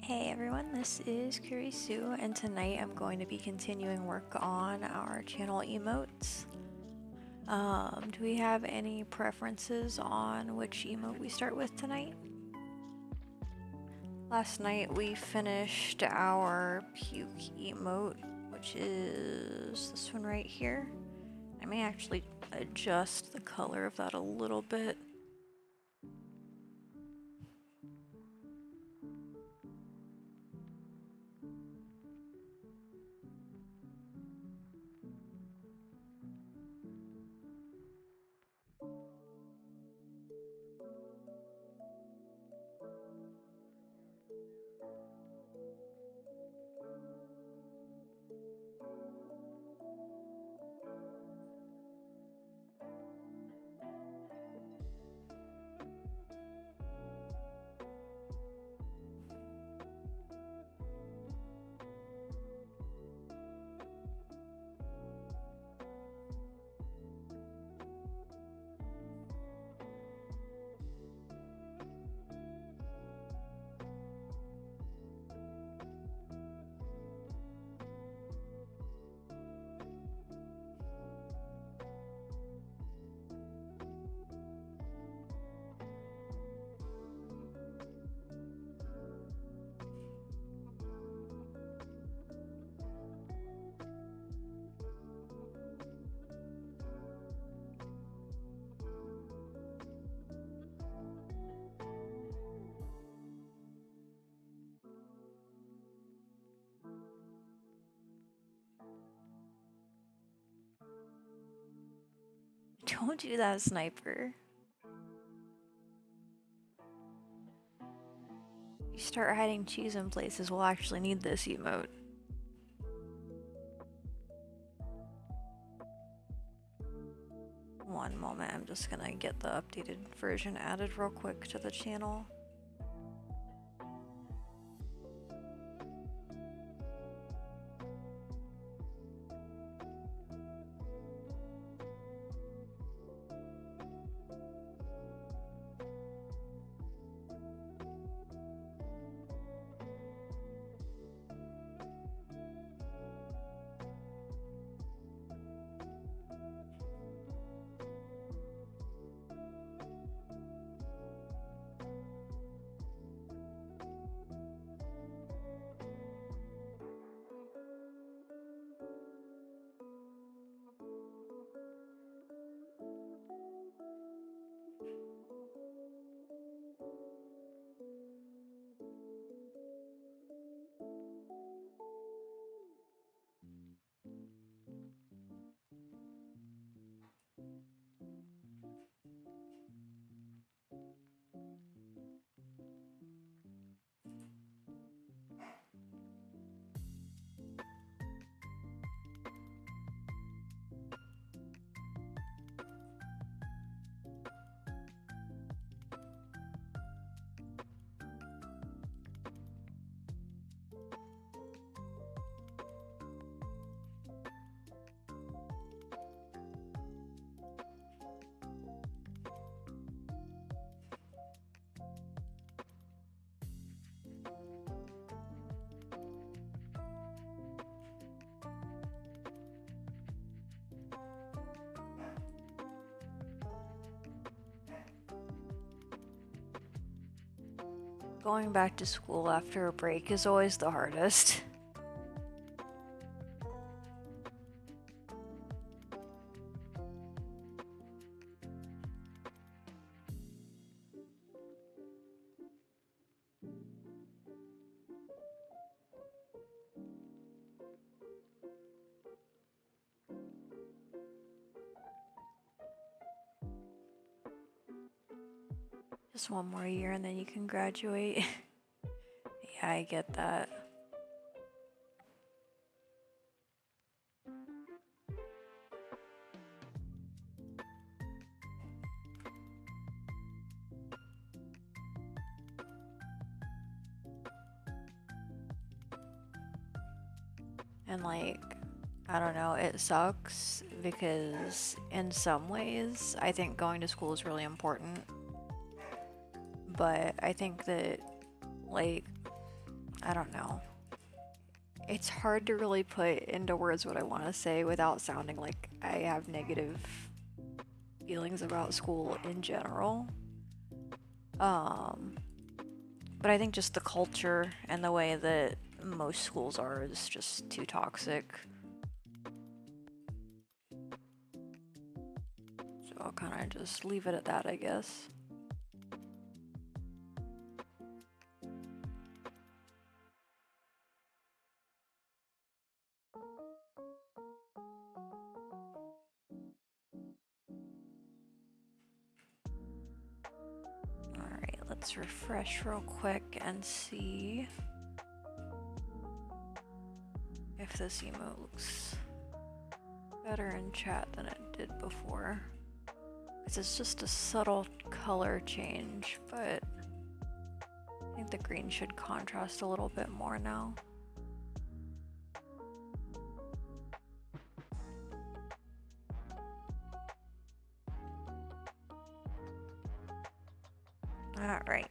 Hey everyone, this is Kurisu, and tonight I'm going to be continuing work on our channel emotes. Do we have any preferences on which emote we start with tonight? Last night we finished our puke emote, which is this one right here. I may actually adjust the color of that a little bit. Don't do that, sniper. You start hiding cheese in places, we'll actually need this emote. One moment, I'm just gonna get the updated version added real quick to the channel. Going back to school after a break is always the hardest. Just one more year and then you can graduate. Yeah, I get that. And like, I don't know, it sucks because in some ways I think going to school is really important. But I think that, like, I don't know. It's hard to really put into words what I want to say without sounding like I have negative feelings about school in general. But I think just the culture and the way that most schools are is just too toxic. So I'll kind of just leave it at that, I guess. Alright, let's refresh real quick and see if this emote looks better in chat than it did before. Because it's just a subtle color change, but I think the green should contrast a little bit more now. Alright.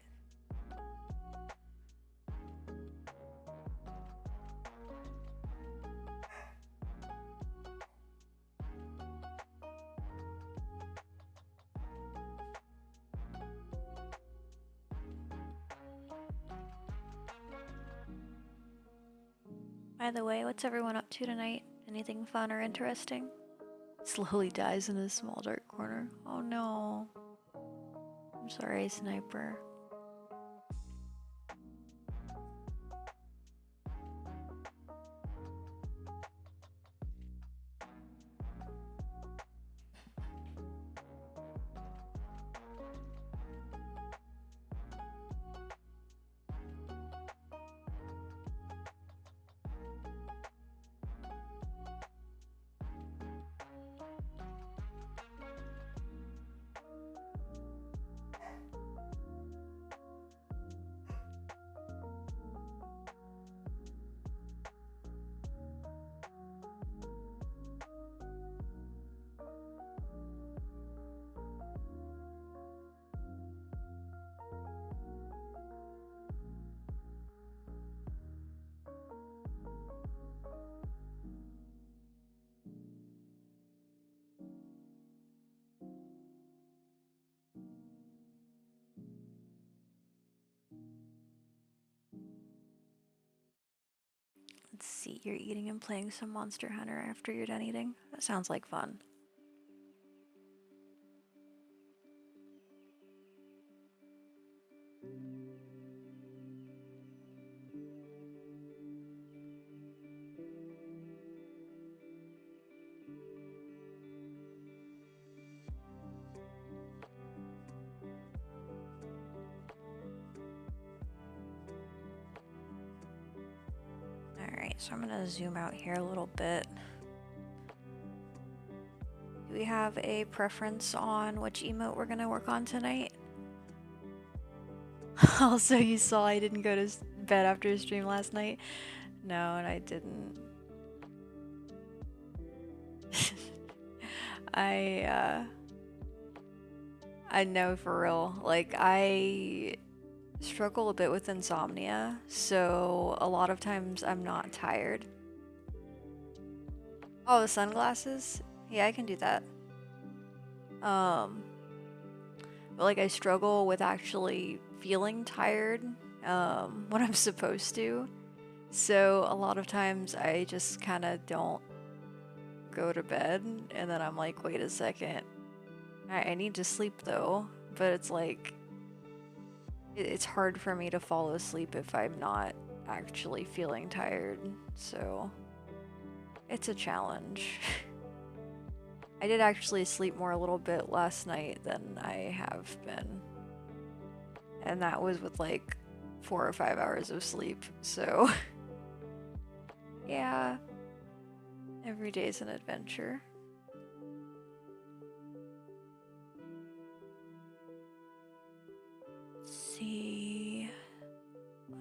By the way, what's everyone up to tonight? Anything fun or interesting? Slowly dies in a small dark corner. Oh no. I'm sorry, Sniper. Let's see, you're eating and playing some Monster Hunter after you're done eating? That sounds like fun. Alright, so I'm gonna zoom out here a little bit. Do we have a preference on which emote we're gonna work on tonight? Also, you saw I didn't go to bed after a stream last night. No, and I didn't. I know for real. Like, I struggle a bit with insomnia, so a lot of times I'm not tired. Oh, the sunglasses? Yeah, I can do that. But like I struggle with actually feeling tired when I'm supposed to. So a lot of times I just kind of don't go to bed, and then I'm like, wait a second, I need to sleep though. But it's like, it's hard for me to fall asleep if I'm not actually feeling tired. So it's a challenge. I did actually sleep more a little bit last night than I have been. And that was with like 4 or 5 hours of sleep. So yeah, every day's an adventure. Let's see.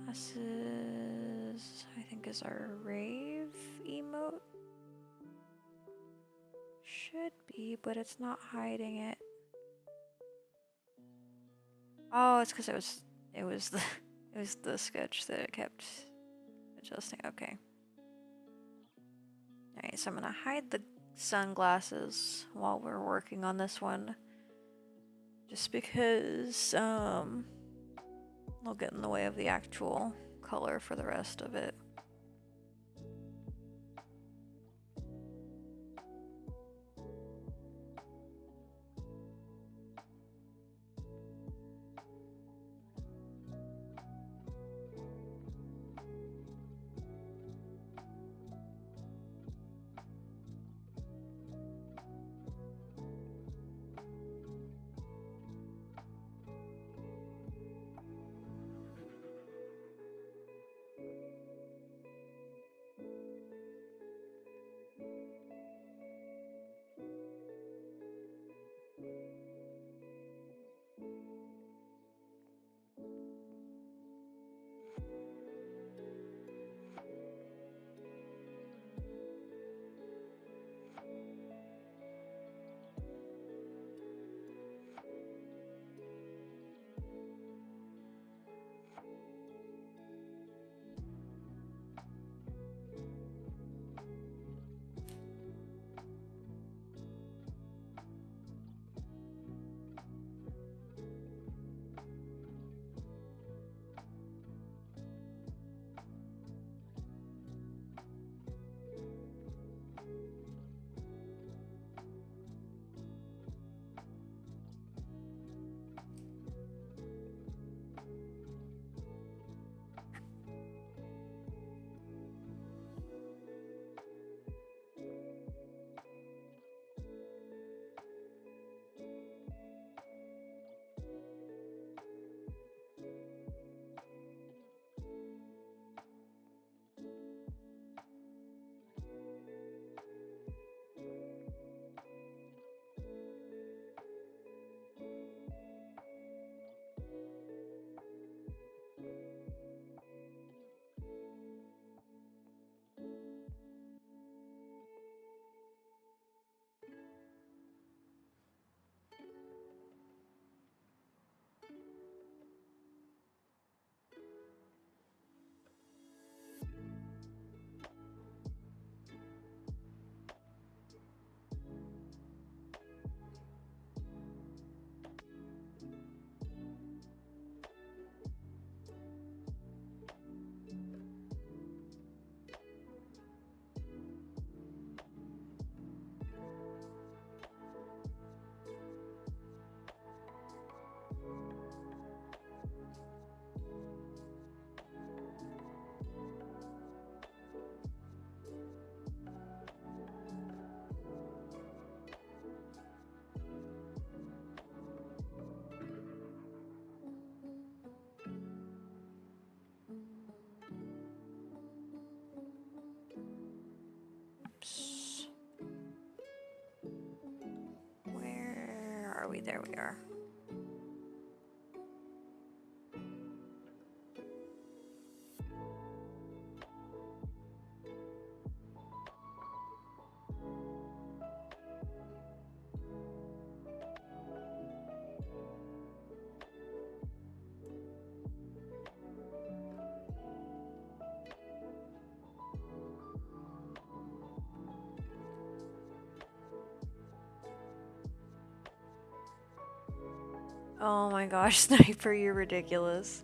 Glasses, I think, is our rave emote. Should be, but it's not hiding it. Oh, it's because it was the sketch that it kept adjusting. Okay. Alright, so I'm gonna hide the sunglasses while we're working on this one. Just because they'll get in the way of the actual color for the rest of it. Oops. Where are we? There we are. Oh my gosh, Sniper, you're ridiculous.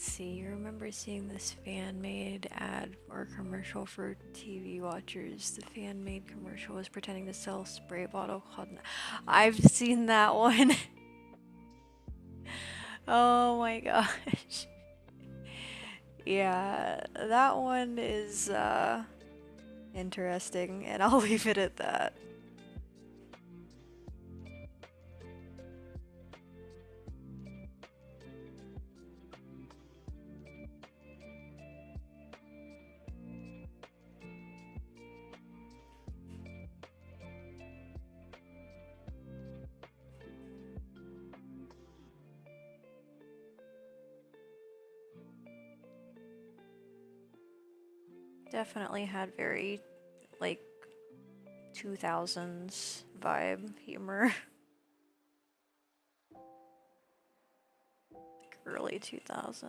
see, you remember seeing this fan-made ad or commercial for TV watchers. The fan-made commercial was pretending to sell a spray bottle called... I've seen that one. Oh my gosh. Yeah, that one is interesting, and I'll leave it at that. Definitely had very, like, 2000s vibe humor. Like early 2000s.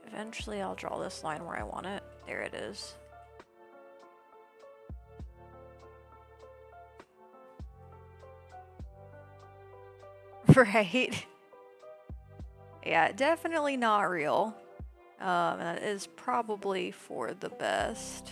Eventually I'll draw this line where I want it. There it is. Right? Yeah, definitely not real. And that is probably for the best.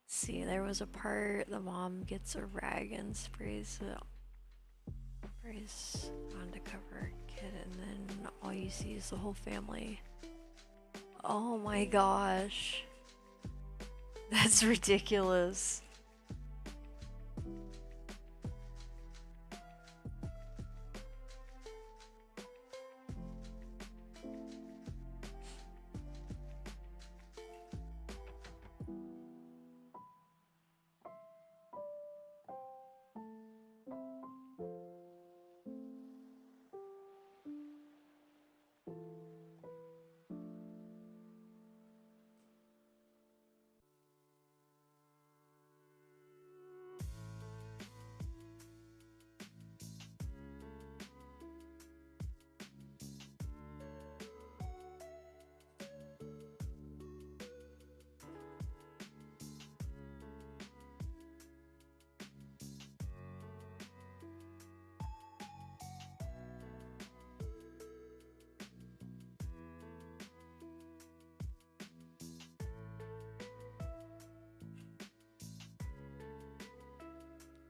See, there was a part the mom gets a rag and sprays on to cover her kid, and then all you see is the whole family. Oh my gosh. That's ridiculous.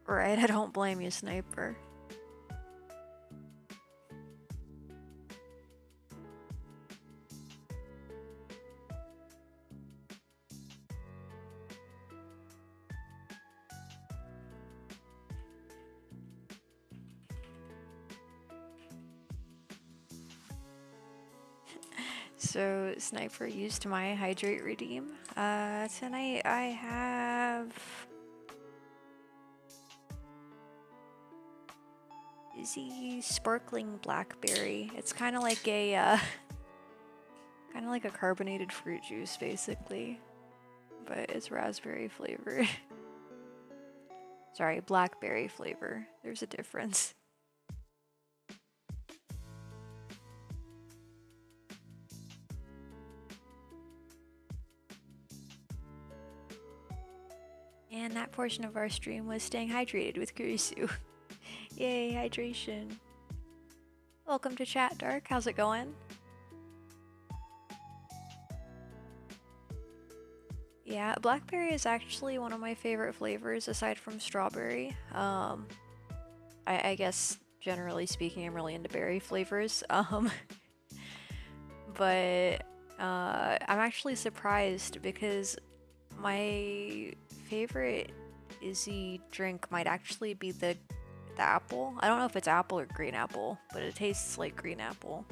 Right, I don't blame you, Sniper. So, Sniper used my Hydrate Redeem. Tonight I have Izzy Sparkling Blackberry. It's kind of like a carbonated fruit juice, basically, but it's raspberry flavored. Sorry, blackberry flavor. There's a difference. And that portion of our stream was staying hydrated with Kurisu. Yay, hydration. Welcome to chat, Dark. How's it going? Yeah, blackberry is actually one of my favorite flavors aside from strawberry. I guess generally speaking, I'm really into berry flavors. But I'm actually surprised because my favorite Izzy drink might actually be the apple. I don't know if it's apple or green apple, but it tastes like green apple.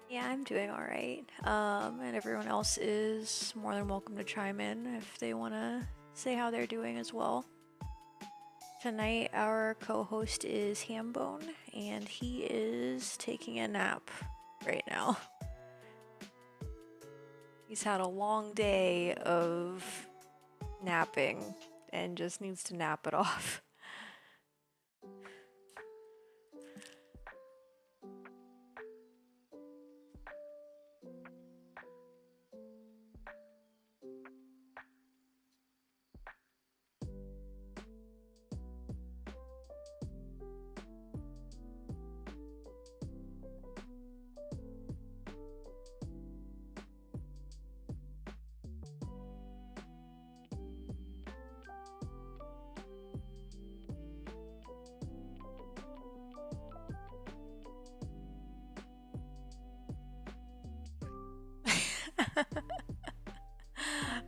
Yeah, I'm doing alright. And everyone else is more than welcome to chime in if they want to say how they're doing as well. Tonight, our co-host is Hambone, and he is taking a nap right now. He's had a long day of napping and just needs to nap it off.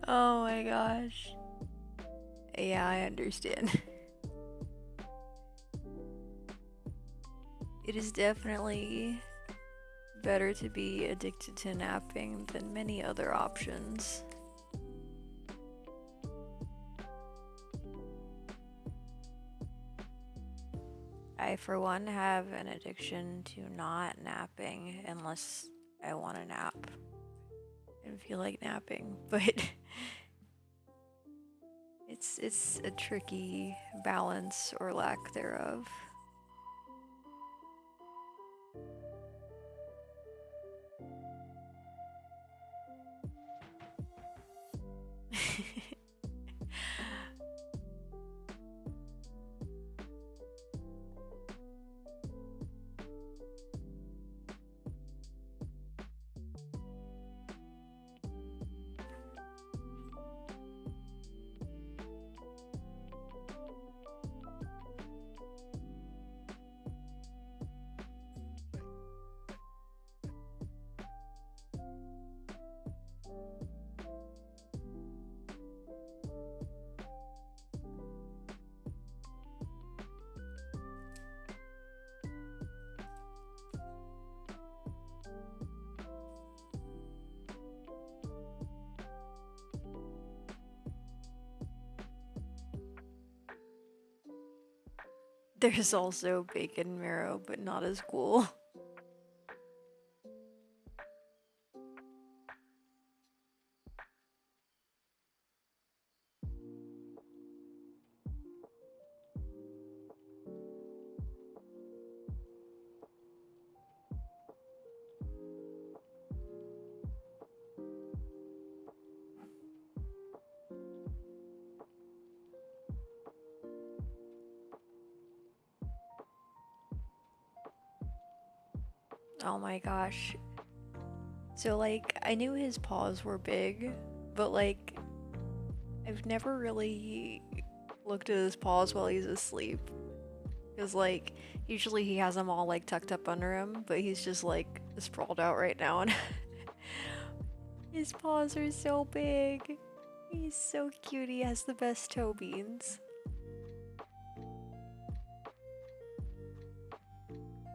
Oh my gosh. Yeah, I understand. It is definitely better to be addicted to napping than many other options. I, for one, have an addiction to not napping unless I want to nap and feel like napping, but it's a tricky balance or lack thereof. There's also bacon marrow, but not as cool. Oh my gosh. So, like, I knew his paws were big, but, like, I've never really looked at his paws while he's asleep. Because, like, usually he has them all, like, tucked up under him, but he's just, like, sprawled out right now, and his paws are so big. He's so cute. He has the best toe beans.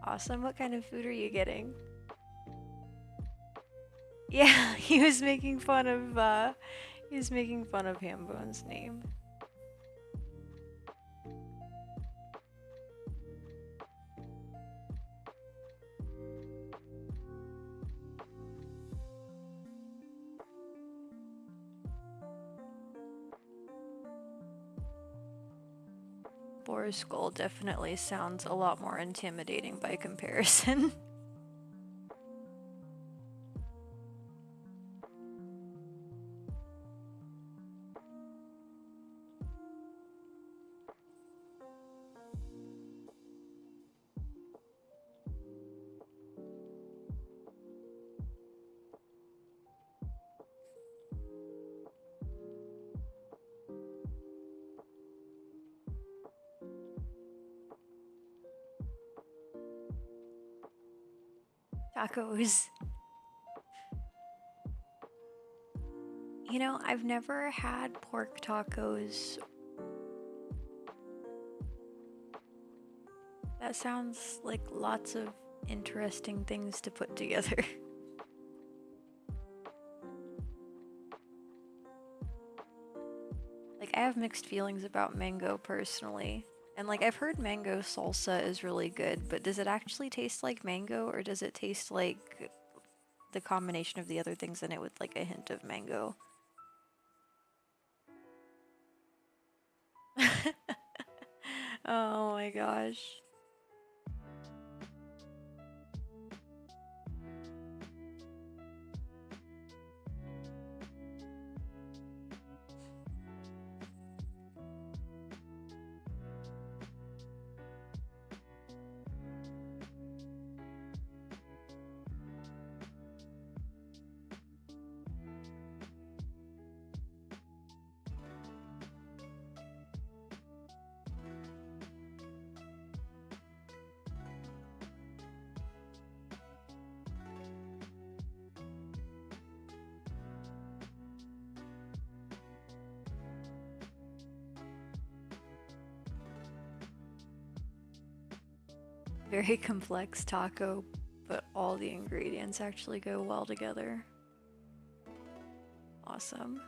Awesome. What kind of food are you getting? Yeah, he was making fun of Hambone's name. Boar's skull definitely sounds a lot more intimidating by comparison. Tacos. You know, I've never had pork tacos. That sounds like lots of interesting things to put together. Like, I have mixed feelings about mango personally. And, like, I've heard mango salsa is really good, but does it actually taste like mango, or does it taste like the combination of the other things in it with, like, a hint of mango? Oh my gosh. Very complex taco, but all the ingredients actually go well together. Awesome.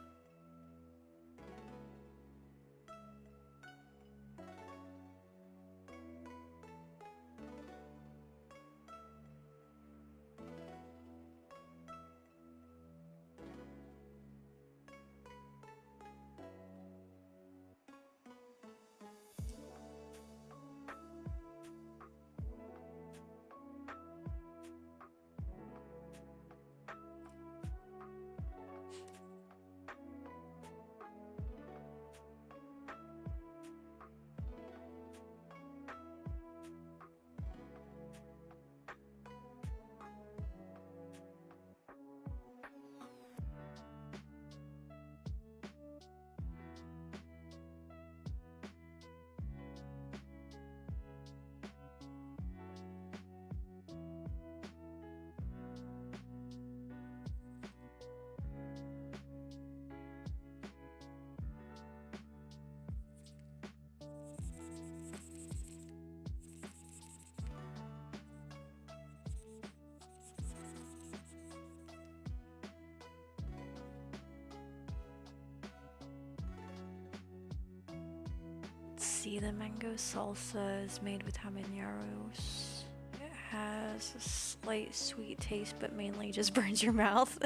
Let's see, the mango salsa is made with habaneros. It has a slight sweet taste, but mainly just burns your mouth.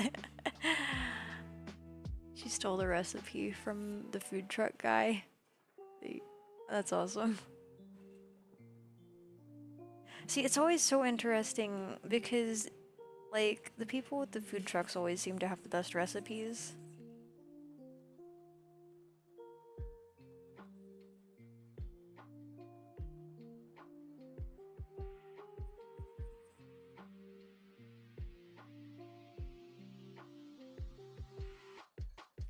She stole the recipe from the food truck guy. That's awesome. See, it's always so interesting because, like, the people with the food trucks always seem to have the best recipes.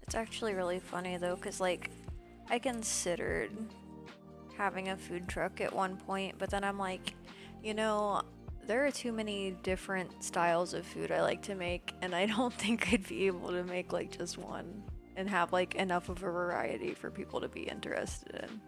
It's actually really funny though, because like I considered having a food truck at one point, but then I'm like, you know, there are too many different styles of food I like to make, and I don't think I'd be able to make like just one and have like enough of a variety for people to be interested in.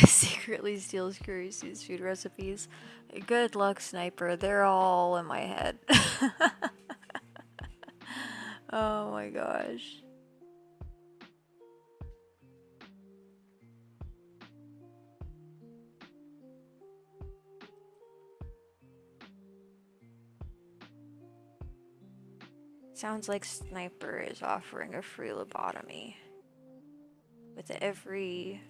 Secretly steals Kurisu's food recipes. Good luck, Sniper. They're all in my head. Oh my gosh. Sounds like Sniper is offering a free lobotomy with every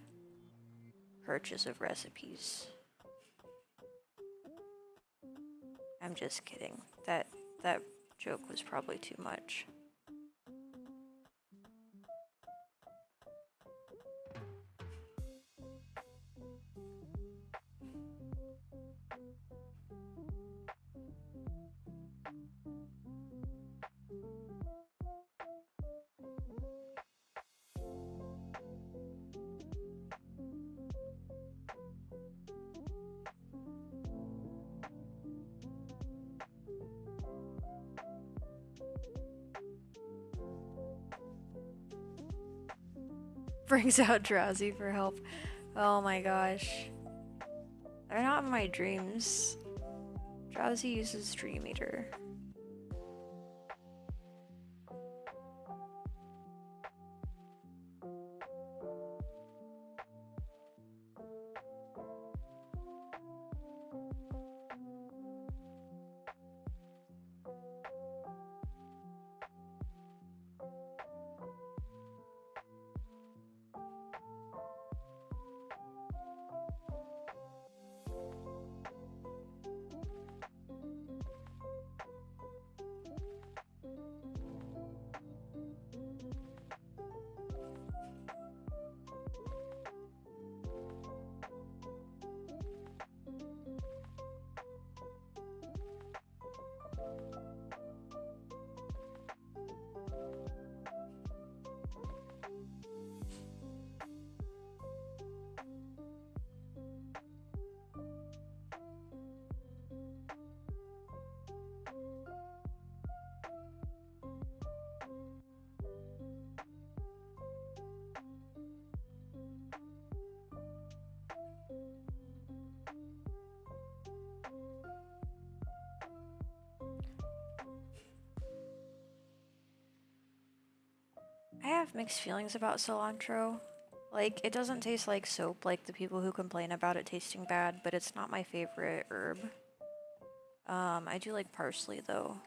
purchase of recipes. I'm just kidding. That joke was probably too much. Brings out Drowsy for help. Oh my gosh. They're not in my dreams. Drowsy uses Dream Eater. I have mixed feelings about cilantro. Like, it doesn't taste like soap like the people who complain about it tasting bad, but it's not my favorite herb. I do like parsley though.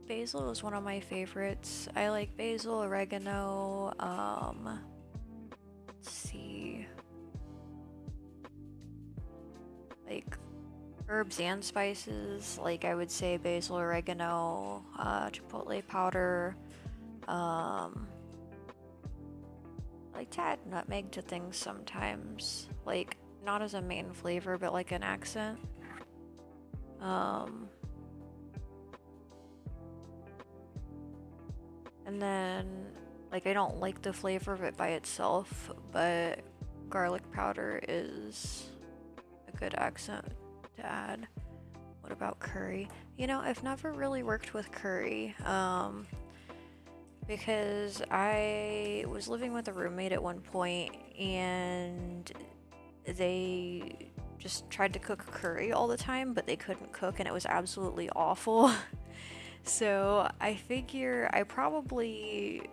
Basil is one of my favorites. I like basil, oregano, let's see, like herbs and spices. Like I would say basil, oregano, chipotle powder, I like to add nutmeg to things sometimes. Like not as a main flavor, but like an accent. And then Like, I don't like the flavor of it by itself, but garlic powder is a good accent to add. What about curry? You know, I've never really worked with curry, because I was living with a roommate at one point, and they just tried to cook curry all the time, but they couldn't cook, and it was absolutely awful. So I figure I probably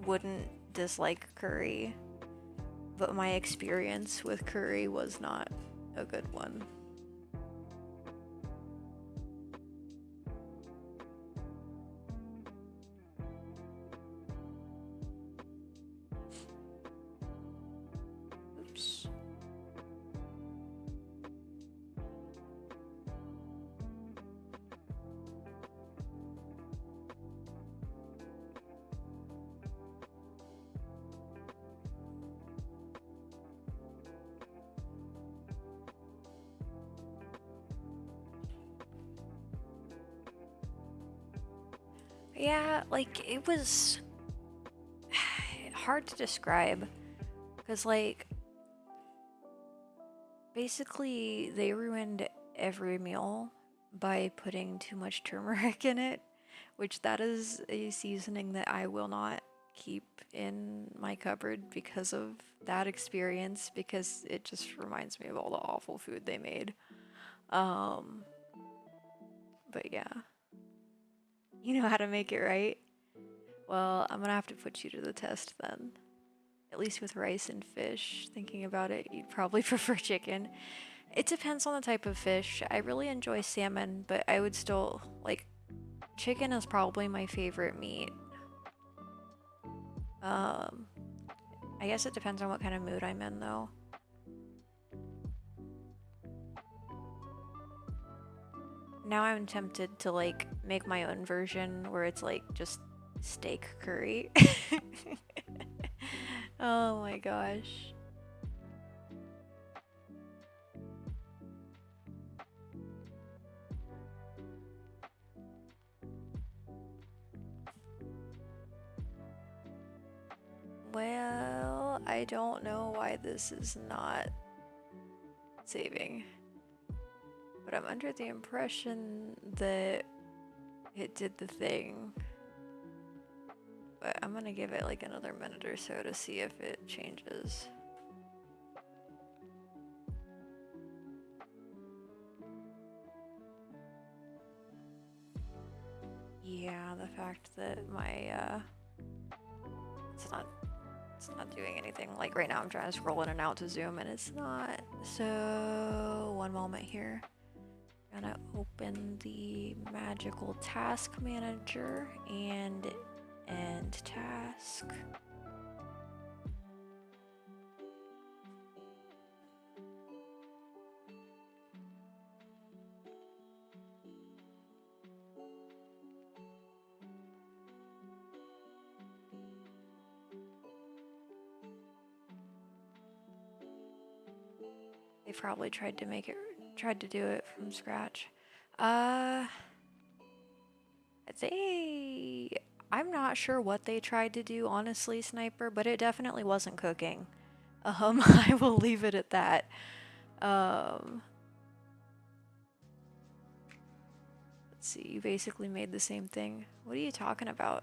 wouldn't dislike curry, but my experience with curry was not a good one. Oops. Yeah, like, it was hard to describe, because, like, basically they ruined every meal by putting too much turmeric in it, which that is a seasoning that I will not keep in my cupboard because of that experience, because it just reminds me of all the awful food they made. But yeah. You know how to make it, right? Well, I'm gonna have to put you to the test then. At least with rice and fish. Thinking about it, you'd probably prefer chicken. It depends on the type of fish. I really enjoy salmon, but I would still, like, chicken is probably my favorite meat. I guess it depends on what kind of mood I'm in, though. Now I'm tempted to, like, make my own version where it's, like, just steak curry. Oh my gosh. Well, I don't know why this is not saving, but I'm under the impression that it did the thing. But I'm gonna give it like another minute or so to see if it changes. Yeah, the fact that my it's not doing anything. Like right now I'm trying to scroll in and out to zoom and it's not. So one moment here. I'm gonna open the magical task manager and end task. They probably tried to do it from scratch. I'm not sure what they tried to do, honestly, Sniper, but it definitely wasn't cooking. I will leave it at that. Let's see, you basically made the same thing. What are you talking about?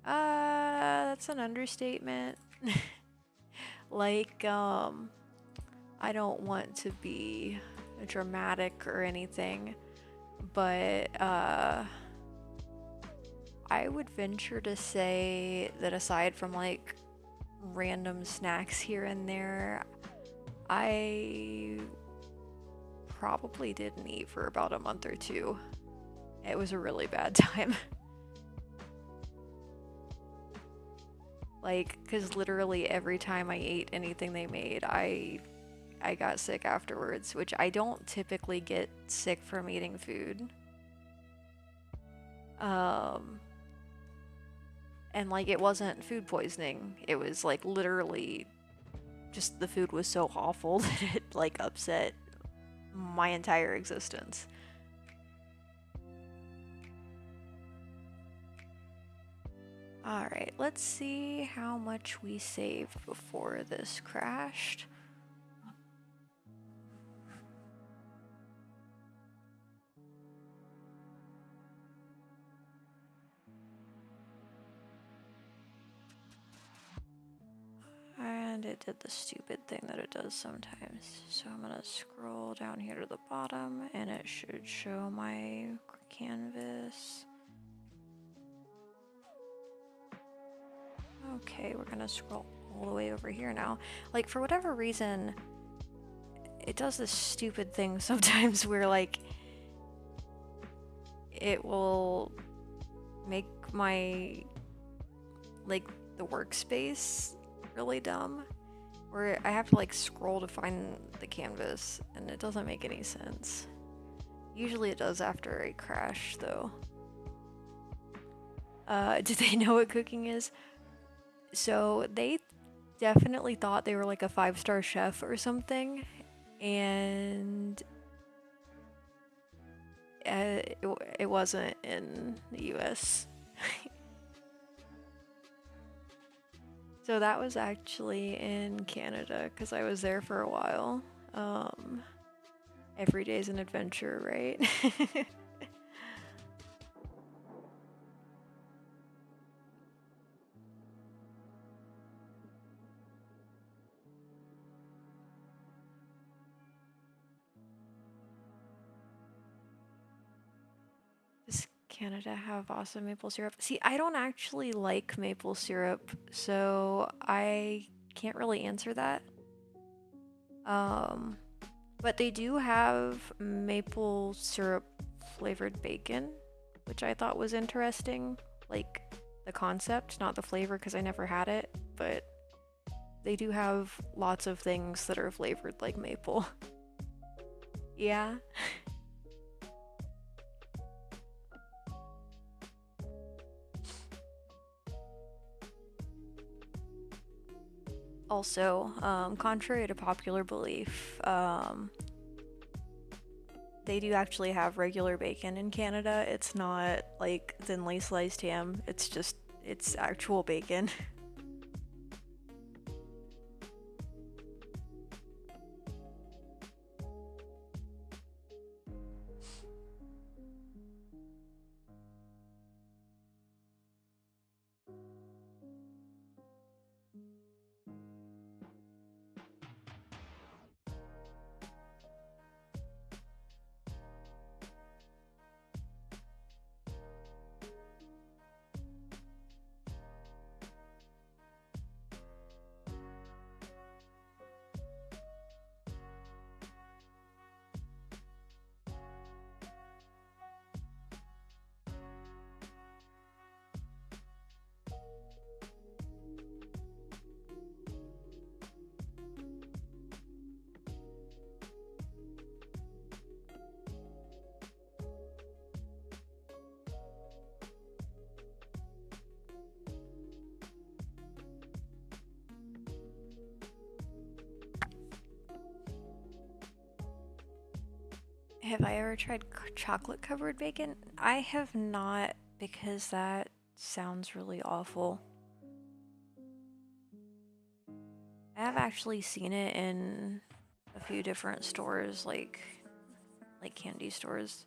That's an understatement. Like, I don't want to be dramatic or anything, but, I would venture to say that aside from, like, random snacks here and there, I probably didn't eat for about a month or two. It was a really bad time. Like, because literally every time I ate anything they made, I got sick afterwards, which I don't typically get sick from eating food. And like it wasn't food poisoning. It was like literally just the food was so awful that it like upset my entire existence. Alright, let's see how much we saved before this crashed. And it did the stupid thing that it does sometimes. So I'm gonna scroll down here to the bottom and it should show my canvas. Okay, we're gonna scroll all the way over here now. Like, for whatever reason, it does this stupid thing sometimes where, like, it will make my, like, the workspace really dumb. Where I have to, like, scroll to find the canvas, and it doesn't make any sense. Usually it does after a crash, though. Do they know what cooking is? So they definitely thought they were like a 5-star chef or something, and it wasn't in the US. So that was actually in Canada because I was there for a while. Every day's an adventure, right? Does Canada have awesome maple syrup? See, I don't actually like maple syrup, so I can't really answer that. But they do have maple syrup flavored bacon, which I thought was interesting. Like the concept, not the flavor, because I never had it, but they do have lots of things that are flavored like maple. Yeah. Also, contrary to popular belief, they do actually have regular bacon in Canada. It's not like thinly sliced ham. It's actual bacon. Have I ever tried chocolate covered bacon? I have not, because that sounds really awful. I have actually seen it in a few different stores, like candy stores,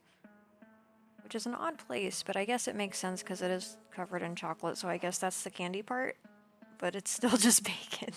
which is an odd place, but I guess it makes sense because it is covered in chocolate, so I guess that's the candy part, but it's still just bacon.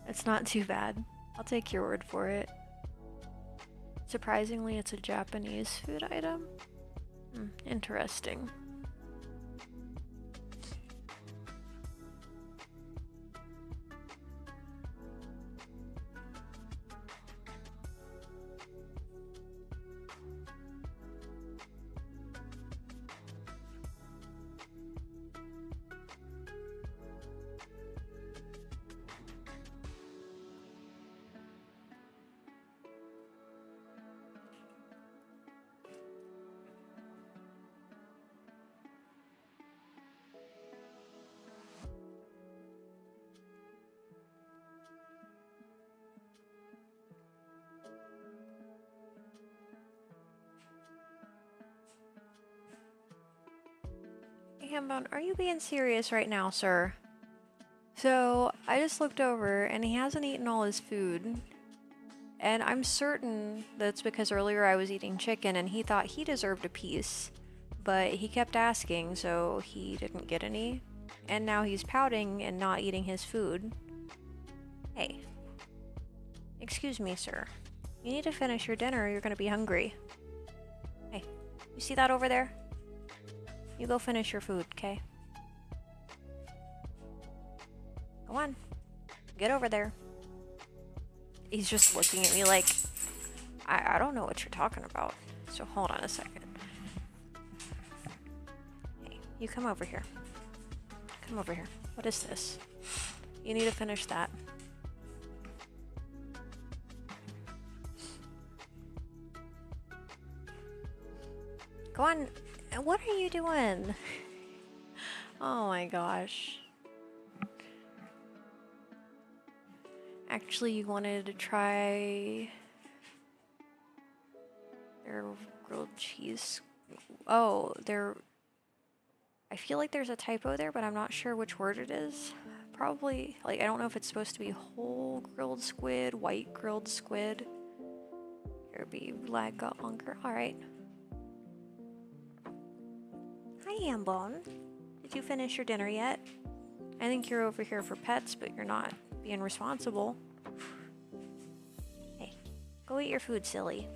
It's not too bad. I'll take your word for it. Surprisingly, it's a Japanese food item. Interesting. Hambone, are you being serious right now, sir? So, I just looked over and he hasn't eaten all his food. And I'm certain that's because earlier I was eating chicken and he thought he deserved a piece. But he kept asking, so he didn't get any. And now he's pouting and not eating his food. Hey. Excuse me, sir. You need to finish your dinner or you're gonna be hungry. Hey, you see that over there? You go finish your food, okay? Go on. Get over there. He's just looking at me like, I don't know what you're talking about. So hold on a second. Hey, you come over here. Come over here. What is this? You need to finish that. Go on. What are you doing? Oh my gosh. Actually, you wanted to try their grilled cheese. Oh, I feel like there's a typo there, but I'm not sure which word it is. Probably, like, I don't know if it's supposed to be whole grilled squid, white grilled squid. Here, be lag got longer. Alright. Hi, Hambone. Did you finish your dinner yet? I think you're over here for pets, but you're not being responsible. Hey, go eat your food, silly.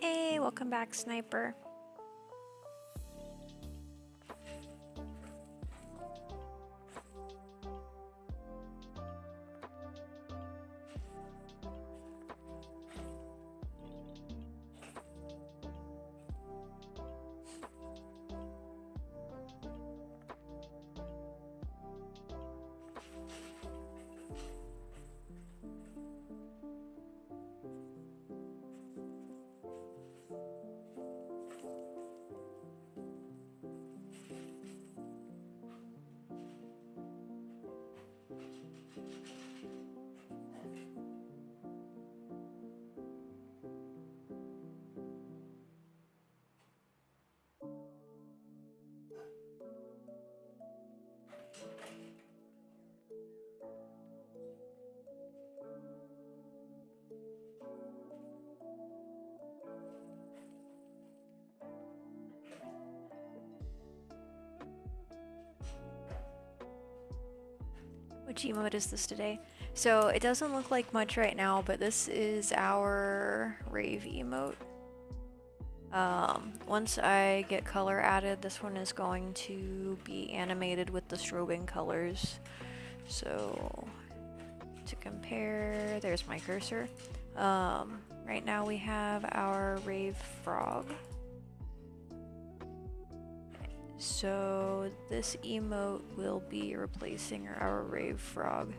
Hey, welcome back, Sniper. Which emote is this today? So it doesn't look like much right now, but this is our rave emote. Once I get color added, this one is going to be animated with the strobing colors. So to compare, there's my cursor. Right now we have our rave frog. So this emote will be replacing our rave frog.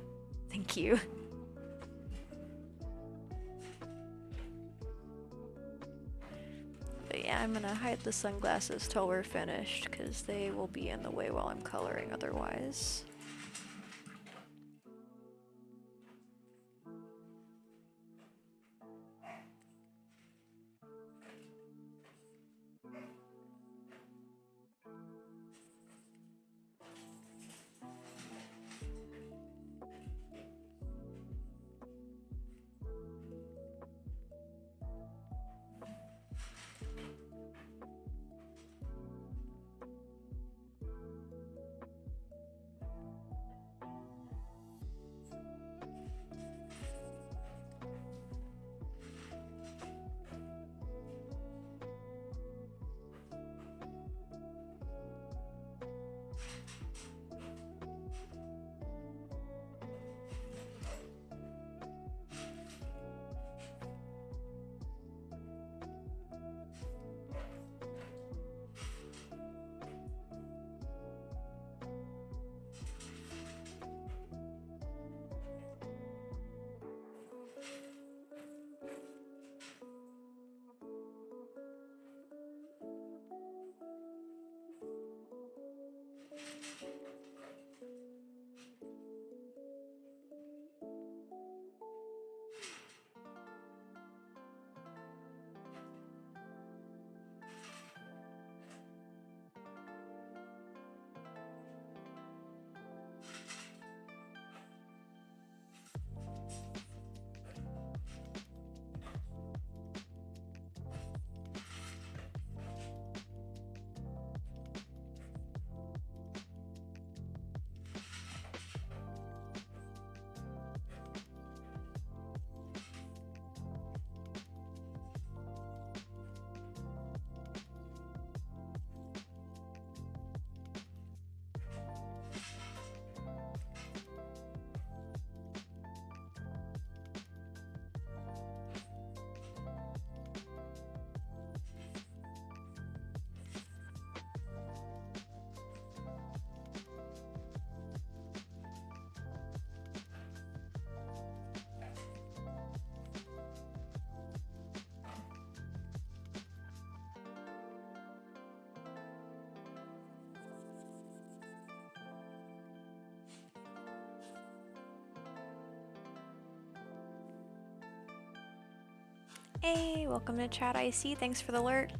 Thank you. But yeah, I'm gonna hide the sunglasses till we're finished because they will be in the way while I'm coloring otherwise. Hey, welcome to Chat IC. Thanks for the lurk.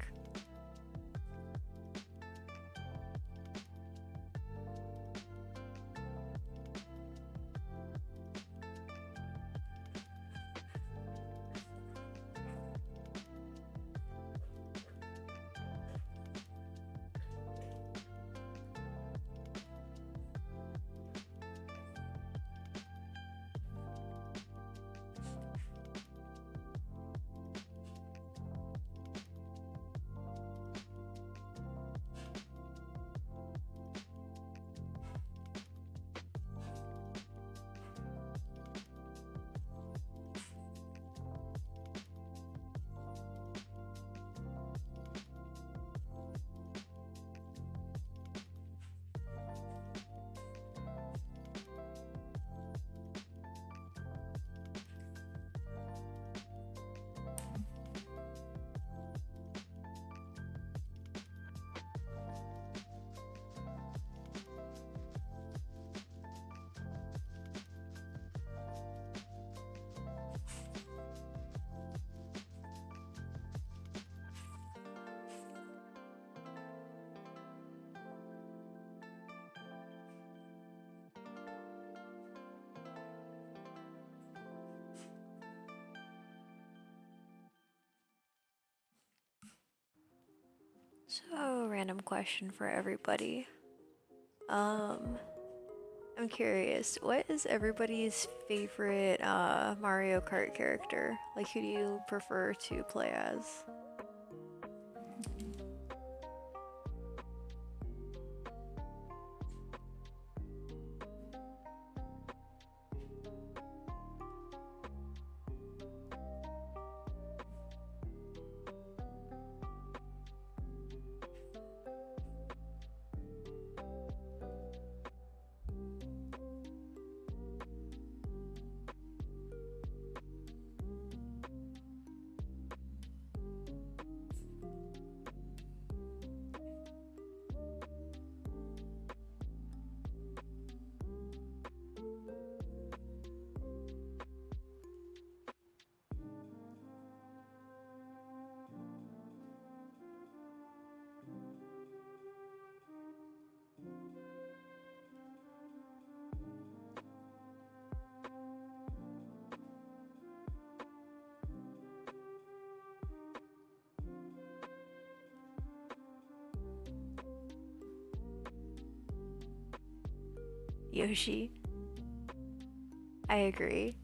So, random question for everybody. I'm curious, what is everybody's favorite Mario Kart character? Like, who do you prefer to play as? Yoshi. I agree.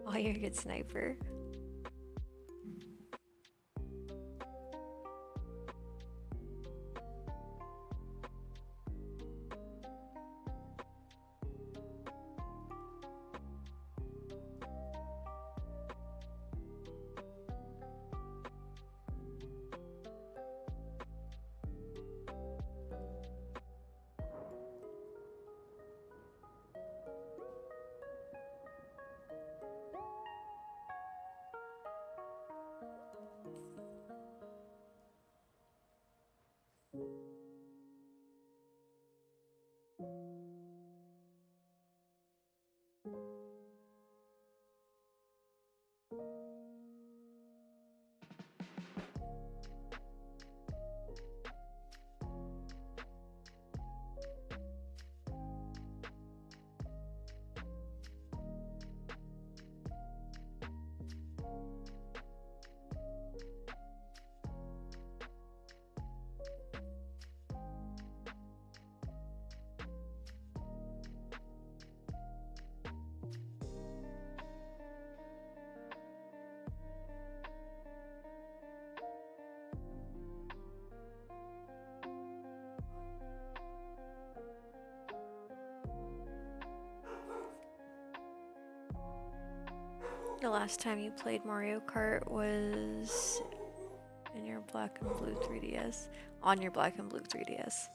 Oh, you're a good sniper. The last time you played Mario Kart was in your black and blue 3DS. On your black and blue 3DS.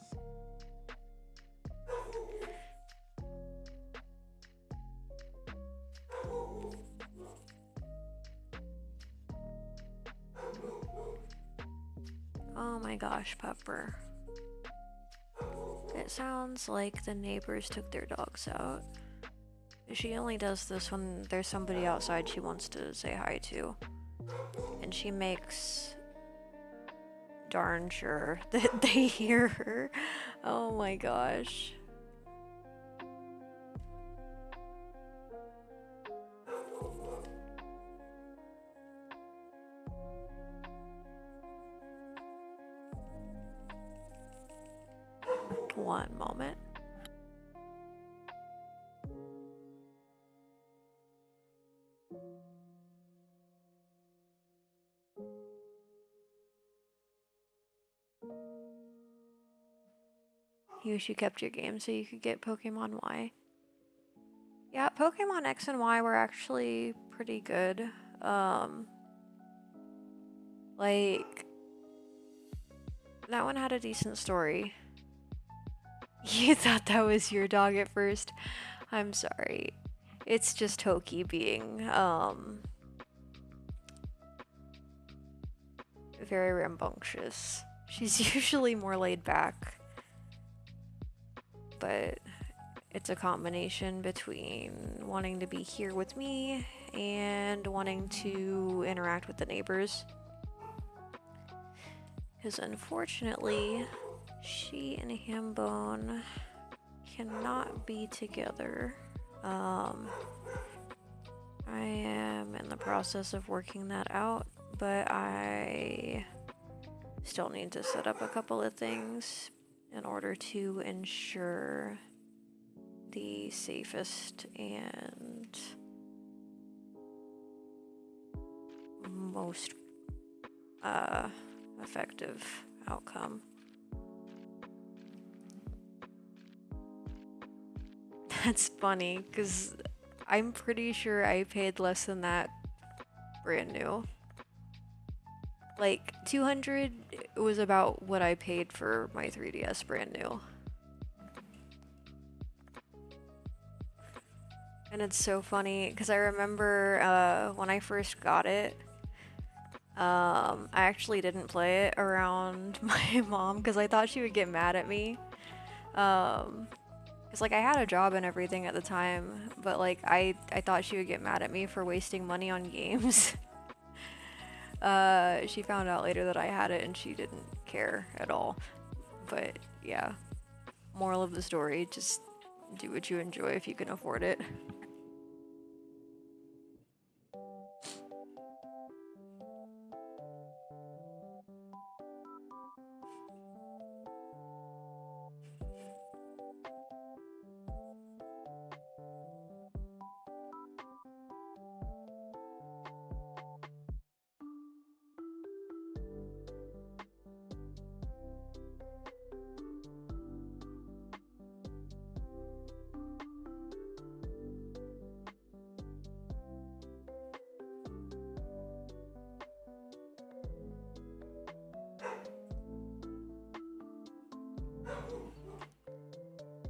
Oh my gosh, Pepper. It sounds like the neighbors took their dogs out. She only does this when there's somebody outside she wants to say hi to. And she makes darn sure that they hear her. Oh my gosh. One moment. You wish you kept your game so you could get Pokemon Y. Yeah, Pokemon X and Y were actually pretty good. Like, that one had a decent story. You thought that was your dog at first? I'm sorry. It's just Toki being, very rambunctious. She's usually more laid back. But it's a combination between wanting to be here with me and wanting to interact with the neighbors. Because unfortunately, she and Hambone cannot be together. I am in the process of working that out, but I still need to set up a couple of things in order to ensure the safest and most effective outcome. That's funny, because I'm pretty sure I paid less than that brand new. Like, $200 was about what I paid for my 3DS brand new. And it's so funny, because I remember when I first got it, I actually didn't play it around my mom, because I thought she would get mad at me. Because, like, I had a job and everything at the time, but, like, I thought she would get mad at me for wasting money on games. She found out later that I had it and she didn't care at all. But, yeah. Moral of the story, just do what you enjoy if you can afford it.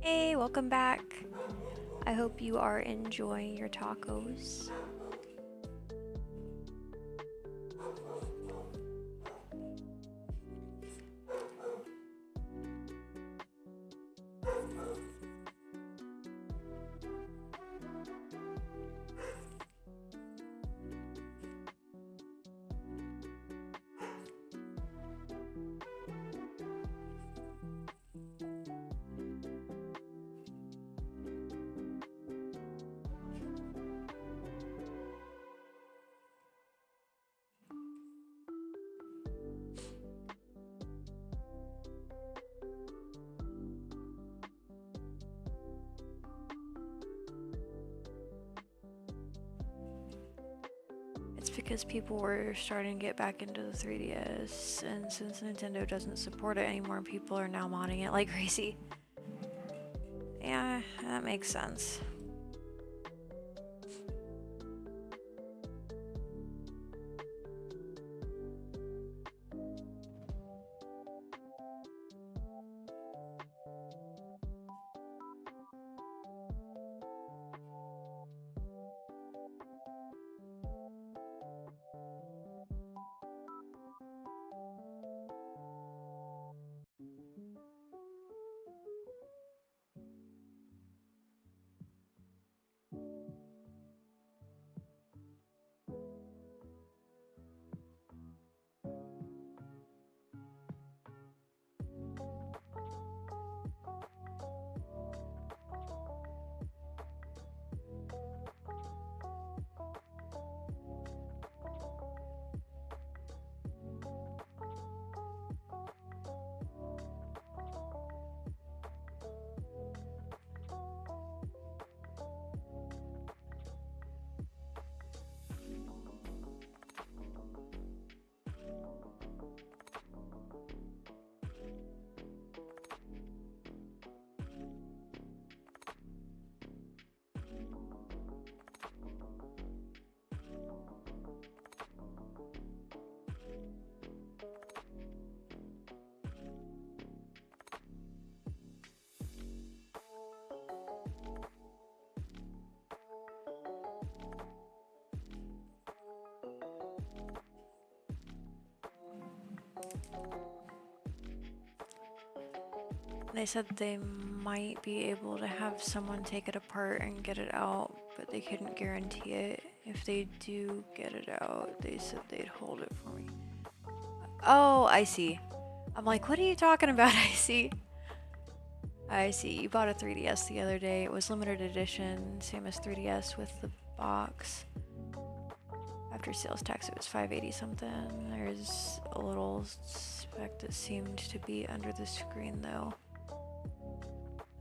Hey, welcome back. I hope you are enjoying your tacos. It's because people were starting to get back into the 3DS, and since Nintendo doesn't support it anymore, people are now modding it like crazy. Yeah, that makes sense. They said they might be able to have someone take it apart and get it out, but they couldn't guarantee it. If they do get it out, they said they'd hold it for me. Oh, I see. I'm like, what are you talking about? I see. I see. You bought a 3DS the other day. It was limited edition, same as 3DS with the box. After sales tax, it was $580 something. There's a little speck that seemed to be under the screen though.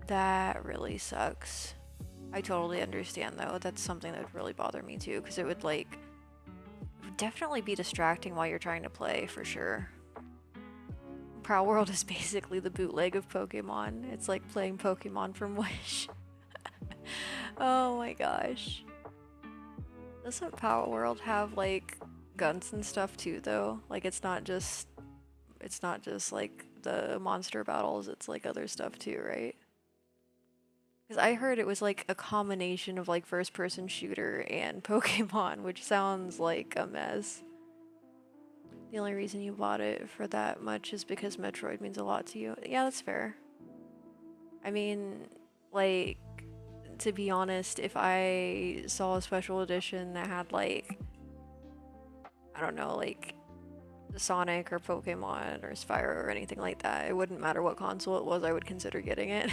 That really sucks. I totally understand though. That's something that would really bother me too, because it would like definitely be distracting while you're trying to play for sure. Prowl World is basically the bootleg of Pokemon. It's like playing Pokemon from Wish. Oh my gosh. Doesn't Power World have like guns and stuff too though? Like it's not just like the monster battles, it's like other stuff too, right? Because I heard it was like a combination of like first person shooter and Pokemon, which sounds like a mess. The only reason you bought it for that much is because Metroid means a lot to you. Yeah, that's fair. I mean, like, to be honest, if I saw a special edition that had like, I don't know, like Sonic or Pokemon or Spyro or anything like that, it wouldn't matter what console it was, I would consider getting it.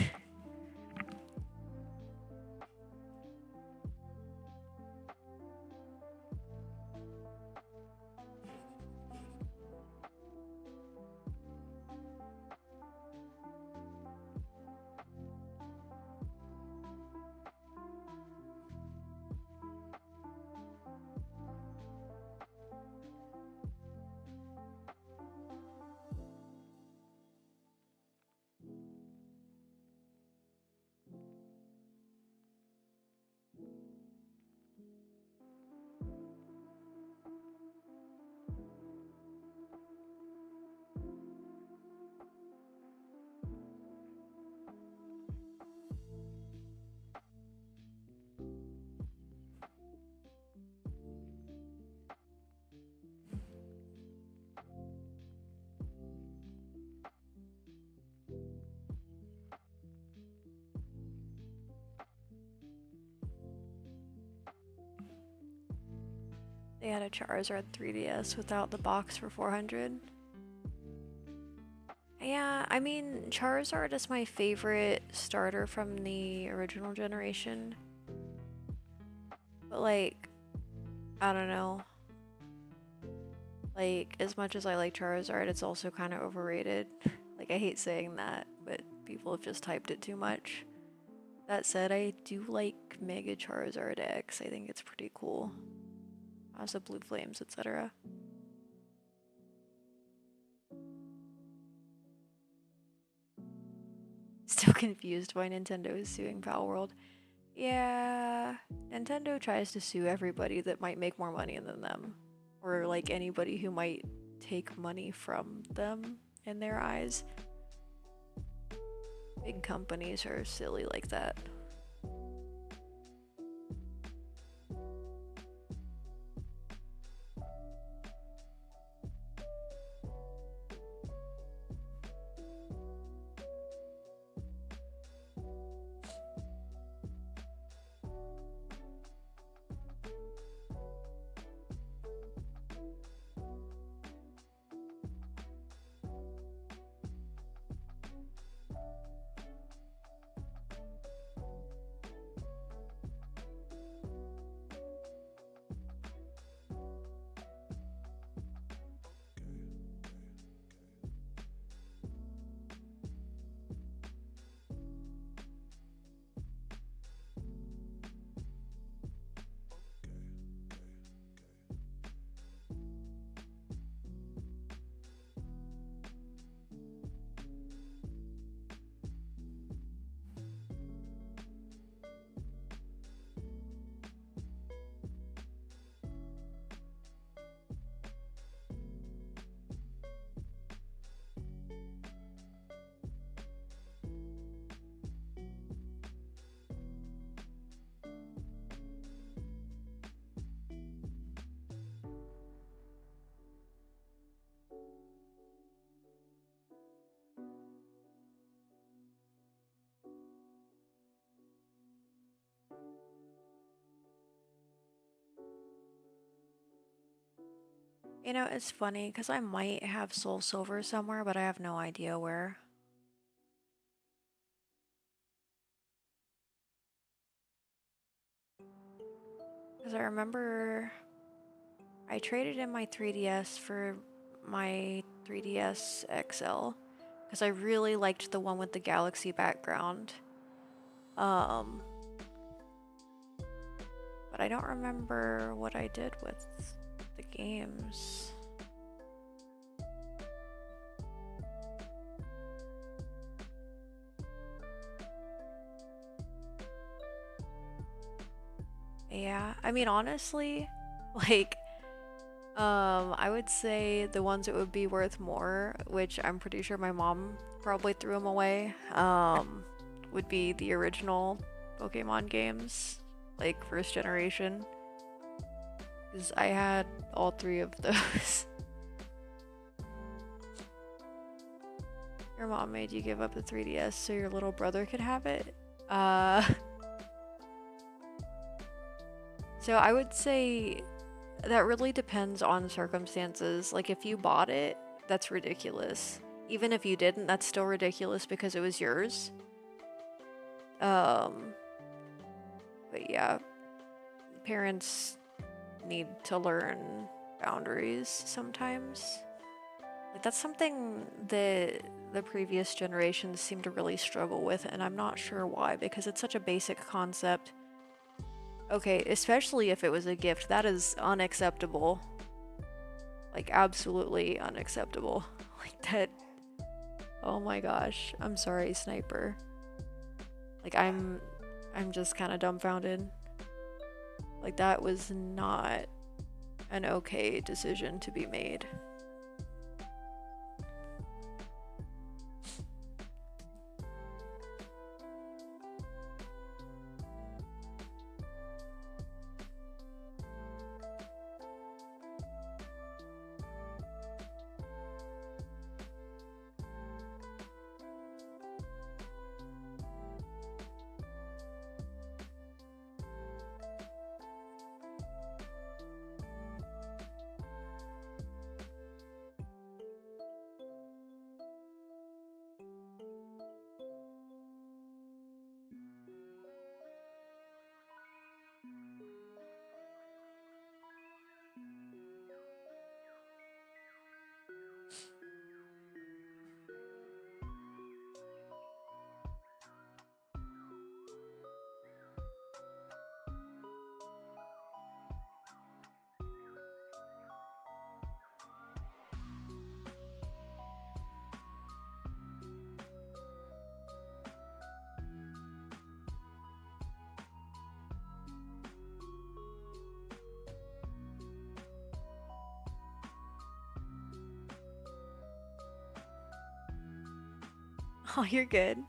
They had a Charizard 3DS without the box for 400. Yeah, I mean, Charizard is my favorite starter from the original generation. But like, I don't know. Like, as much as I like Charizard, it's also kind of overrated. Like, I hate saying that, but people have just hyped it too much. That said, I do like Mega Charizard X. I think it's pretty cool. Also Blue Flames, etc. Still confused why Nintendo is suing Pal World. Yeah, Nintendo tries to sue everybody that might make more money than them. Or like anybody who might take money from them in their eyes. Big companies are silly like that. You know, it's funny because I might have Soul Silver somewhere, but I have no idea where. Because I remember I traded in my 3DS for my 3DS XL because I really liked the one with the galaxy background. But I don't remember what I did with the games. Yeah, I mean, honestly, like, I would say the ones that would be worth more, which I'm pretty sure my mom probably threw them away, would be the original Pokemon games, like first generation. Because I had all three of those. Your mom made you give up the 3DS so your little brother could have it? So I would say that really depends on circumstances. Like if you bought it, that's ridiculous. Even if you didn't, that's still ridiculous because it was yours. But yeah, parents need to learn boundaries sometimes. Like that's something that the previous generations seem to really struggle with, and I'm not sure why, because it's such a basic concept. Okay, especially if it was a gift, that is unacceptable. Like absolutely unacceptable. Like that. Oh my gosh. I'm sorry, Sniper. Like I'm just kind of dumbfounded. Like that was not an okay decision to be made. Oh, you're good.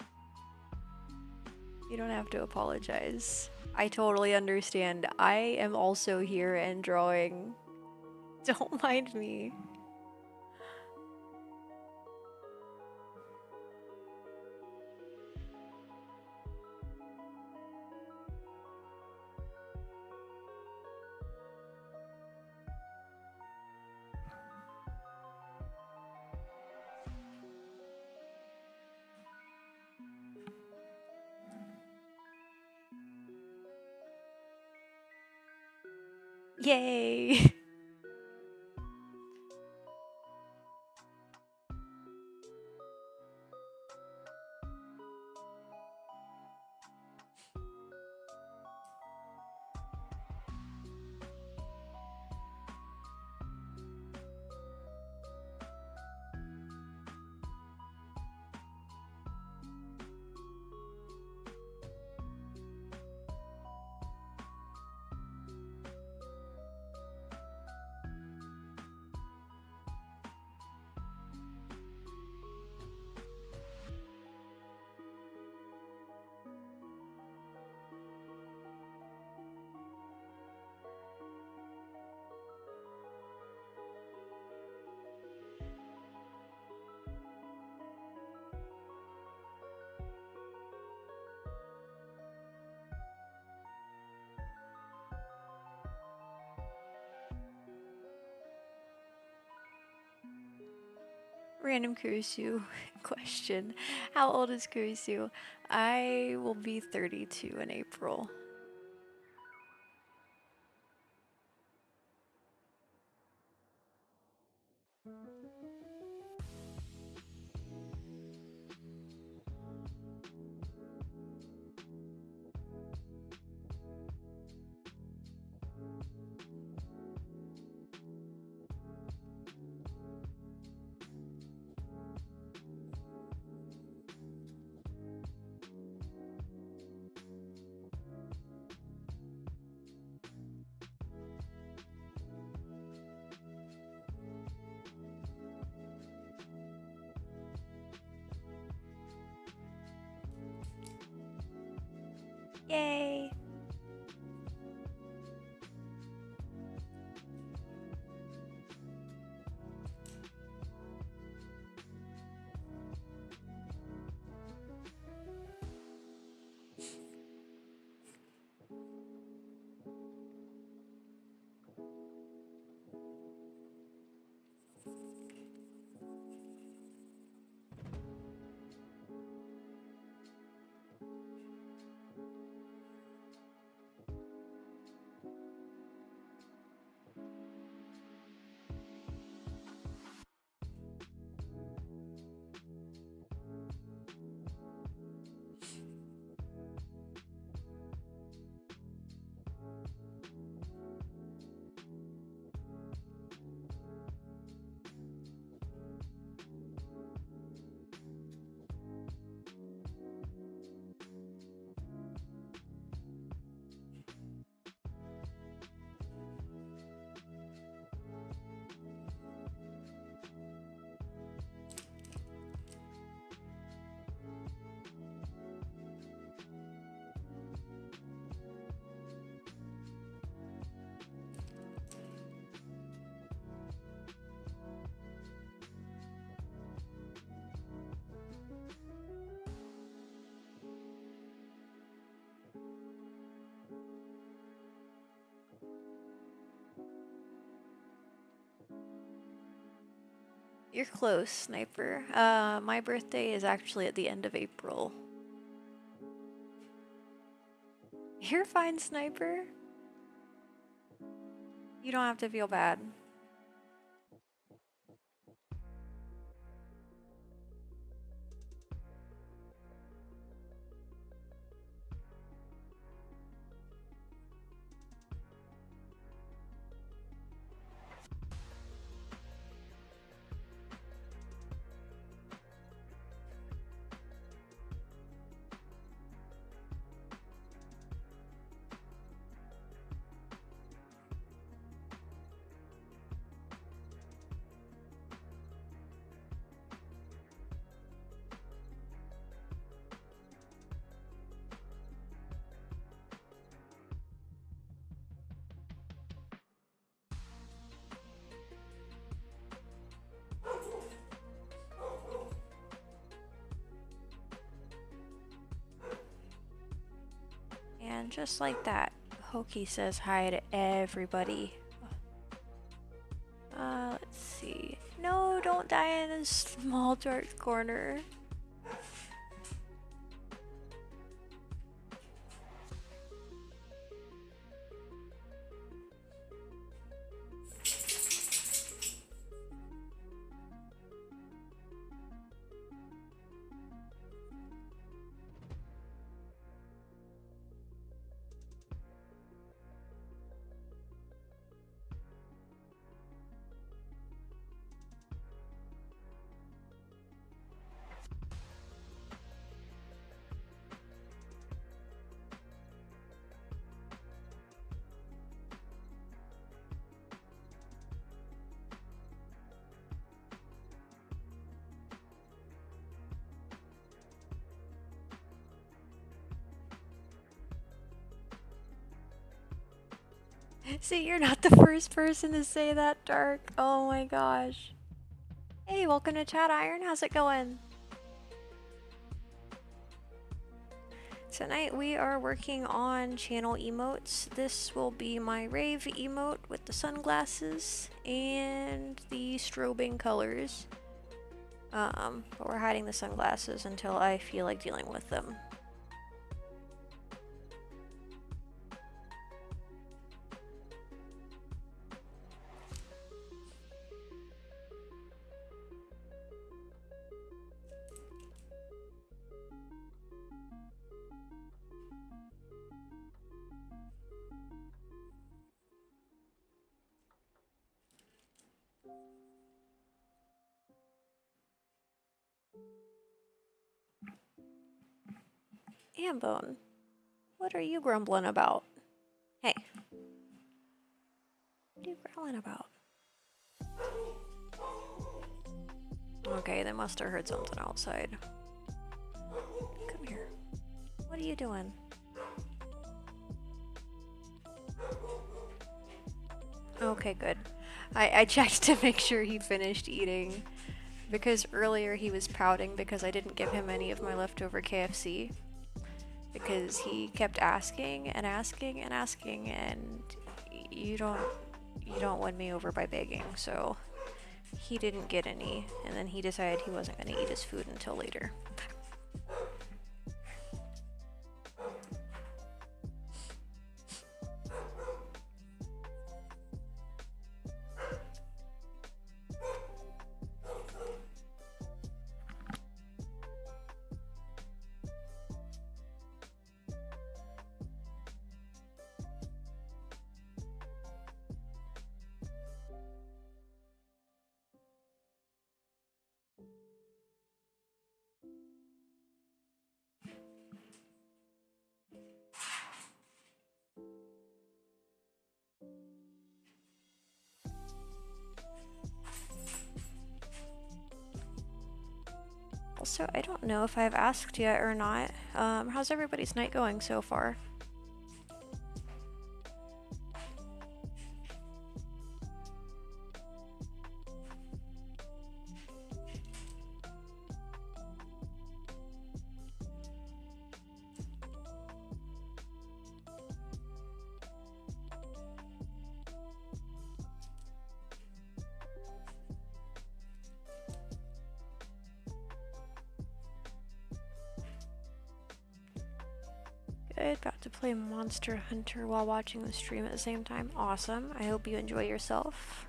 You don't have to apologize. I totally understand. I am also here and drawing. Don't mind me. Yay! Random Kurisu question. How old is Kurisu? I will be 32 in April. Yay! You're close, Sniper. My birthday is actually at the end of April. You're fine, Sniper. You don't have to feel bad. And just like that, Hoki says hi to everybody. Let's see. No, don't die in a small dark corner. See, you're not the first person to say that, Dark. Oh my gosh. Hey, welcome to Chat Iron. How's it going? Tonight we are working on channel emotes. This will be my rave emote with the sunglasses and the strobing colors. But we're hiding the sunglasses until I feel like dealing with them. Ambone, what are you grumbling about? Hey. What are you growling about? Okay, they must have heard something outside. Come here. What are you doing? Okay, good. I checked to make sure he finished eating, because earlier he was pouting because I didn't give him any of my leftover KFC, because he kept asking and asking and asking, and you don't win me over by begging, so he didn't get any, and then he decided he wasn't going to eat his food until later. Also, I don't know if I've asked yet or not. How's everybody's night going so far? Good. About to play Monster Hunter while watching the stream at the same time. Awesome. I hope you enjoy yourself.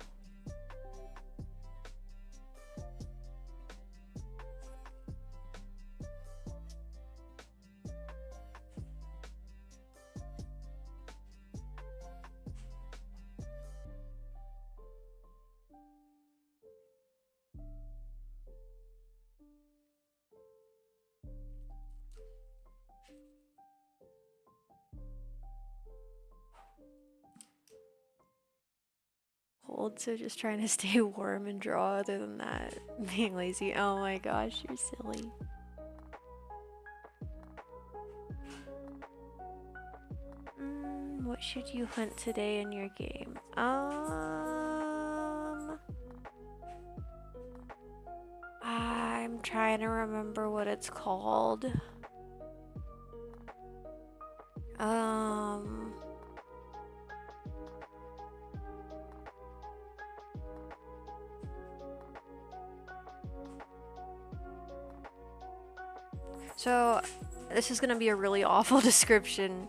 Cold, so just trying to stay warm and draw. Other than that, being lazy. Oh my gosh, you're silly. What should you hunt today in your game? I'm trying to remember what it's called. So, this is gonna be a really awful description,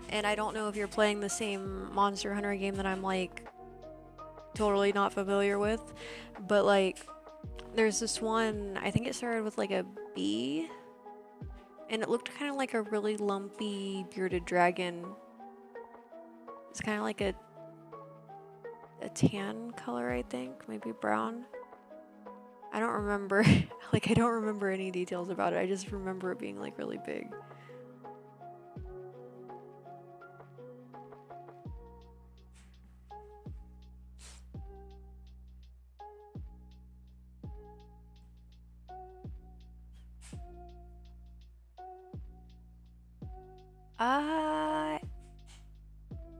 and I don't know if you're playing the same Monster Hunter game that I'm like totally not familiar with, but like there's this one, I think it started with like a B, and it looked kind of like a really lumpy bearded dragon. It's kind of like a tan color, I think, maybe brown. I don't remember, like I don't remember any details about it. I just remember it being like really big.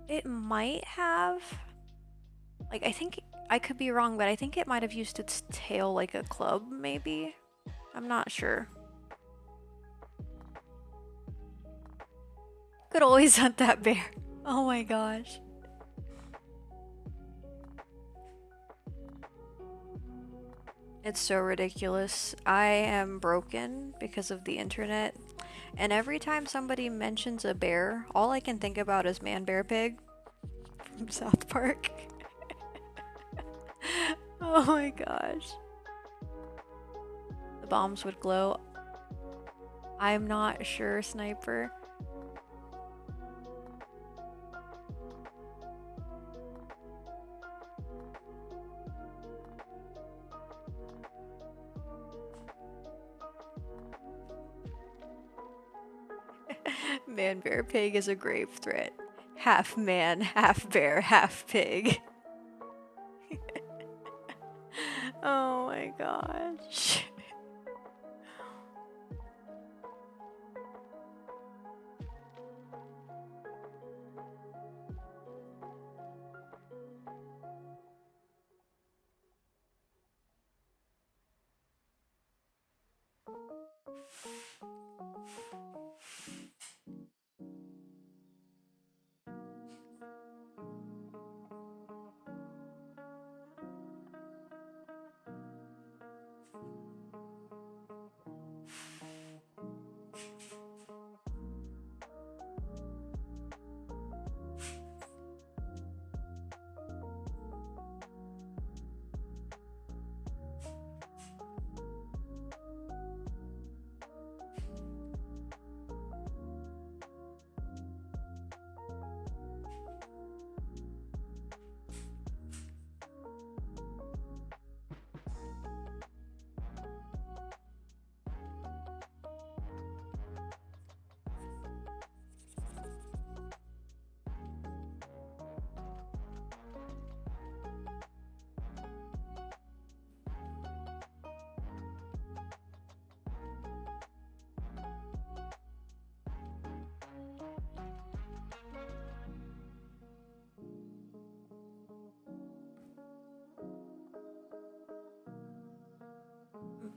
It might have, like, I think, I could be wrong, but I think it might have used its tail like a club, maybe? I'm not sure. Could always hunt that bear. Oh my gosh. It's so ridiculous. I am broken because of the internet, and every time somebody mentions a bear, all I can think about is Man Bear Pig from South Park. Oh my gosh. The bombs would glow. I'm not sure, Sniper. Man, bear, pig is a grave threat. Half man, half bear, half pig. Oh my gosh.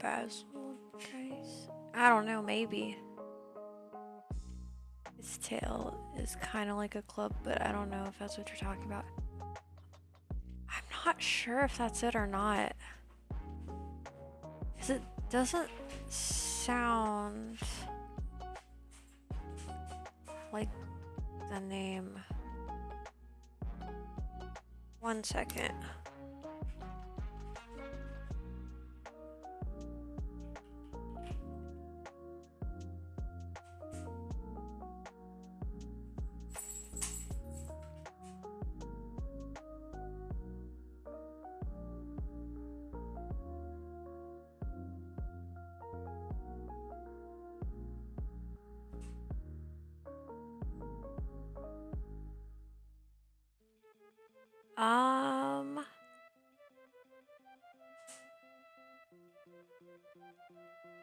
Basil rice. I don't know, maybe. His tail is kind of like a club, but I don't know if that's what you're talking about. I'm not sure if that's it or not. 'Cause it doesn't sound like the name. One second.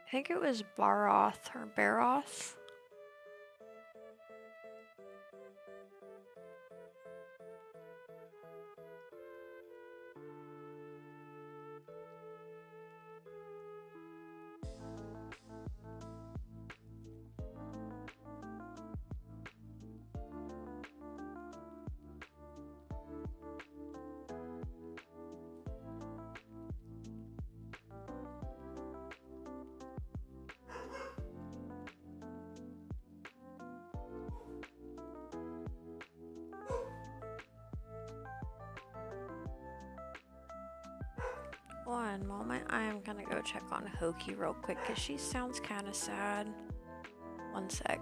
I think it was Baroth or Baroth. One moment, I am gonna go check on Hoki real quick because she sounds kind of sad. One sec.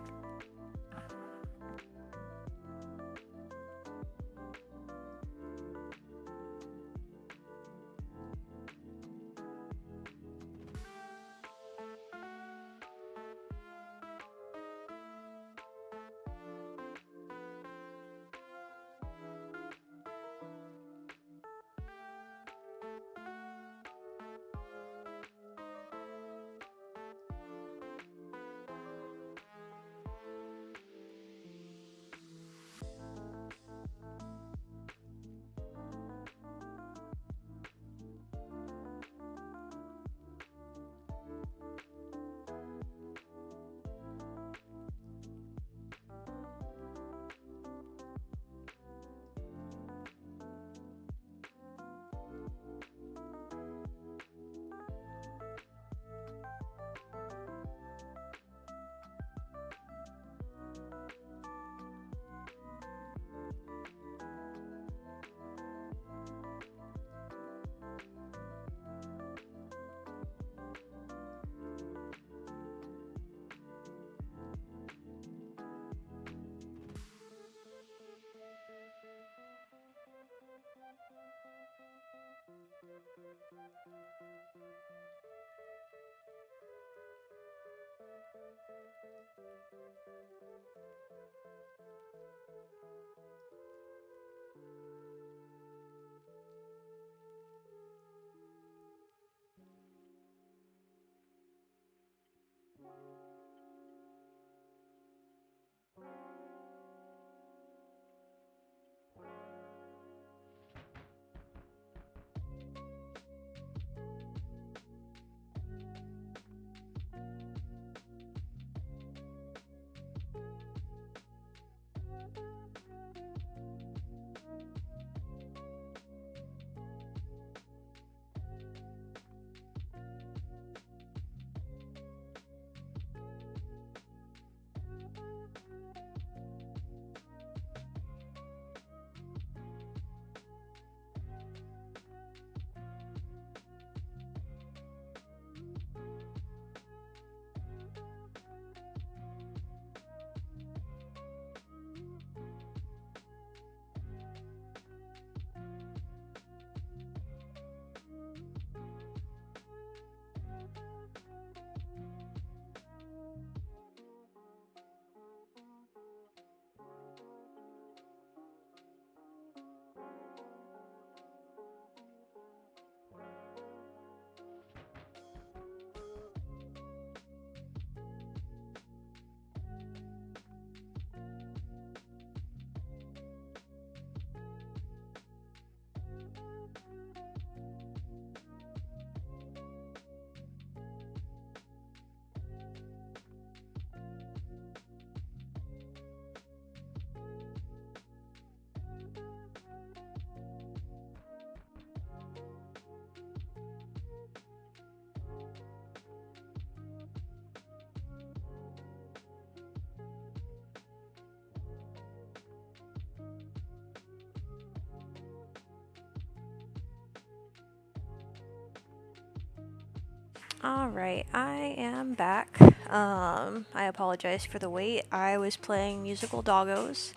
Alright, I am back. I apologize for the wait. I was playing musical doggos,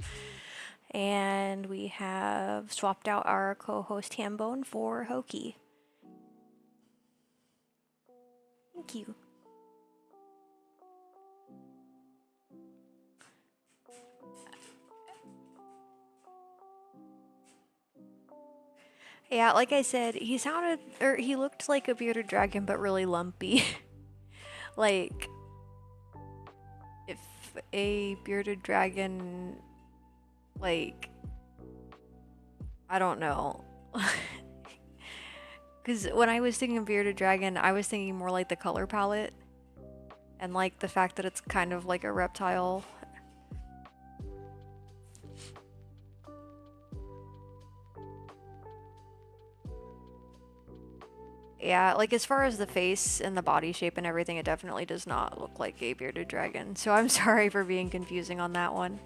and we have swapped out our co-host Hambone for Hoki. Thank you. Yeah, like I said, he looked like a bearded dragon, but really lumpy. Like, if a bearded dragon, like, I don't know. Because when I was thinking bearded dragon, I was thinking more like the color palette, and like the fact that it's kind of like a reptile. Yeah, like as far as the face and the body shape and everything, it definitely does not look like a bearded dragon. So I'm sorry for being confusing on that one.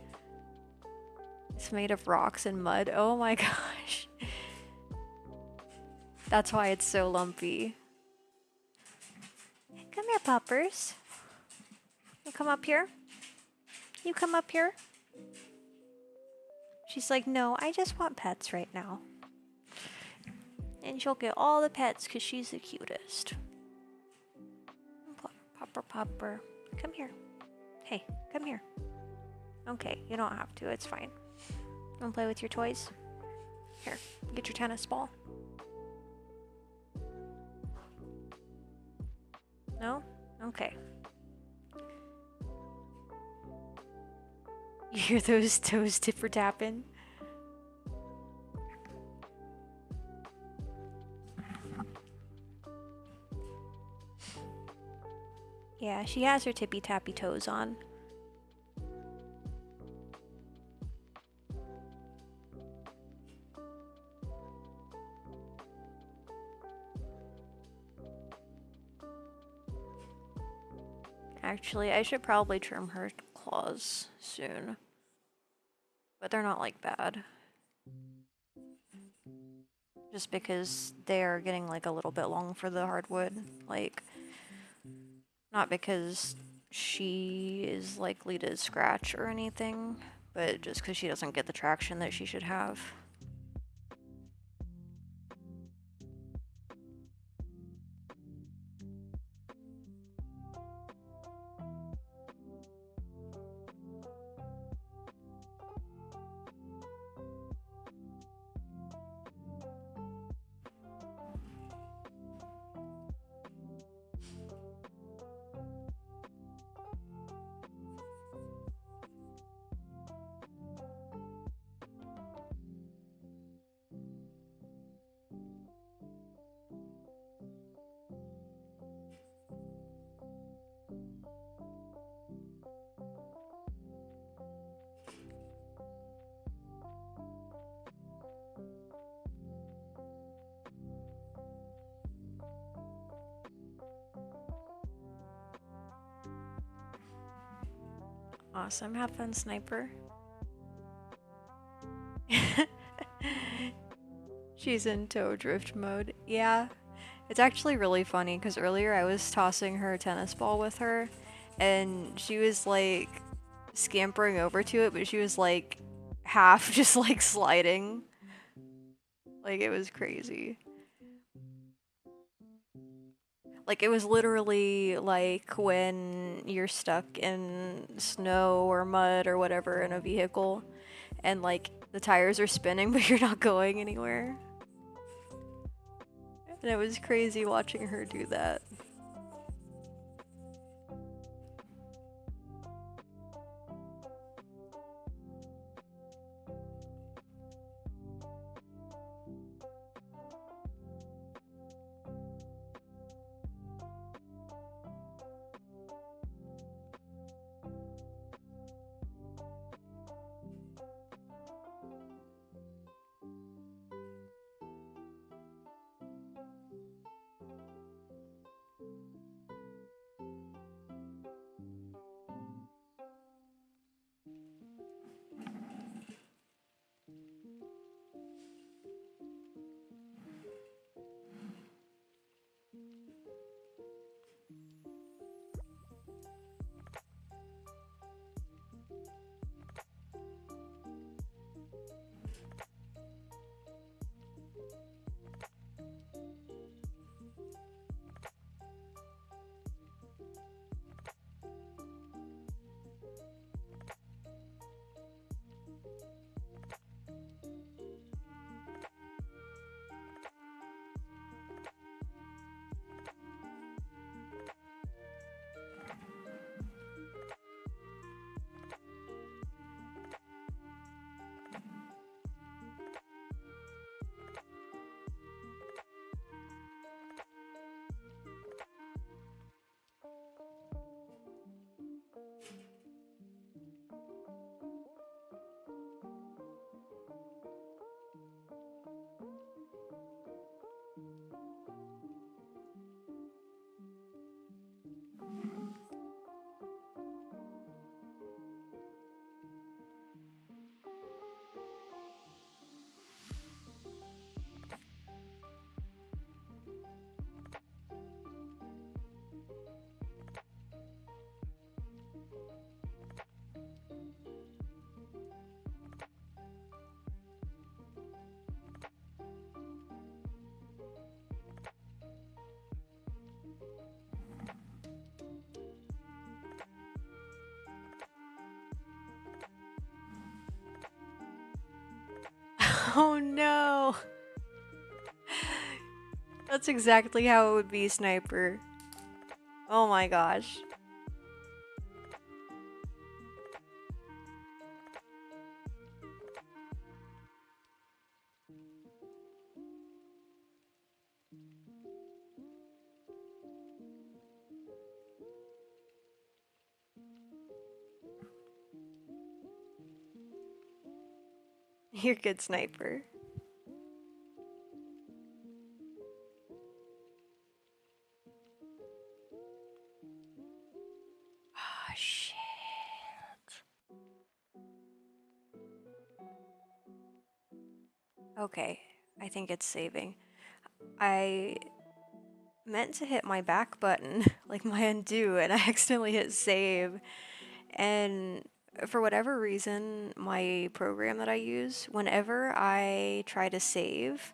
It's made of rocks and mud. Oh my gosh. That's why it's so lumpy. Come here, puppers. You come up here. You come up here. She's like, no, I just want pets right now. And she'll get all the pets because she's the cutest. Popper, popper. Come here. Hey, come here. Okay, you don't have to. It's fine. Wanna play with your toys? Here, get your tennis ball. No? Okay. You hear those toes tipper tapping? Yeah, she has her tippy tappy toes on. Actually, I should probably trim her claws soon. But they're not like bad. Just because they're getting like a little bit long for the hardwood. Like, not because she is likely to scratch or anything, but just because she doesn't get the traction that she should have. Awesome. Have fun, Sniper. She's in toe drift mode. Yeah. It's actually really funny because earlier I was tossing her tennis ball with her and she was like scampering over to it, but she was like half just like sliding. Like it was crazy. Like it was literally like when you're stuck in snow or mud or whatever in a vehicle and like the tires are spinning but you're not going anywhere. And it was crazy watching her do that. Oh no! That's exactly how it would be, Sniper. Oh my gosh. You're good, Sniper. Oh shit. Okay, I think it's saving. I meant to hit my back button, like my undo, and I accidentally hit save. And for whatever reason, my program that I use, whenever I try to save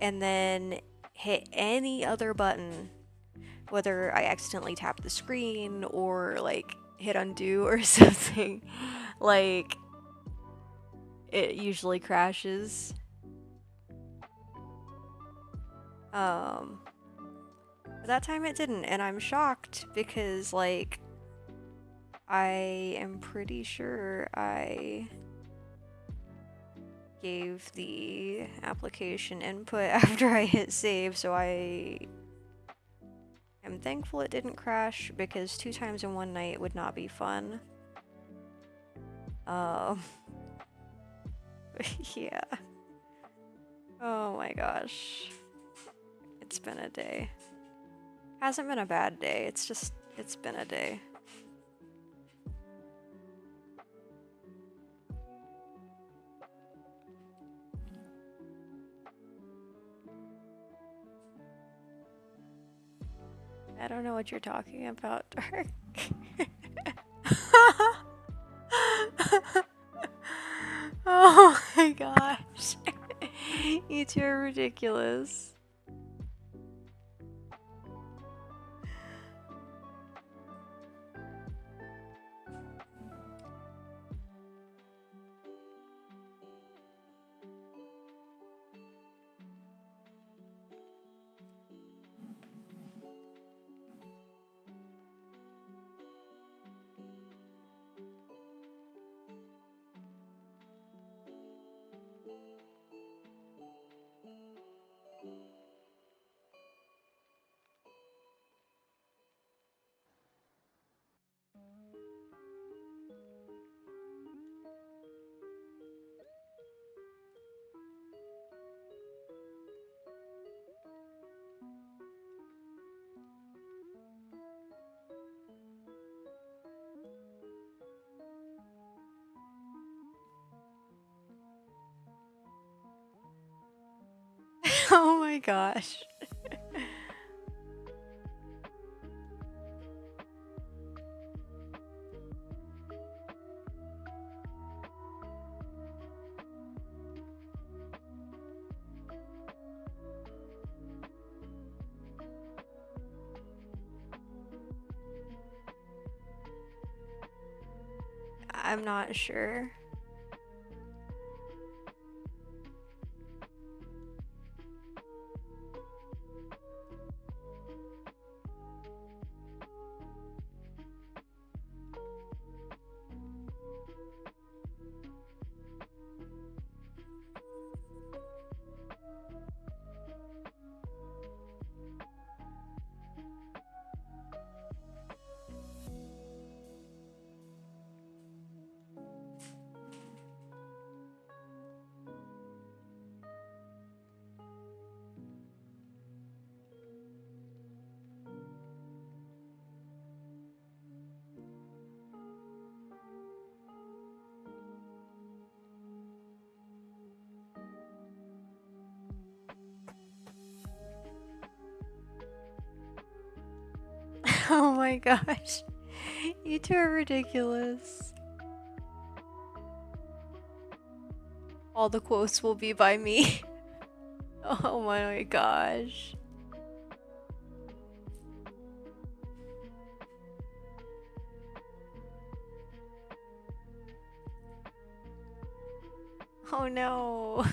and then hit any other button, whether I accidentally tap the screen or like hit undo or something, like it usually crashes. But that time it didn't, and I'm shocked because like I am pretty sure I gave the application input after I hit save, so I am thankful it didn't crash because 2 times in one night would not be fun. Yeah. Oh my gosh. It's been a day. Hasn't been a bad day, it's been a day. I don't know what you're talking about, Dark. Oh my gosh. You two are ridiculous. Oh my gosh. I'm not sure. Oh my gosh. You two are ridiculous. All the quotes will be by me. Oh my gosh. Oh no.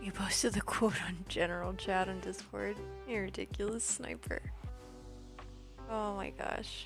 You posted the quote on general chat on Discord. You ridiculous sniper. Oh my gosh.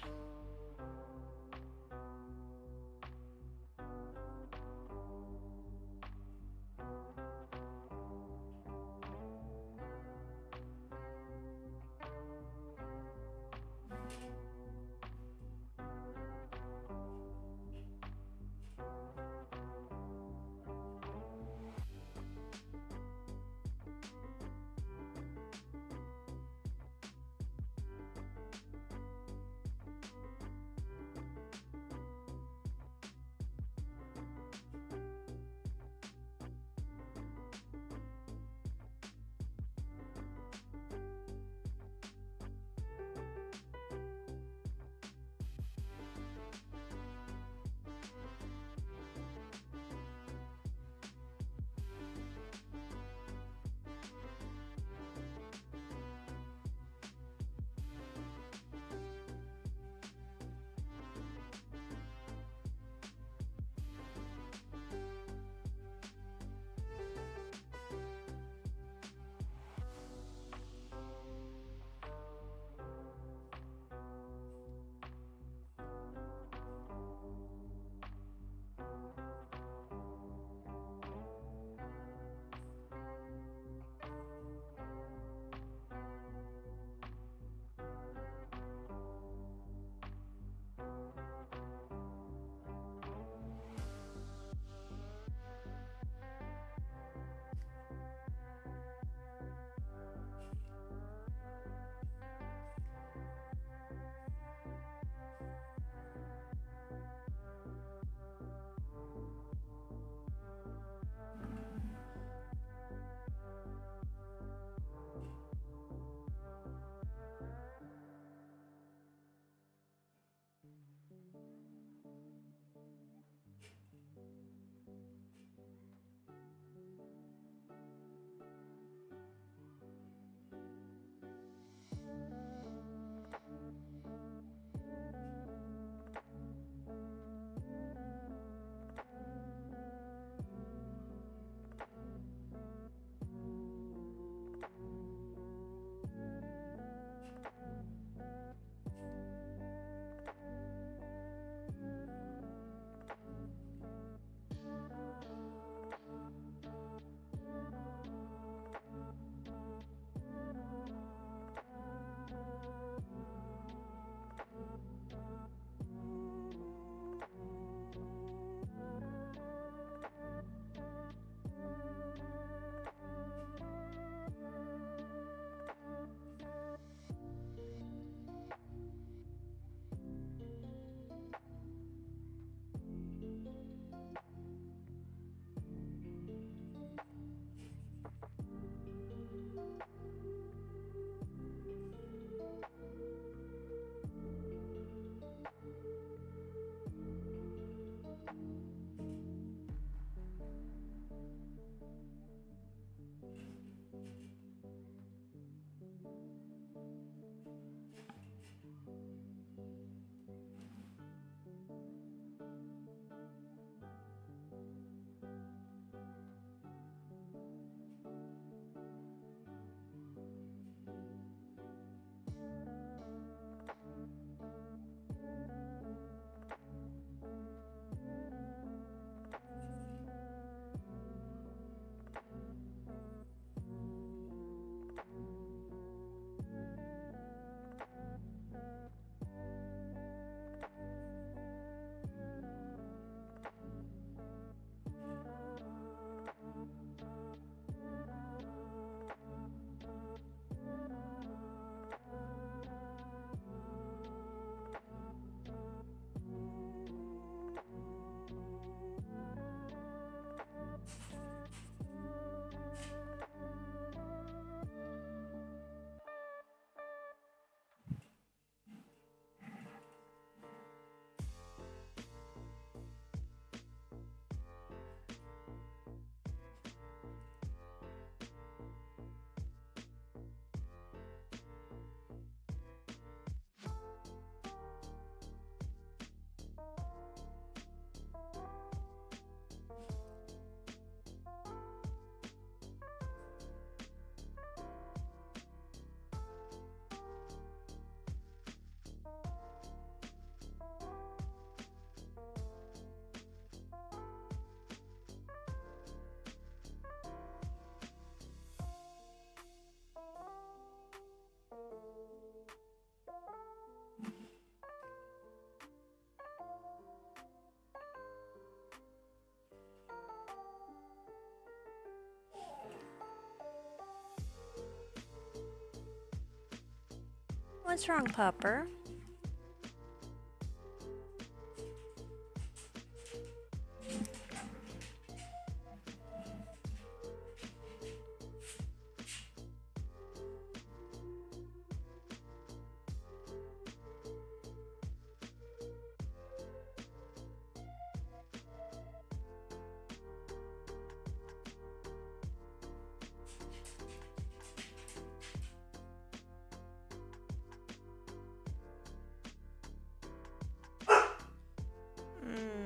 What's wrong, pupper?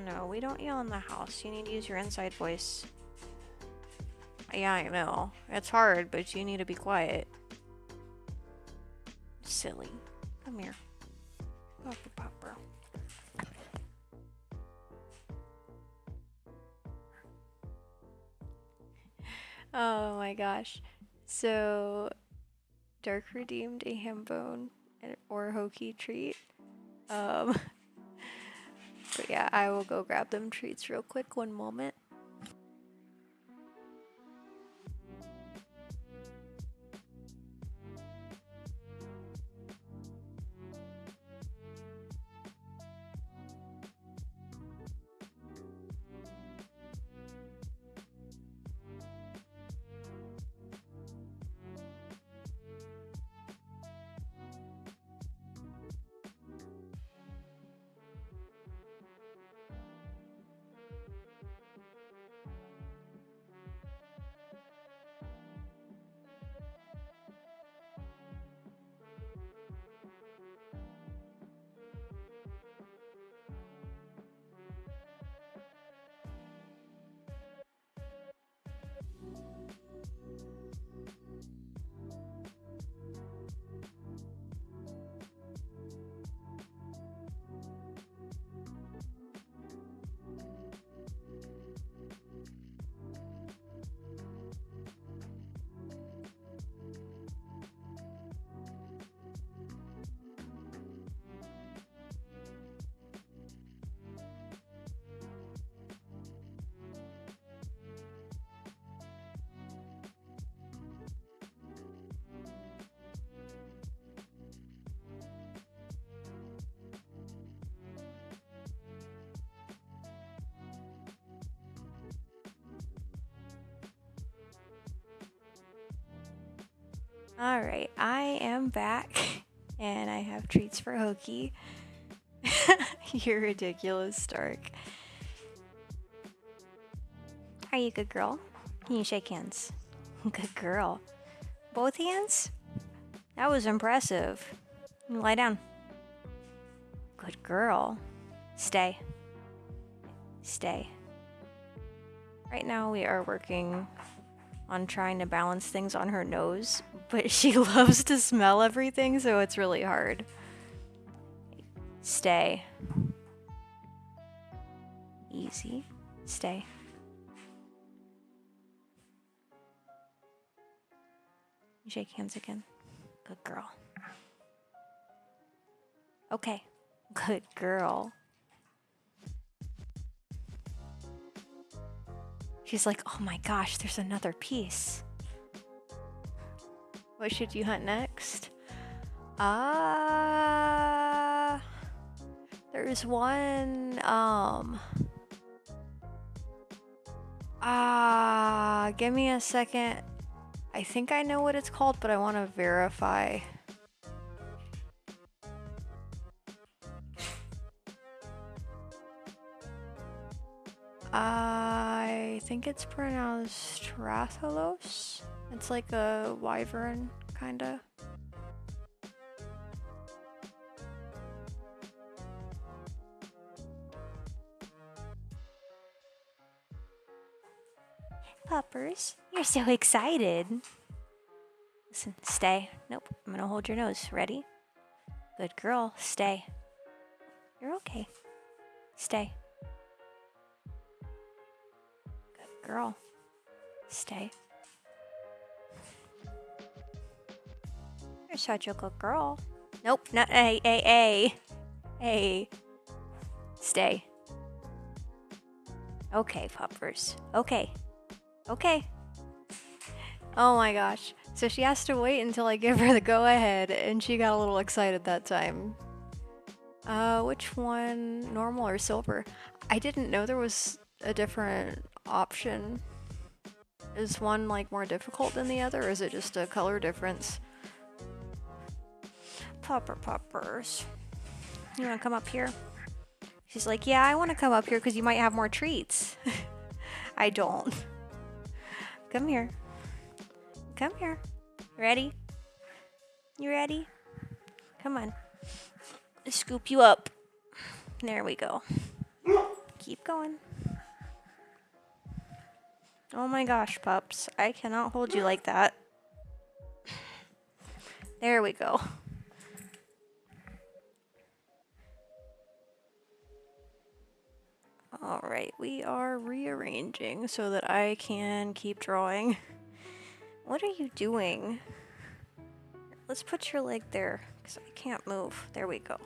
No, we don't yell in the house. You need to use your inside voice. Yeah, I know. It's hard, but you need to be quiet. Silly. Come here. Pupper, pupper. Oh my gosh. So, Dark redeemed a ham bone or hokey treat. But yeah, I will go grab them treats real quick. One moment. Alright, I am back, and I have treats for Hokey. You're ridiculous, Stark. Are you a good girl? Can you shake hands? Good girl. Both hands? That was impressive. Lie down. Good girl. Stay. Stay. Right now we are working on trying to balance things on her nose, but she loves to smell everything, so it's really hard. Stay. Easy. Stay. Shake hands again. Good girl. Okay. Good girl. She's like, oh my gosh, there's another piece. What should you hunt next? There's one, give me a second. I think I know what it's called, but I want to verify. I think it's pronounced Rathalos. It's like a wyvern, kinda. Puppers, you're so excited. Listen, stay. Nope, I'm gonna hold your nose. Ready? Good girl, stay. You're okay. Stay. Good girl. Stay. You're such a good girl. Nope, not hey. Stay. Okay, puppers. Okay. Oh my gosh. So she has to wait until I give her the go-ahead, and she got a little excited that time. Which one, normal or silver? I didn't know there was a different option. Is one like more difficult than the other, or is it just a color difference? Poppers. You wanna come up here? She's like, yeah, I wanna come up here because you might have more treats. I don't. Come here. Come here. Ready? You ready? Come on. Scoop you up. There we go. Keep going. Oh my gosh, pups. I cannot hold you like that. There we go. Alright, we are rearranging so that I can keep drawing. What are you doing? Let's put your leg there, because I can't move. There we go.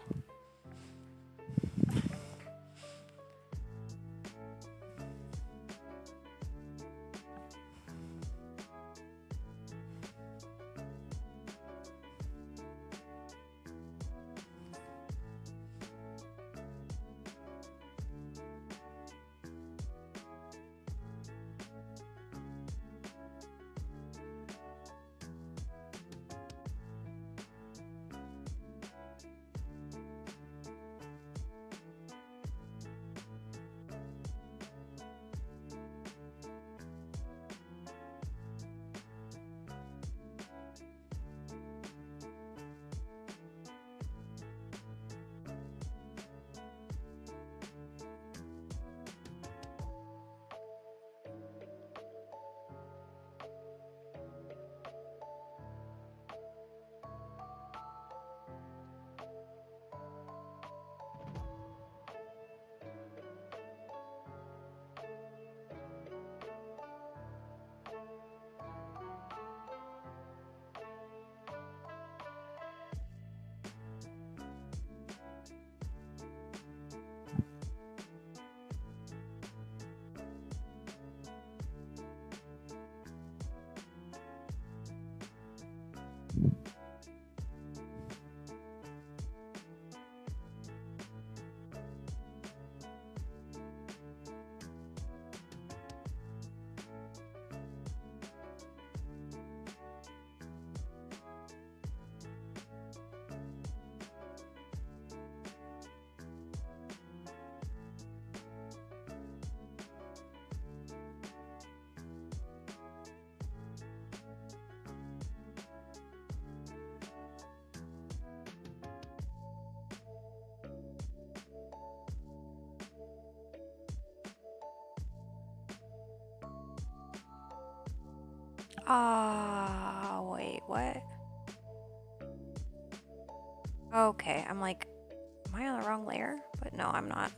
Wait, what? Okay, I'm like, am I on the wrong layer? But no, I'm not.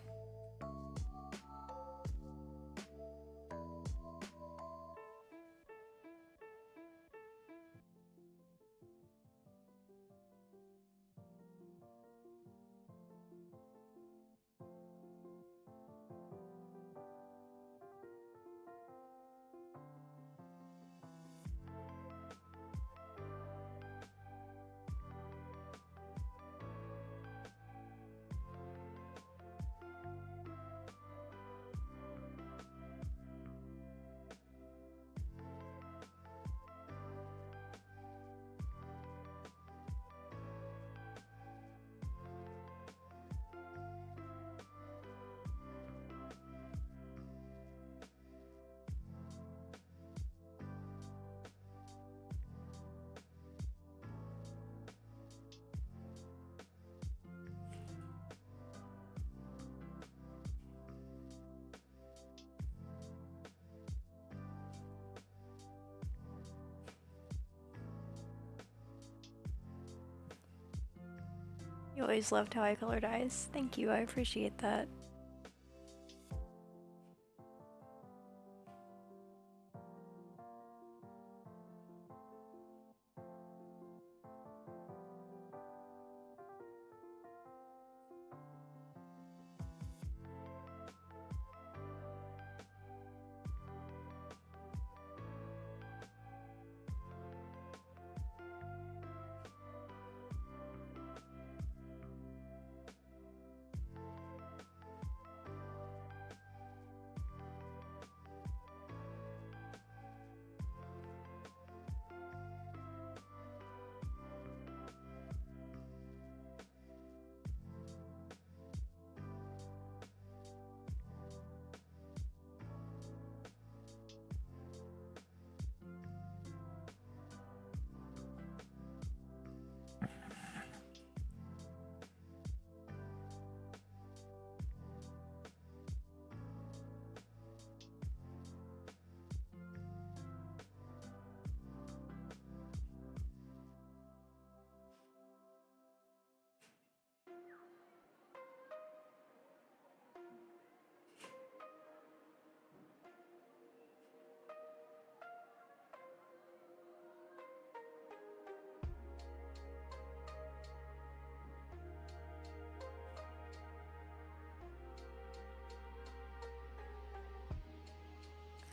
You always loved how I colored eyes. Thank you, I appreciate that.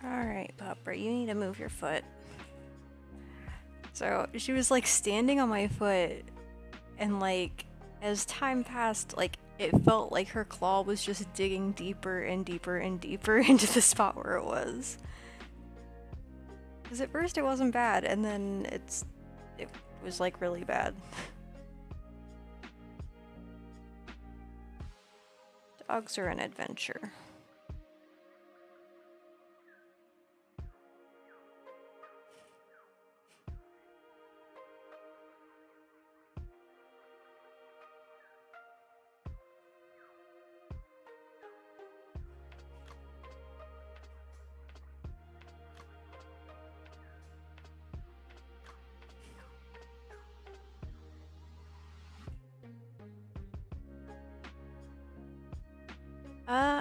Alright, Popper, you need to move your foot. So she was like standing on my foot, and like as time passed, like it felt like her claw was just digging deeper and deeper and deeper into the spot where it was. Because at first it wasn't bad, and then it was like really bad. Dogs are an adventure.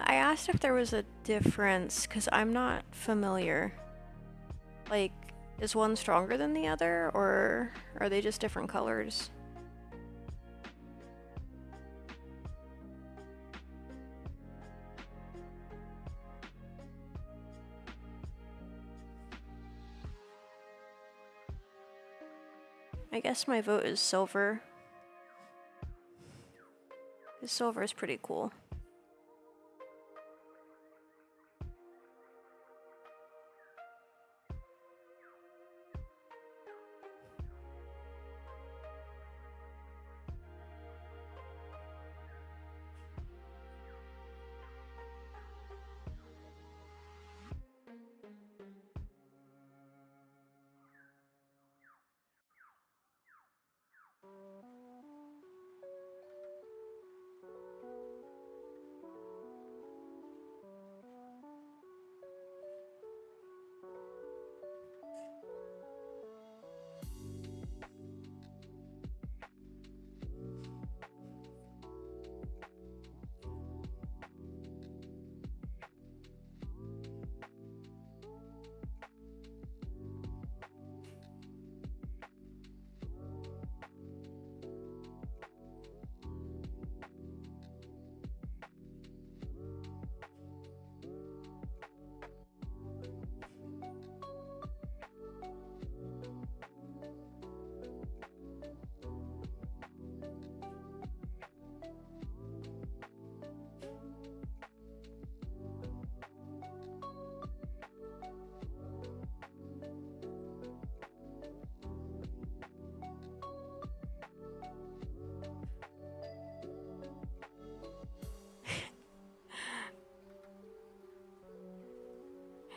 I asked if there was a difference, because I'm not familiar. Like, is one stronger than the other, or are they just different colors? I guess my vote is silver. Because silver is pretty cool.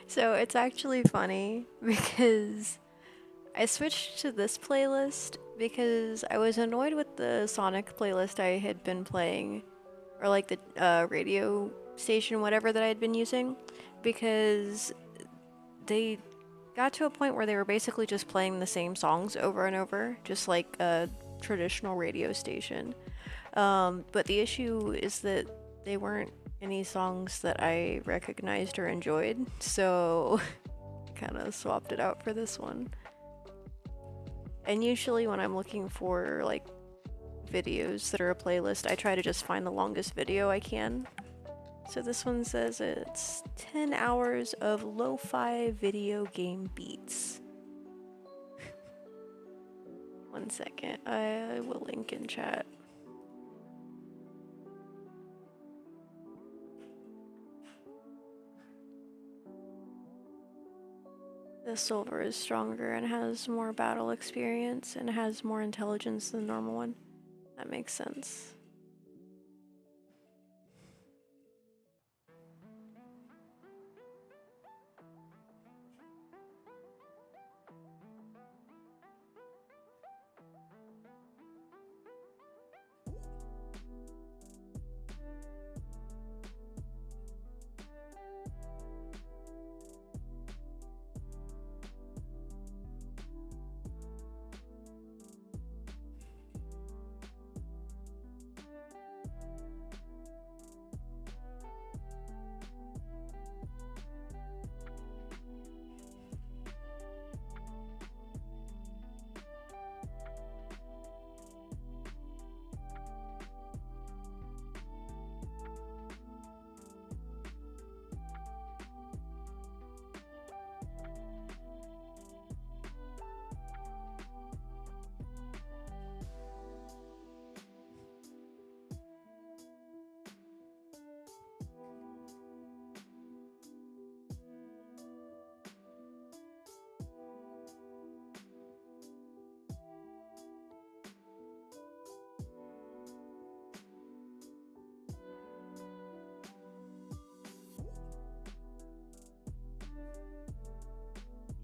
So it's actually funny because I switched to this playlist because I was annoyed with the Sonic playlist I had been playing, or like the radio station, whatever that I had been using, because they got to a point where they were basically just playing the same songs over and over, just like a traditional radio station. But the issue is that they weren't any songs that I recognized or enjoyed, so kind of swapped it out for this one. And usually when I'm looking for like videos that are a playlist, I try to just find the longest video I can. So this one says it's 10 hours of lo-fi video game beats. 1 second, I will link in chat. The silver is stronger and has more battle experience and has more intelligence than the normal one. That makes sense.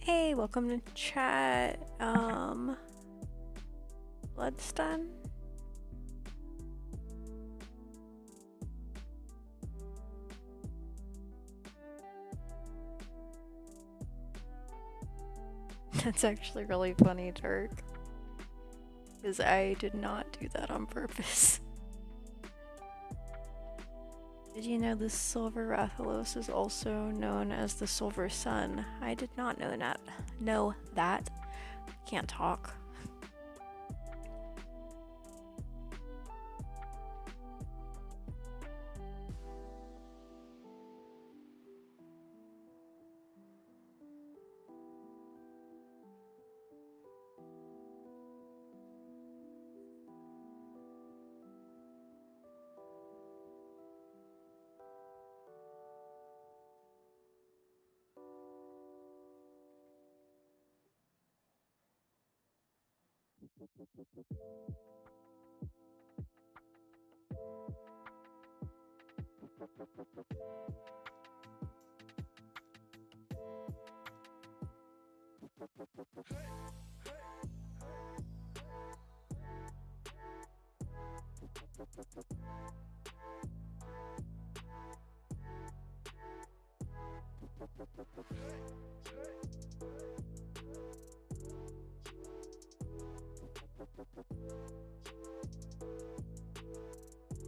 Hey, welcome to chat. Bloodstun? That's actually really funny, Turk. Because I did not do that on purpose. Did you know the Silver Rathalos is also known as the Silver Sun? I did not know that. Can't talk.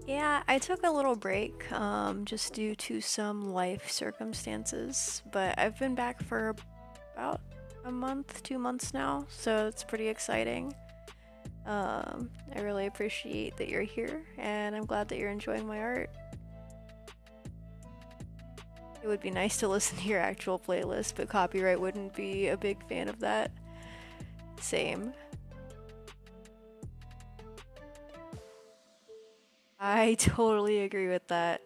Yeah, I took a little break, just due to some life circumstances, but I've been back for about a month, 2 months now, so it's pretty exciting. I really appreciate that you're here, and I'm glad that you're enjoying my art. It would be nice to listen to your actual playlist, but copyright wouldn't be a big fan of that. Same. I totally agree with that.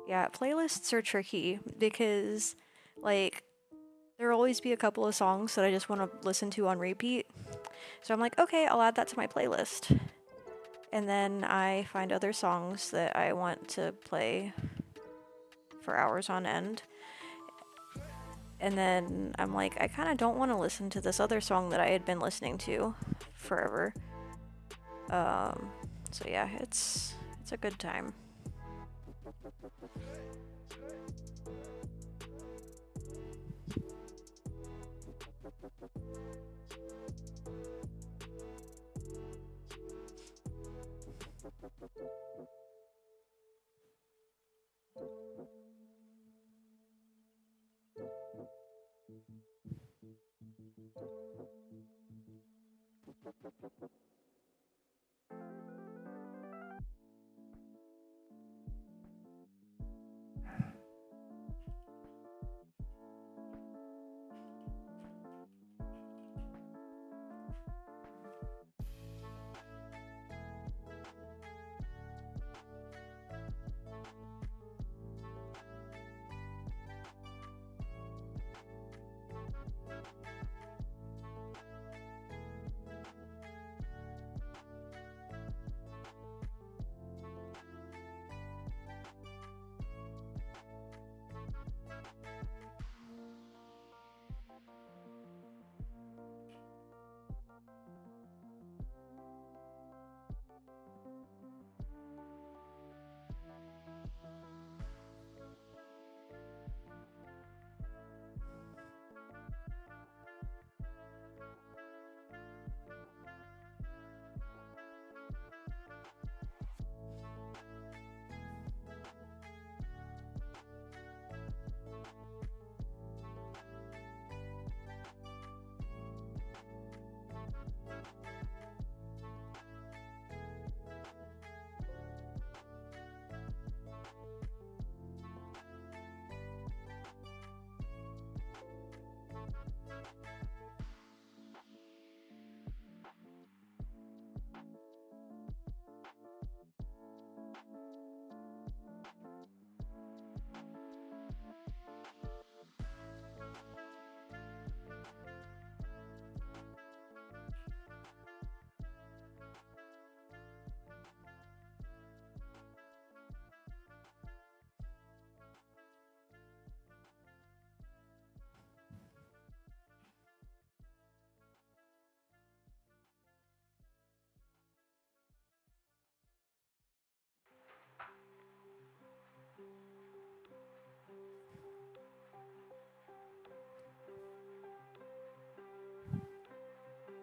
Yeah, playlists are tricky because, like, there'll always be a couple of songs that I just want to listen to on repeat. So I'm like, okay, I'll add that to my playlist. And then I find other songs that I want to play for hours on end. And then I'm like, I kind of don't want to listen to this other song that I had been listening to forever. So yeah, it's a good time.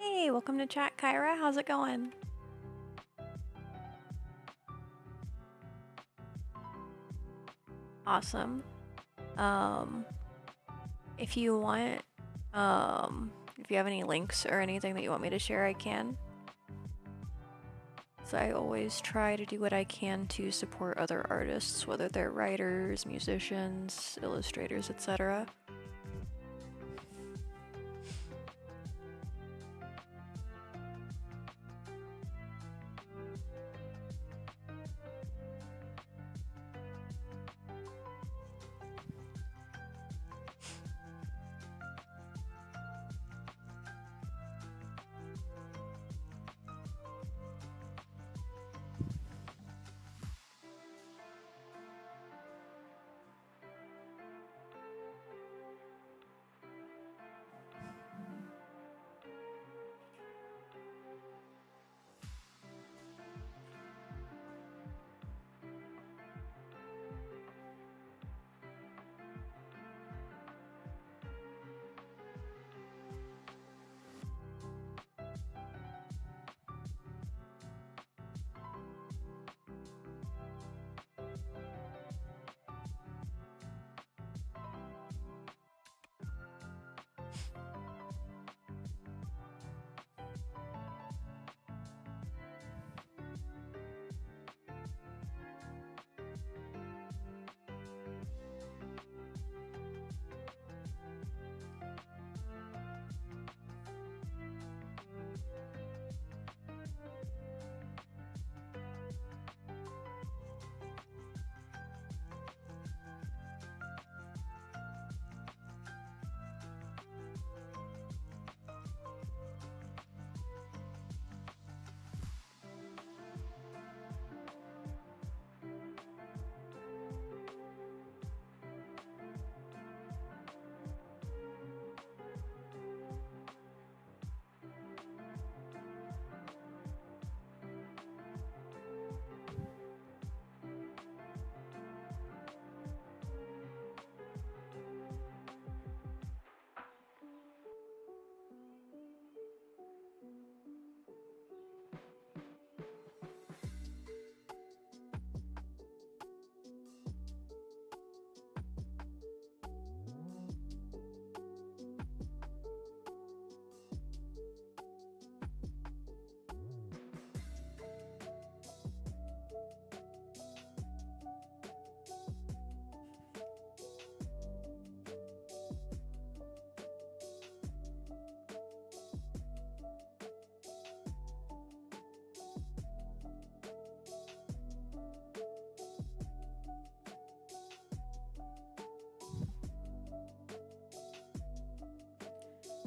Hey, welcome to chat, Kyra. How's it going? Awesome. If you want, if you have any links or anything that you want me to share, I can. So I always try to do what I can to support other artists, whether they're writers, musicians, illustrators, etc.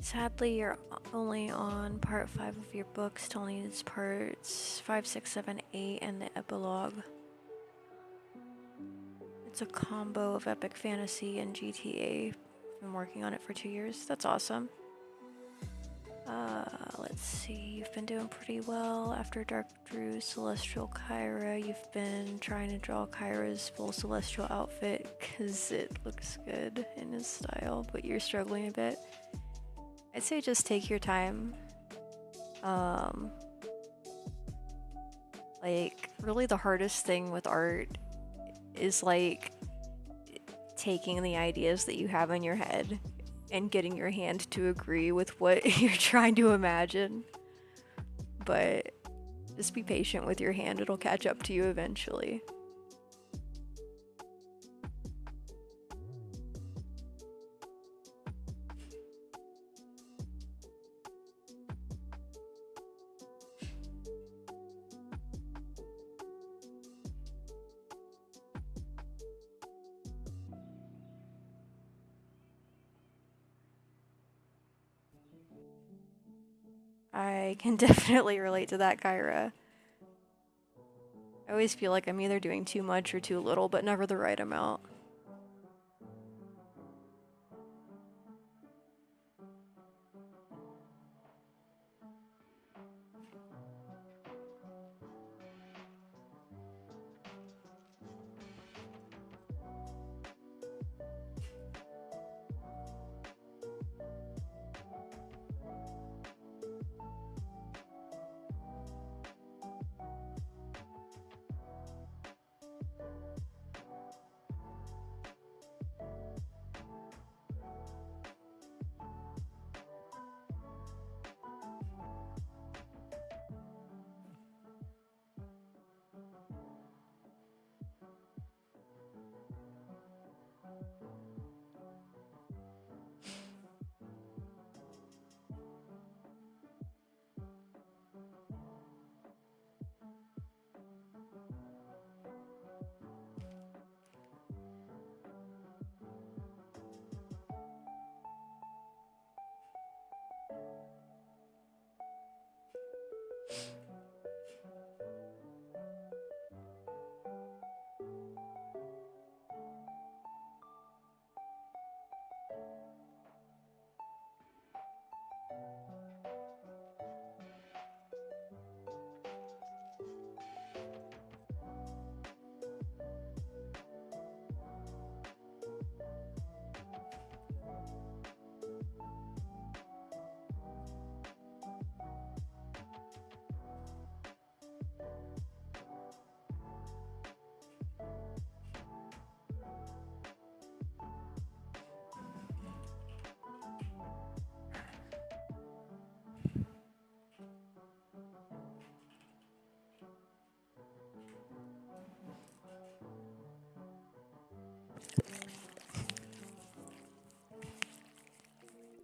Sadly, you're only on part 5 of your book. Still needs parts 5, 6, 7, 8, and the epilogue. It's a combo of epic fantasy and GTA. I've been working on it for 2 years. That's awesome. Let's see. You've been doing pretty well. After Dark drew Celestial Kyra, you've been trying to draw Kyra's full Celestial outfit because it looks good in his style, but you're struggling a bit. I'd say just take your time. Like, really the hardest thing with art is like taking the ideas that you have in your head and getting your hand to agree with what you're trying to imagine. But just be patient with your hand, it'll catch up to you eventually. I can definitely relate to that, Kyra. I always feel like I'm either doing too much or too little, but never the right amount.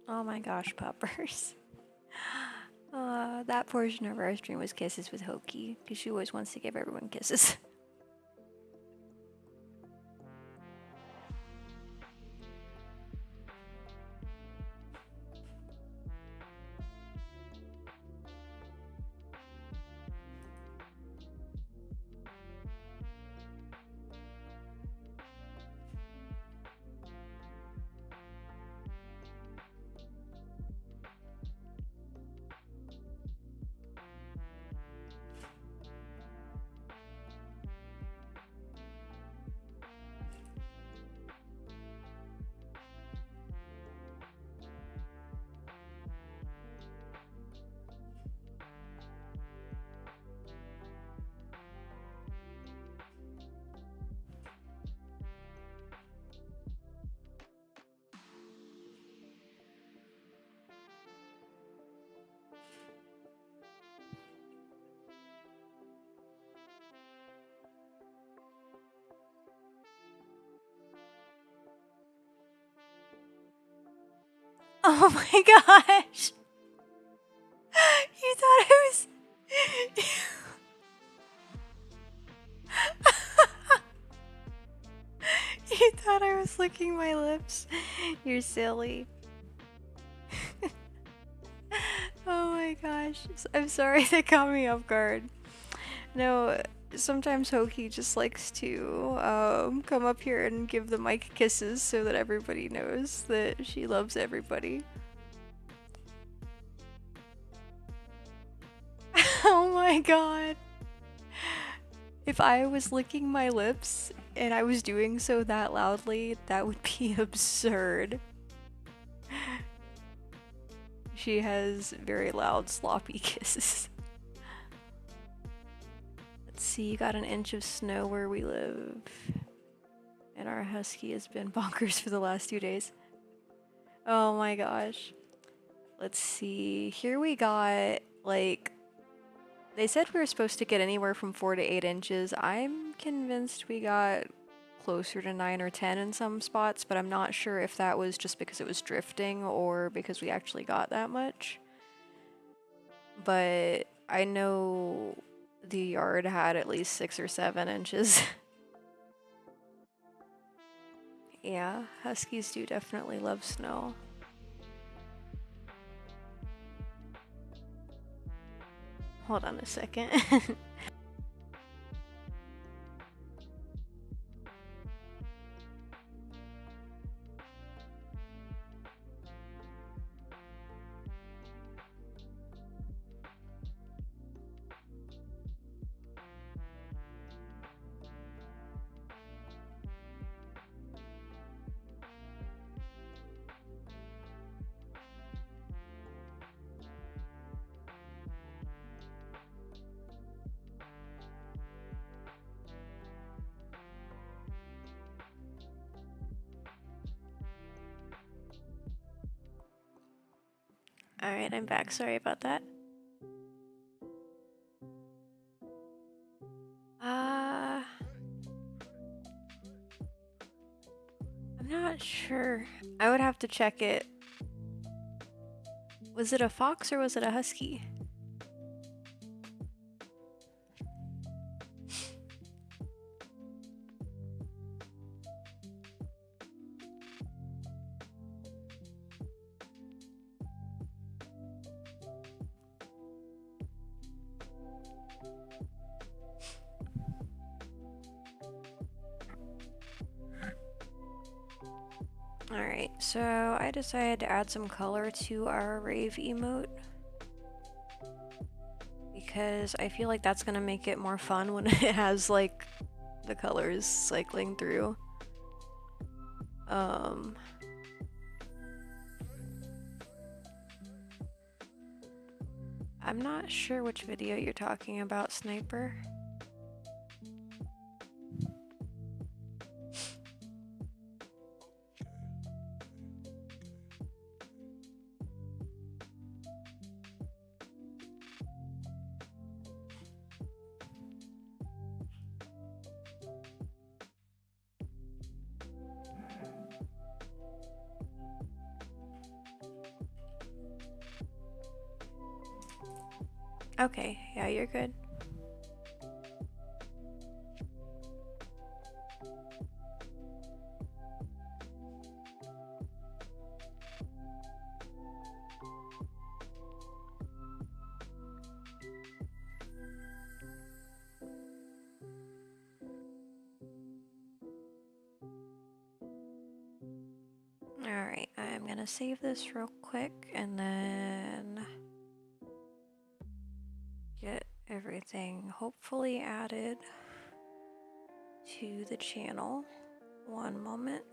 Oh my gosh, puppers. That portion of our stream was kisses with Hoki, because she always wants to give everyone kisses. Oh my gosh! You thought I was... You thought I was licking my lips? You're silly. Oh my gosh. I'm sorry, that caught me off guard. No, sometimes Hoki just likes to come up here and give the mic kisses so that everybody knows that she loves everybody. Oh my god. If I was licking my lips and I was doing so that loudly, that would be absurd. She has very loud, sloppy kisses. Let's see, you got an inch of snow where we live. And our husky has been bonkers for the last 2 days. Oh my gosh. Let's see. Here we got, like, they said we were supposed to get anywhere from 4 to 8 inches. I'm convinced we got closer to 9 or 10 in some spots, but I'm not sure if that was just because it was drifting or because we actually got that much. But I know the yard had at least 6 or 7 inches. Yeah, huskies do definitely love snow. Hold on a second. Alright, I'm back. Sorry about that. I'm not sure. I would have to check it. Was it a fox or was it a husky? Alright, so I decided to add some color to our rave emote because I feel like that's gonna make it more fun when it has like the colors cycling through. I'm not sure which video you're talking about, Sniper. Okay, yeah, you're good. Alright, I'm gonna save this real quick and then get everything hopefully added to the channel. One moment.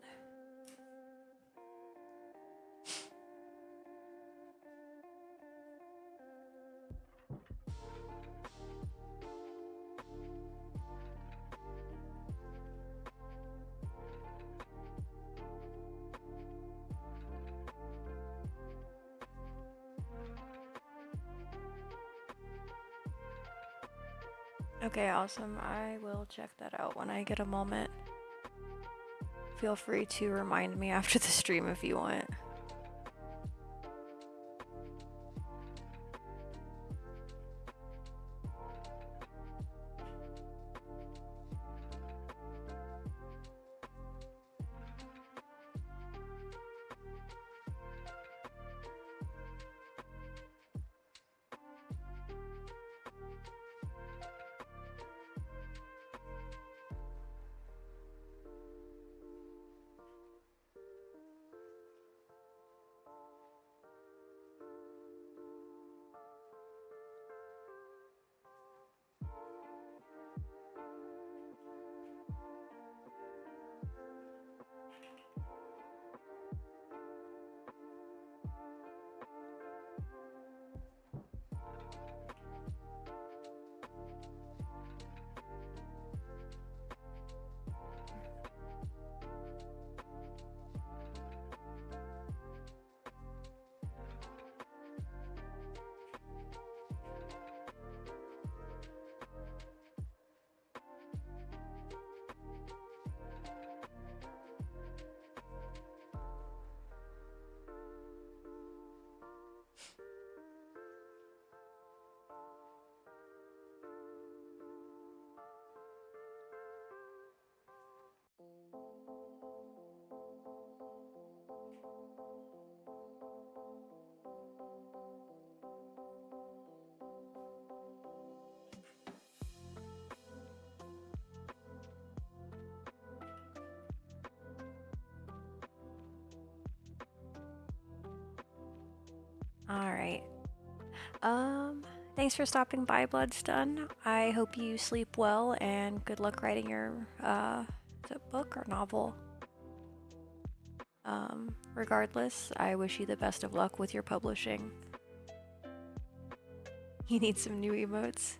Okay, awesome. I will check that out when I get a moment. Feel free to remind me after the stream if you want. Alright. Thanks for stopping by, Bloodstun. I hope you sleep well and good luck writing your, is it book or novel? Regardless, I wish you the best of luck with your publishing. You need some new emotes.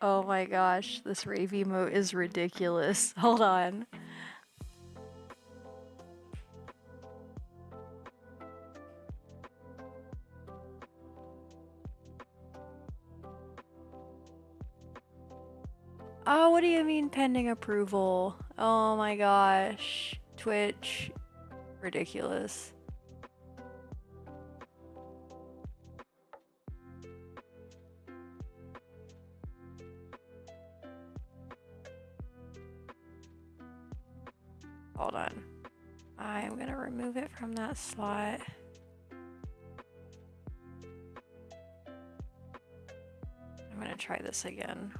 Oh my gosh, this rave emote is ridiculous. Hold on. Oh, what do you mean pending approval? Oh my gosh. Twitch. Ridiculous. Hold on. I'm gonna remove it from that slot. I'm gonna try this again.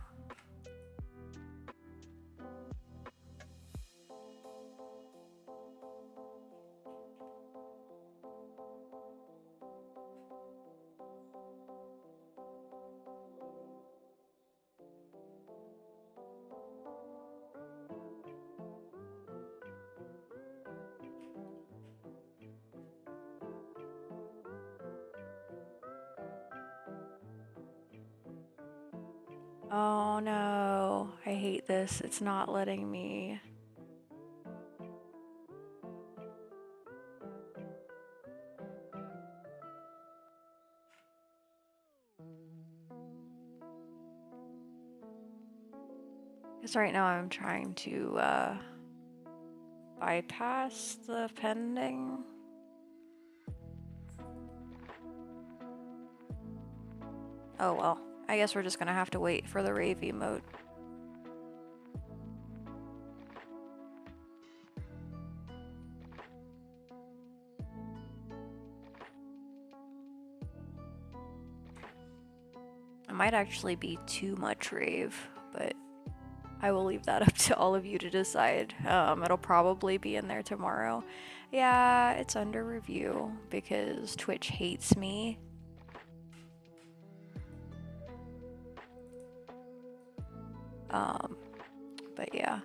Oh no, I hate this. It's not letting me. Because right now I'm trying to bypass the pending. Oh well, I guess we're just gonna have to wait for the rave emote. It might actually be too much rave, but I will leave that up to all of you to decide. It'll probably be in there tomorrow. Yeah, it's under review because Twitch hates me. But yeah.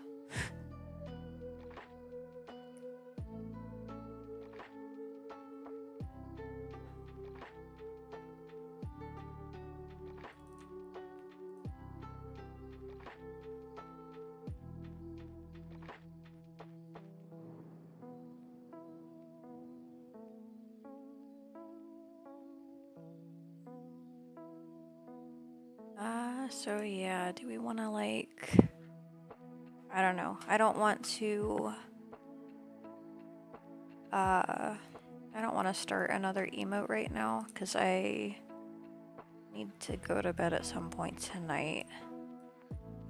So yeah, do we want to like, I don't know. I don't want to, I don't want to start another emote right now because I need to go to bed at some point tonight.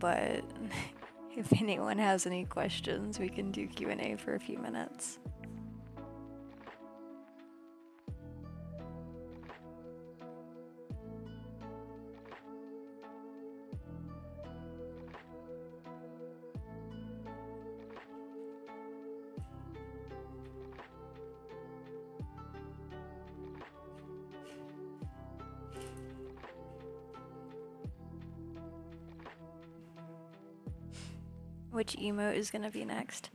But if anyone has any questions, we can do Q&A for a few minutes. Which emote is gonna be next?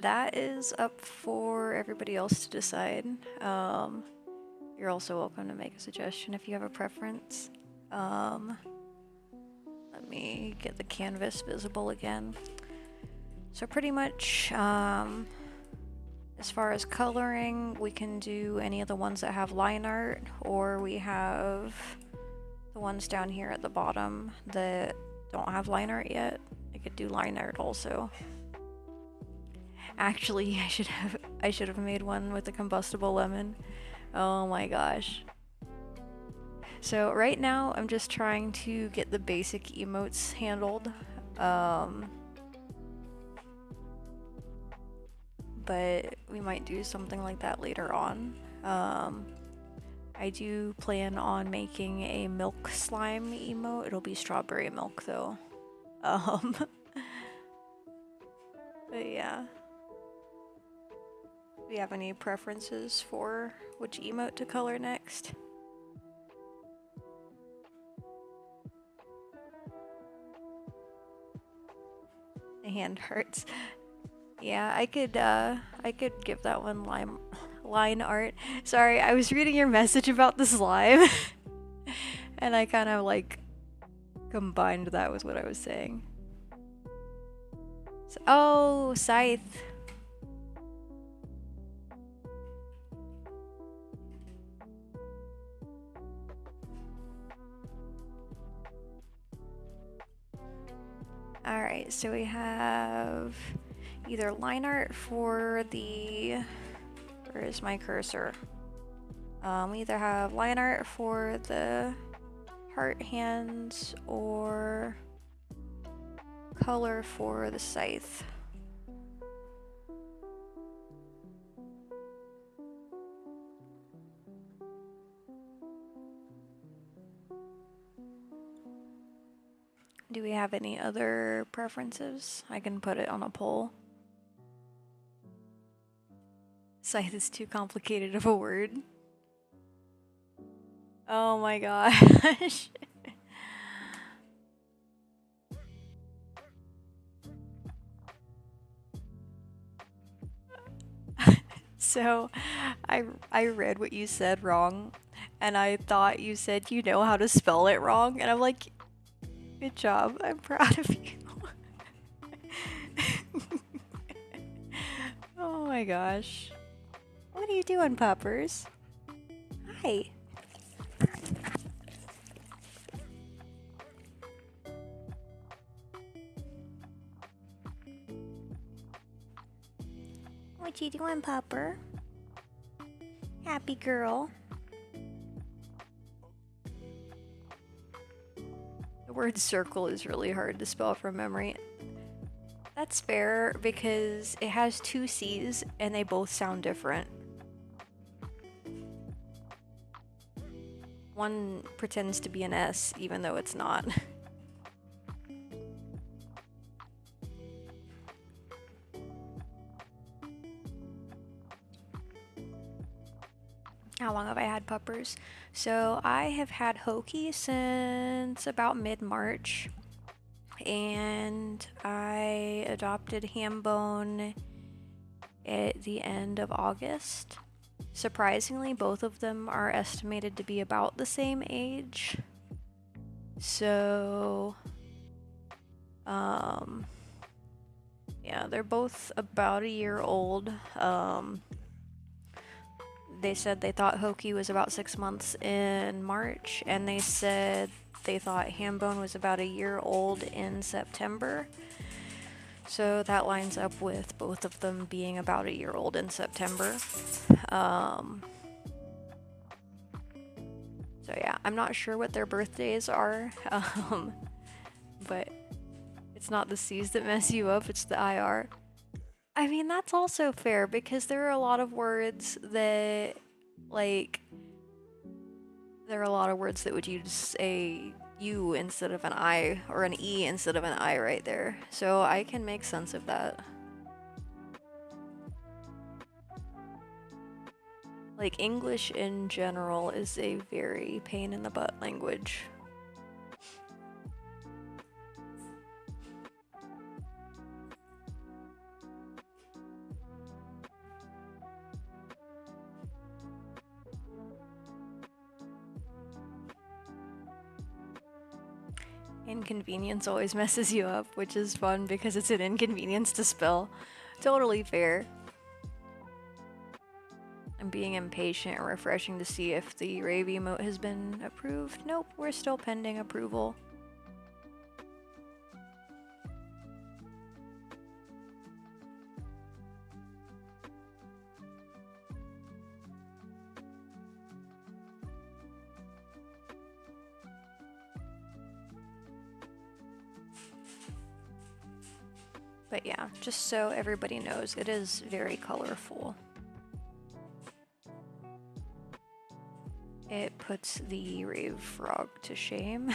That is up for everybody else to decide. You're also welcome to make a suggestion if you have a preference. Let me get the canvas visible again. So pretty much, as far as coloring, we can do any of the ones that have line art, or we have the ones down here at the bottom that don't have line art yet. I could do line art also. Actually, I should have made one with a combustible lemon. Oh my gosh. So right now I'm just trying to get the basic emotes handled. But we might do something like that later on. I do plan on making a milk slime emote. It'll be strawberry milk though. But yeah. Do you have any preferences for which emote to color next? The hand hearts. Yeah, I could give that one line art. Sorry, I was reading your message about the slime. And I kind of like combined that with what I was saying. So, oh, Scythe. Alright, so we have either line art for the... Where is my cursor? We either have line art for the heart hands or color for the scythe. Do we have any other preferences? I can put it on a poll. Scythe is too complicated of a word. Oh my gosh. So, I read what you said wrong, and I thought you said you know how to spell it wrong, and I'm like, Good job. I'm proud of you. Oh my gosh. What are you doing, puppers? Hi. What you doing, pupper? Happy girl. The word circle is really hard to spell from memory. That's fair because it has two C's and they both sound different. One pretends to be an S even though it's not. How long have I had puppers? So I have had Hokie since about mid-March, and I adopted Hambone at the end of August. Surprisingly, both of them are estimated to be about the same age. So, yeah, they're both about a year old. They said they thought Hokie was about 6 months in March, and they said they thought Hambone was about a year old in September. So that lines up with both of them being about a year old in September. So yeah, I'm not sure what their birthdays are, but it's not the C's that mess you up, it's the IR. I mean, that's also fair because there are a lot of words that, like, there are a lot of words that would use a U instead of an I, or an E instead of an I right there. So I can make sense of that. Like, English in general is a very pain in the butt language. Inconvenience always messes you up, which is fun because it's an inconvenience to spell. Totally fair. I'm being impatient and refreshing to see if the rave emote has been approved. Nope, we're still pending approval. But yeah, just so everybody knows, it is very colorful. It puts the rave frog to shame.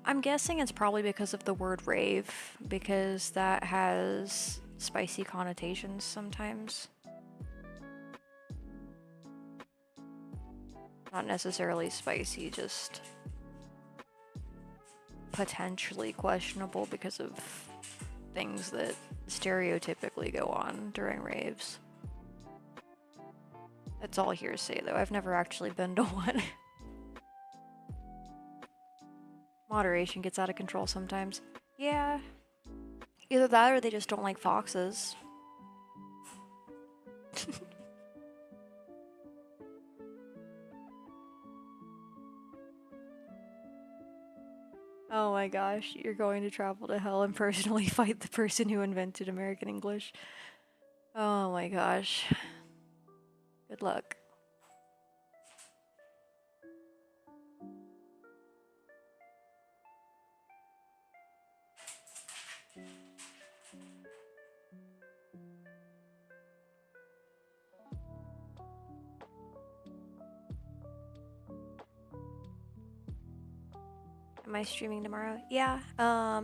I'm guessing it's probably because of the word rave, because that has spicy connotations sometimes. Not necessarily spicy, just potentially questionable because of things that stereotypically go on during raves. That's all hearsay though, I've never actually been to one. Moderation gets out of control sometimes. Yeah. Either that or they just don't like foxes. Oh my gosh, you're going to travel to hell and personally fight the person who invented American English. Oh my gosh. Good luck. Am I streaming tomorrow? Yeah.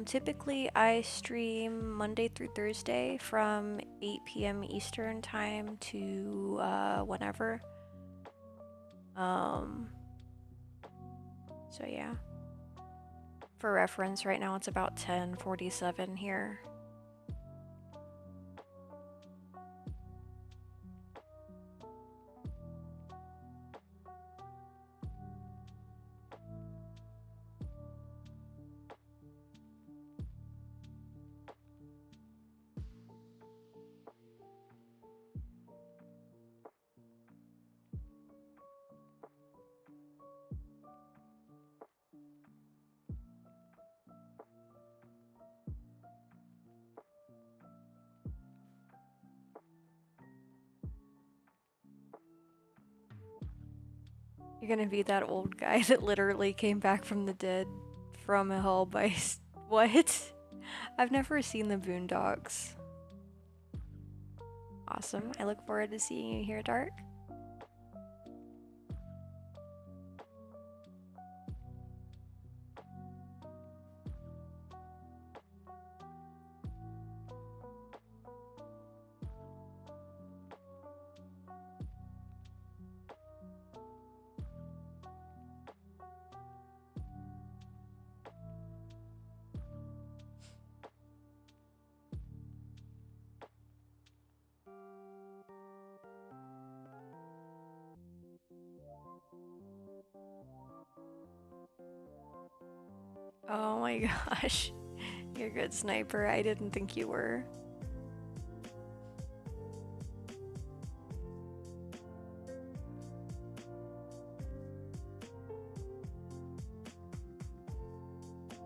Typically I stream Monday through Thursday from 8 p.m. Eastern time to whenever. So yeah. For reference, right now it's about 10:47 here. You're gonna be that old guy that literally came back from the dead from hell by what? I've never seen the Boondocks. Awesome. I look forward to seeing you here, Dark. Oh my gosh. You're a good sniper. I didn't think you were.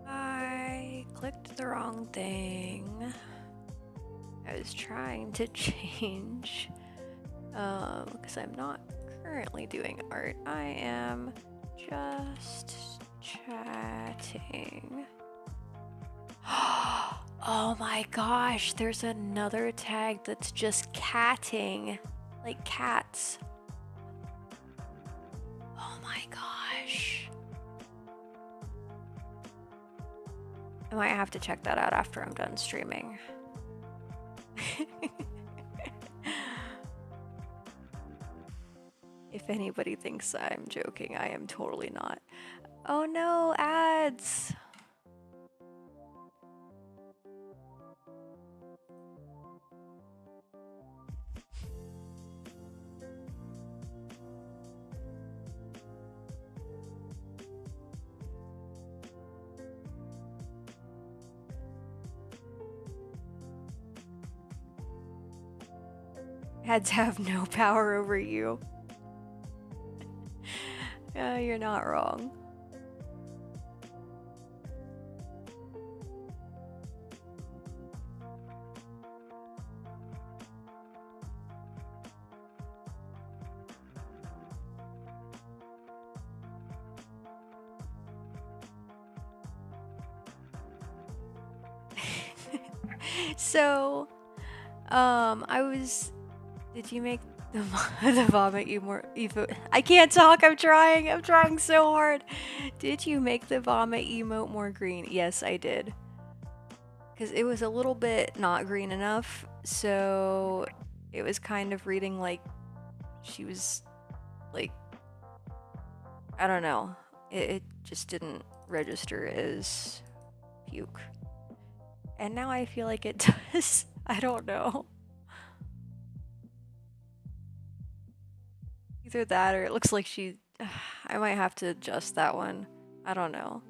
I clicked the wrong thing. I was trying to change, because I'm not currently doing art. I am just chatting. Oh my gosh, there's another tag that's just catting, like cats. Oh my gosh. I might have to check that out after I'm done streaming. If anybody thinks I'm joking, I am totally not. Oh no, ads! Ads have no power over you. You're not wrong. So, did you make the vomit emote? I can't talk, I'm trying so hard. Did you make the vomit emote more green? Yes, I did. Because it was a little bit not green enough, so it was kind of reading like she was, like, I don't know. It just didn't register as puke. And now I feel like it does. I don't know. Either that or it looks like she... I might have to adjust that one. I don't know.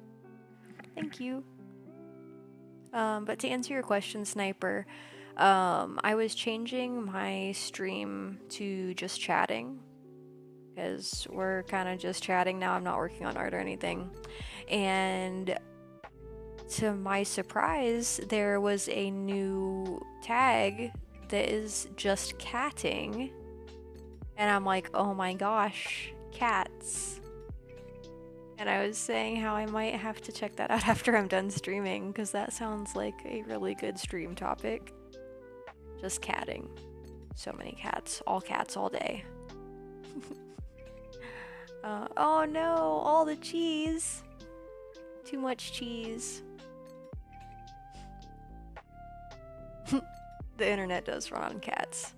Thank you. But to answer your question, Sniper, I was changing my stream to just chatting. Because we're kind of just chatting now. I'm not working on art or anything. And to my surprise, there was a new tag that is just catting. And I'm like, oh my gosh, cats. And I was saying how I might have to check that out after I'm done streaming, because that sounds like a really good stream topic. Just catting. So many cats all day. Oh no, all the cheese. Too much cheese. The internet does run on cats.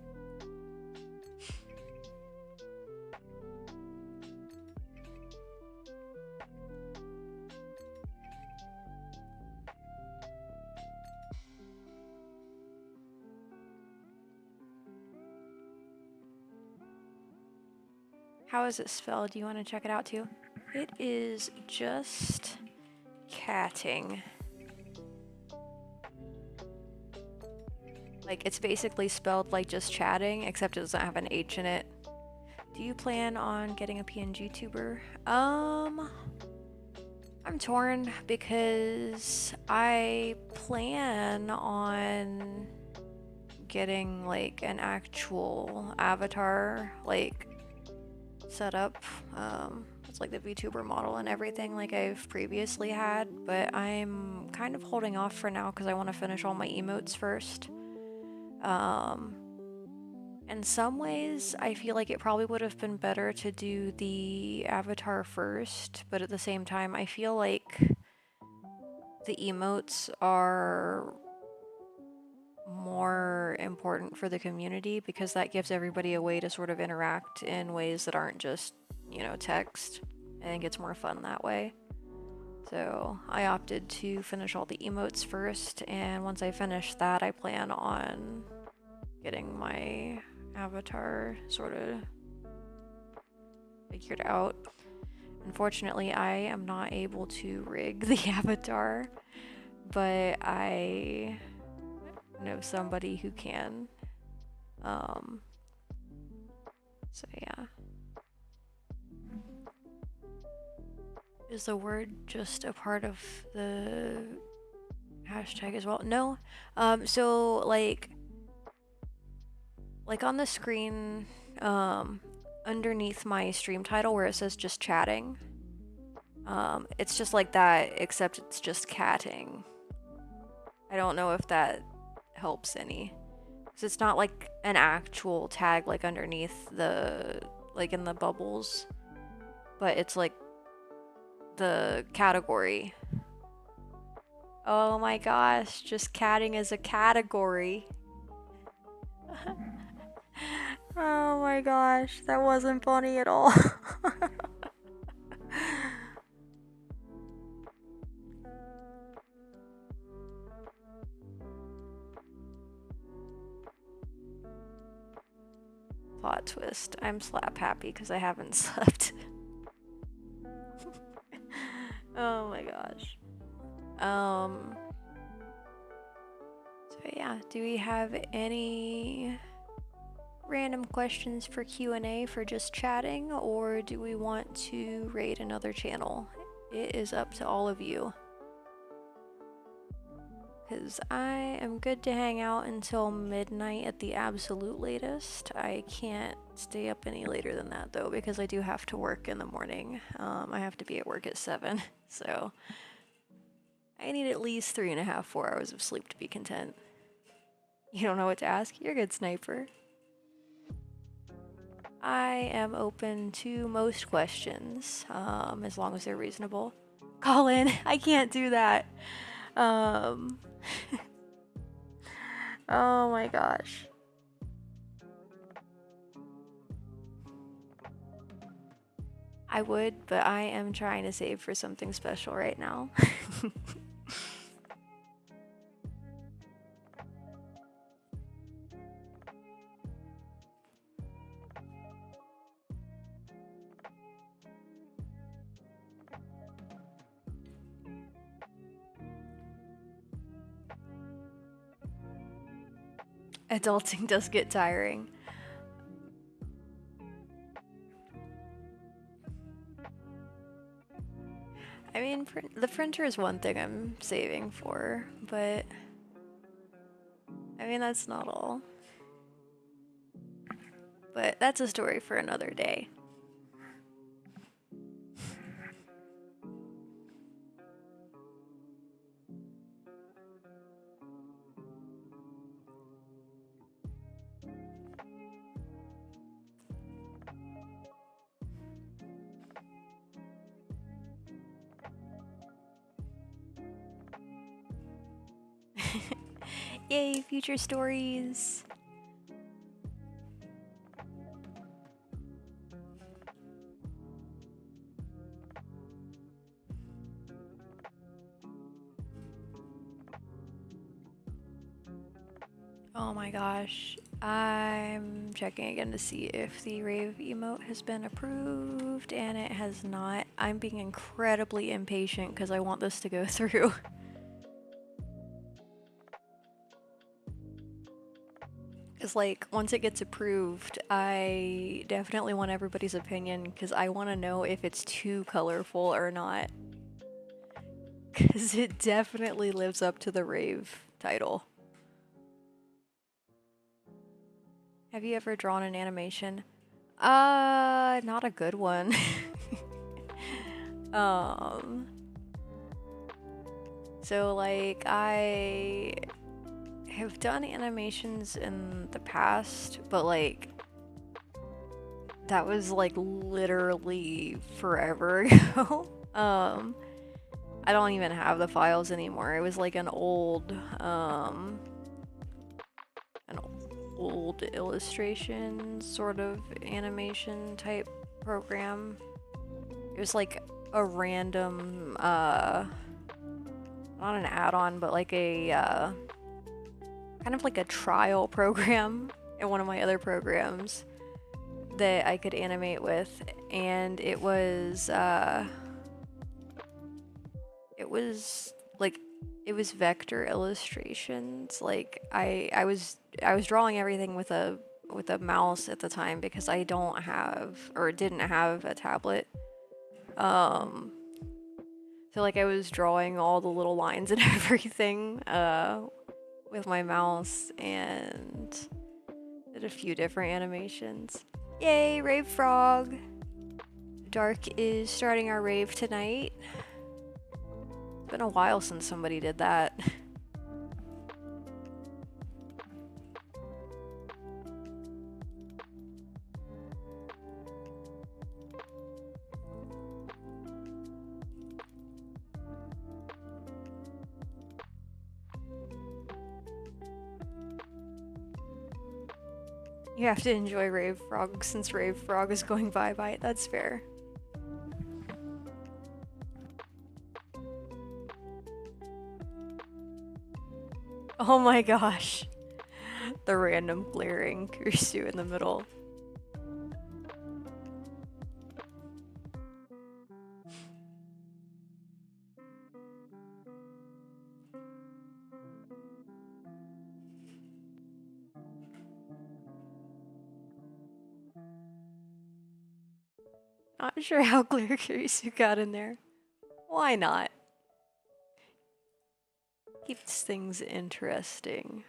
How is it spelled? Do you want to check it out too? It is just catting. Like, it's basically spelled like just chatting, except it doesn't have an H in it. Do you plan on getting a PNG tuber? I'm torn because I plan on getting like an actual avatar, like, set up, It's like the VTuber model and everything like I've previously had, but I'm kind of holding off for now because I want to finish all my emotes first. In some ways, I feel like it probably would have been better to do the avatar first, but at the same time, I feel like the emotes are more important for the community because that gives everybody a way to sort of interact in ways that aren't just, you know, text. I think it's more fun that way. So I opted to finish all the emotes first, and once I finish that, I plan on getting my avatar sort of figured out. Unfortunately, I am not able to rig the avatar, but I know somebody who can. So yeah. Is the word just a part of the hashtag as well? No. So like on the screen, underneath my stream title where it says just chatting, it's just like that, except it's just catting. I don't know if that helps any. Because it's not like an actual tag like underneath the, like in the bubbles, but it's like the category. Oh my gosh, just catting is a category. Oh my gosh, that wasn't funny at all. Plot twist. I'm slap happy because I haven't slept. Oh my gosh. So yeah, do we have any random questions for Q&A for just chatting, or do we want to raid another channel? It is up to all of you. Because I am good to hang out until midnight at the absolute latest. I can't stay up any later than that though, because I do have to work in the morning. I have to be at work at 7, so I need at least 3.5, 4 hours of sleep to be content. You don't know what to ask? You're a good sniper. I am open to most questions, as long as they're reasonable. Colin, I can't do that. Oh my gosh. I would, but I am trying to save for something special right now. Adulting does get tiring. I mean, the printer is one thing I'm saving for, but I mean, that's not all. But that's a story for another day. Yay, future stories! Oh my gosh. I'm checking again to see if the rave emote has been approved, and it has not. I'm being incredibly impatient because I want this to go through. Because, like, once it gets approved, I definitely want everybody's opinion because I want to know if it's too colorful or not. Because it definitely lives up to the rave title. Have you ever drawn an animation? Not a good one. Um, so like I have done animations in the past, but like that was like literally forever ago. I don't even have the files anymore. It was like an old illustration sort of animation type program. It was like a random not an add-on, but like a kind of like a trial program in one of my other programs that I could animate with, and it was like it was vector illustrations. Like I was drawing everything with a mouse at the time because I don't have or didn't have a tablet. So like I was drawing all the little lines and everything with my mouse and did a few different animations. Yay, Rave Frog! Dark is starting our rave tonight. It's been a while since somebody did that. You have to enjoy Rave Frog since Rave Frog is going bye-bye. That's fair. Oh my gosh. The random glaring Kurisu in the middle. Not sure how clear Kurisu got in there. Why not? Keeps things interesting.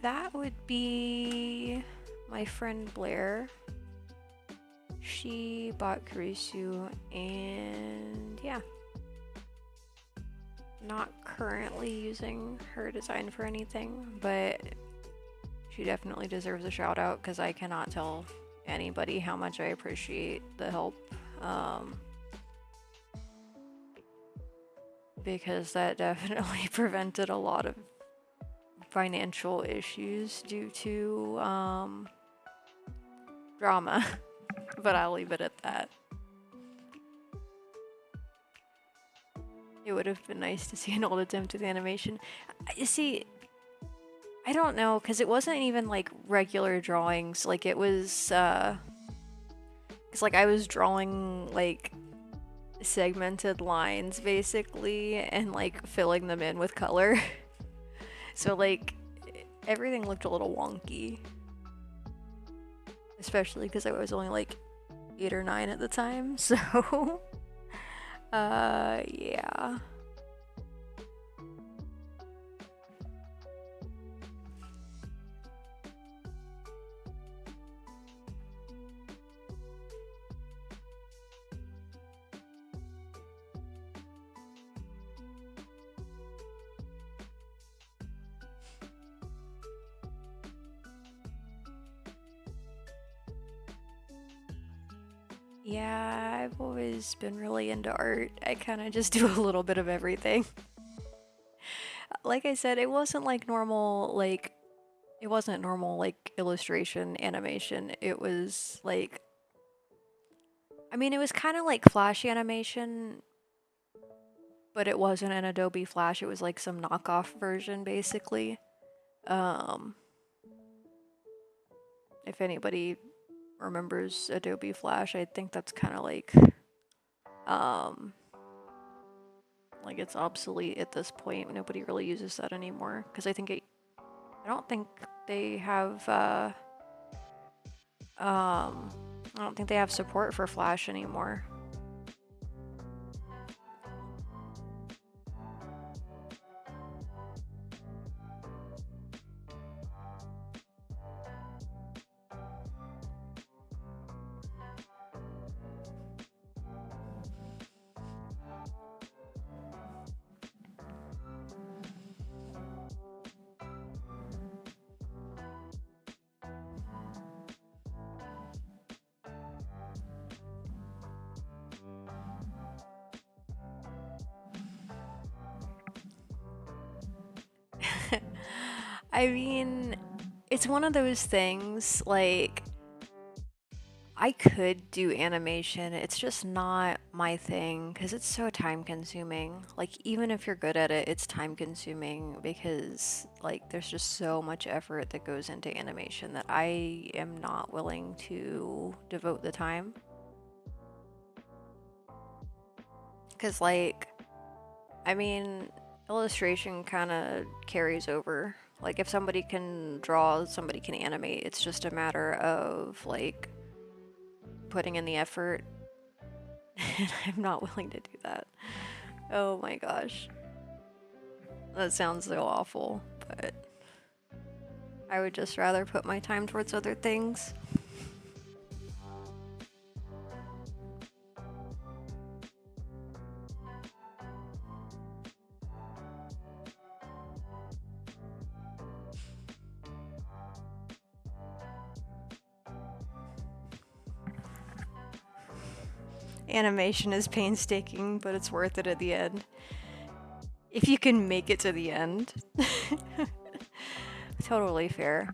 That would be my friend Blair. She bought Kurisu, and yeah. Not currently using her design for anything, but she definitely deserves a shout out because I cannot tell anybody how much I appreciate the help. Because that definitely prevented a lot of financial issues due to drama, but I'll leave it at that. It would have been nice to see an old attempt at animation. You see, I don't know, because it wasn't even like regular drawings. Like it was, because like I was drawing like segmented lines basically and like filling them in with color. So like everything looked a little wonky. Especially because I was only like 8 or 9 at the time, so yeah. Yeah, I've always been really into art. I kind of just do a little bit of everything. Like I said, it wasn't like normal, like, it wasn't normal, like, illustration animation. It was like, I mean, it was kind of like Flash animation, but it wasn't an Adobe Flash. It was like some knockoff version, basically. If anybody remembers Adobe Flash. I think that's kind of like it's obsolete at this point. Nobody really uses that anymore because I don't think they have I don't think they have support for Flash anymore. I mean, it's one of those things, like, I could do animation, it's just not my thing, because it's so time consuming. Like, even if you're good at it, it's time consuming, because, like, there's just so much effort that goes into animation that I am not willing to devote the time. Because, like, I mean, illustration kind of carries over. Like, if somebody can draw, somebody can animate. It's just a matter of, like, putting in the effort. And I'm not willing to do that. Oh my gosh. That sounds so awful, but I would just rather put my time towards other things. Animation is painstaking, but it's worth it at the end. If you can make it to the end. Totally fair.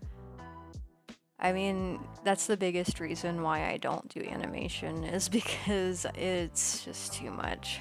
I mean, that's the biggest reason why I don't do animation, is because it's just too much.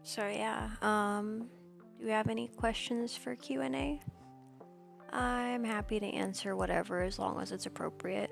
So yeah, do we have any questions for Q&A? I'm happy to answer whatever as long as it's appropriate.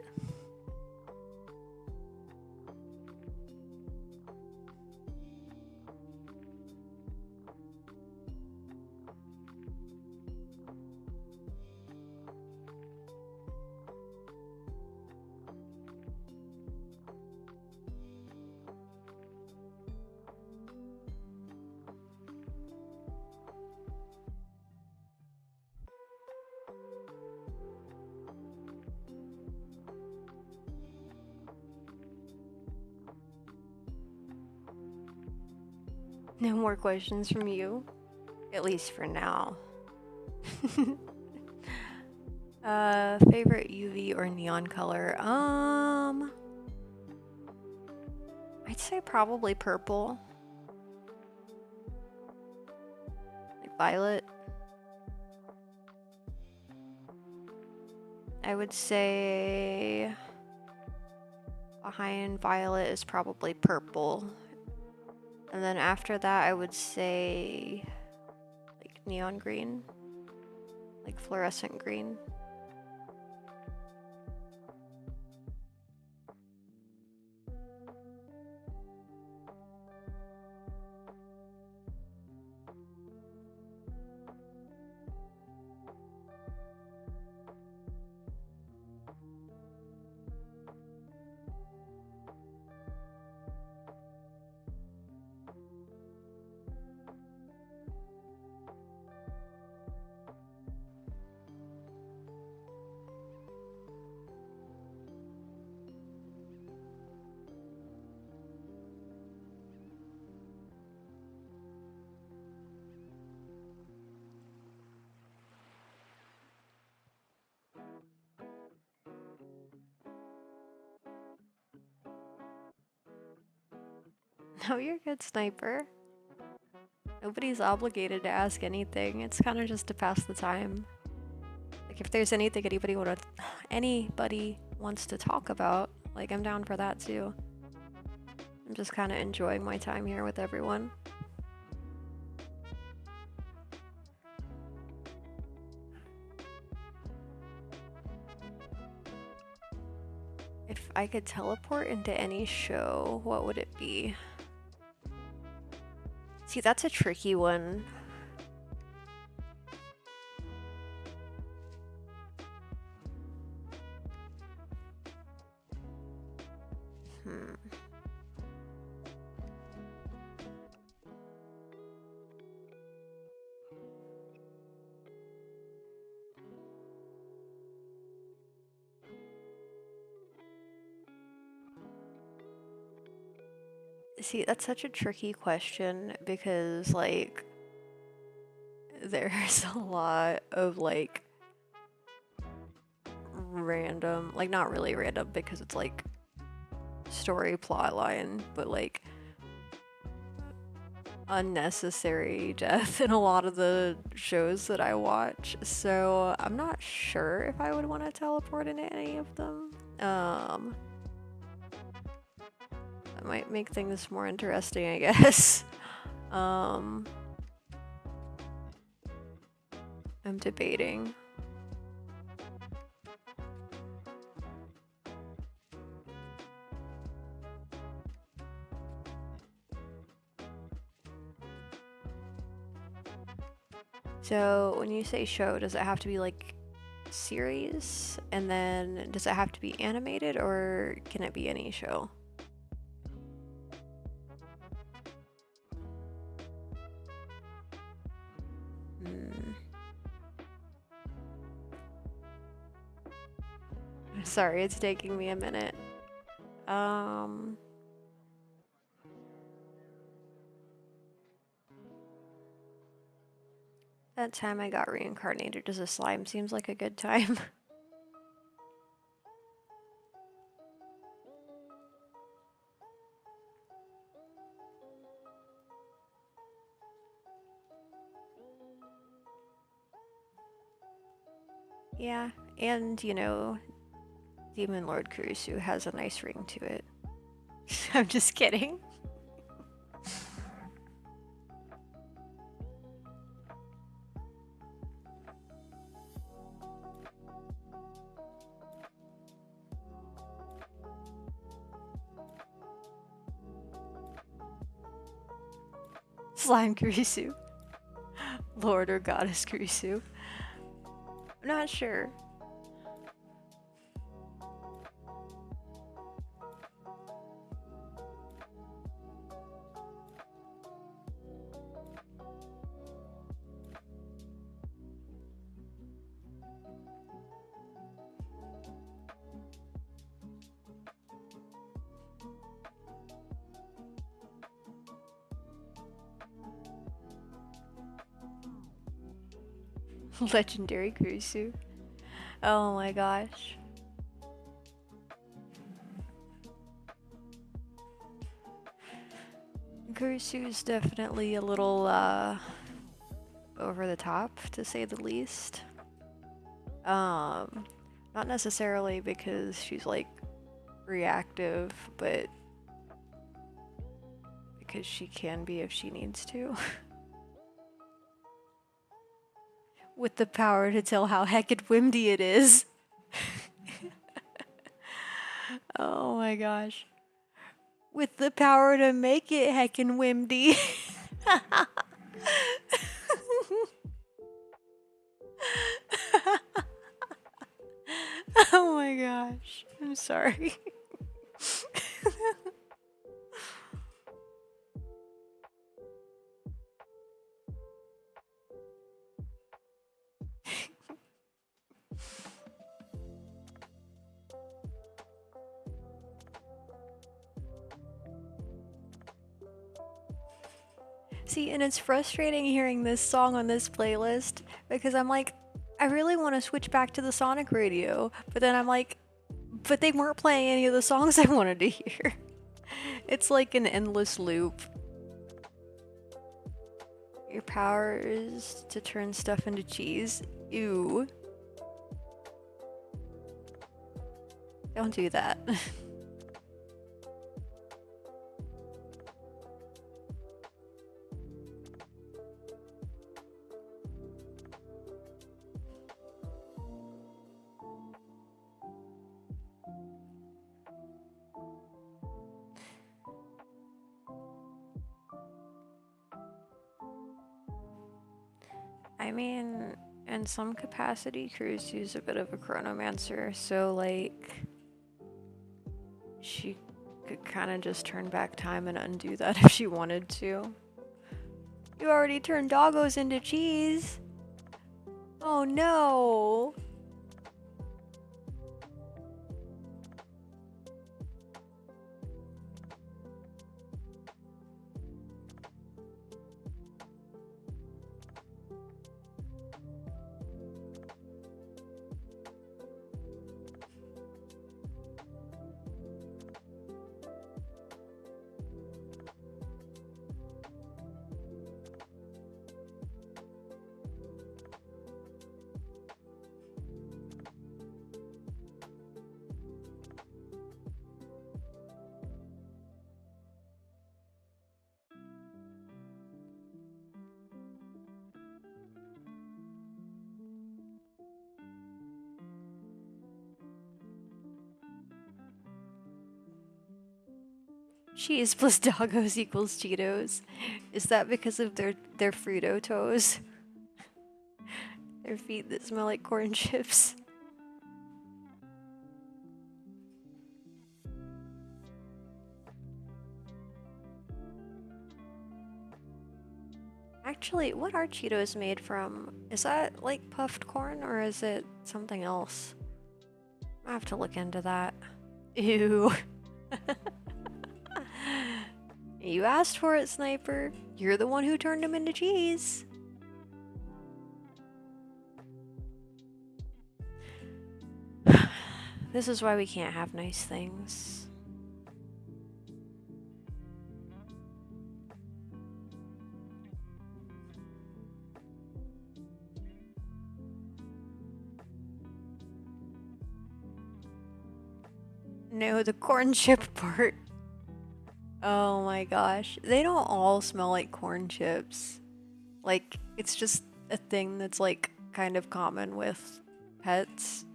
No more questions from you? At least for now. Favorite UV or neon color? I'd say probably purple. Like violet. I would say behind violet is probably purple. And then after that, I would say like neon green, like fluorescent green. Oh, you're a good sniper. Nobody's obligated to ask anything. It's kind of just to pass the time. Like if there's anything anybody wants to talk about, like I'm down for that too. I'm just kind of enjoying my time here with everyone. If I could teleport into any show, what would it be? See, that's a tricky one. See, that's such a tricky question because, like, there's a lot of, like, random, like, not really random because it's, like, story plot line, but, like, unnecessary death in a lot of the shows that I watch. So I'm not sure if I would want to teleport into any of them. That might make things more interesting, I guess. I'm debating. So when you say show, does it have to be like series? And then does it have to be animated or can it be any show? Sorry, it's taking me a minute. That time I got reincarnated as a slime seems like a good time. Yeah, and you know, Demon Lord Kurisu has a nice ring to it. I'm just kidding. Slime Kurisu. Lord or Goddess Kurisu. I'm not sure. Legendary Kurisu. Oh my gosh. Kurisu is definitely a little over the top, to say the least. Not necessarily because she's like reactive, but because she can be if she needs to. With the power to tell how heckin' windy it is. Oh my gosh. With the power to make it heckin' windy. Oh my gosh. I'm sorry. See, and it's frustrating hearing this song on this playlist because I'm like, I really want to switch back to the Sonic radio, but then I'm like, but they weren't playing any of the songs I wanted to hear. It's like an endless loop. Your power is to turn stuff into cheese. Ew. Don't do that. I mean, in some capacity, Kurisu's a bit of a chronomancer, so like she could kind of just turn back time and undo that if she wanted to. You already turned doggos into cheese. Oh no. Cheese plus doggos equals Cheetos. Is that because of their Frito toes? Their feet that smell like corn chips. Actually, what are Cheetos made from? Is that like puffed corn or is it something else? I have to look into that. Ew. You asked for it, Sniper. You're the one who turned him into cheese. This is why we can't have nice things. No, the corn chip part. Oh my gosh. They don't all smell like corn chips. Like, it's just a thing that's like kind of common with pets.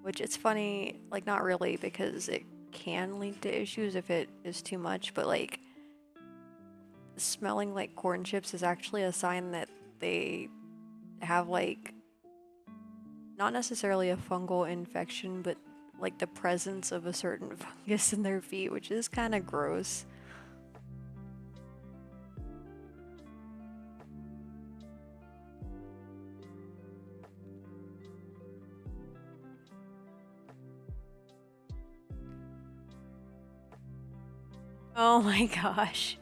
Which it's funny, like not really because it can lead to issues if it is too much, but like smelling like corn chips is actually a sign that they have like not necessarily a fungal infection, but like the presence of a certain fungus in their feet, which is kind of gross. Oh my gosh.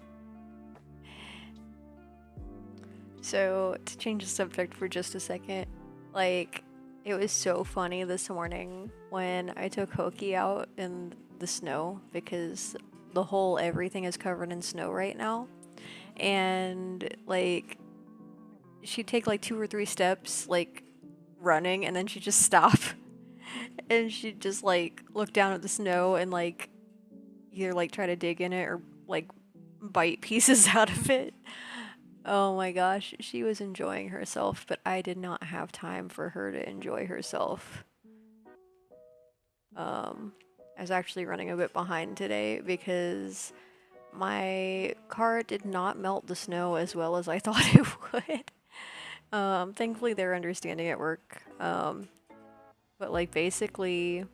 So, to change the subject for just a second, like, it was so funny this morning when I took Hoki out in the snow because the whole everything is covered in snow right now. And, like, she'd take like 2 or 3 steps, like, running, and then she'd just stop. And she'd just, like, look down at the snow and, like, either, like, try to dig in it or, like, bite pieces out of it. Oh my gosh, she was enjoying herself, but I did not have time for her to enjoy herself. I was actually running a bit behind today because my car did not melt the snow as well as I thought it would. Thankfully they're understanding at work. But like basically,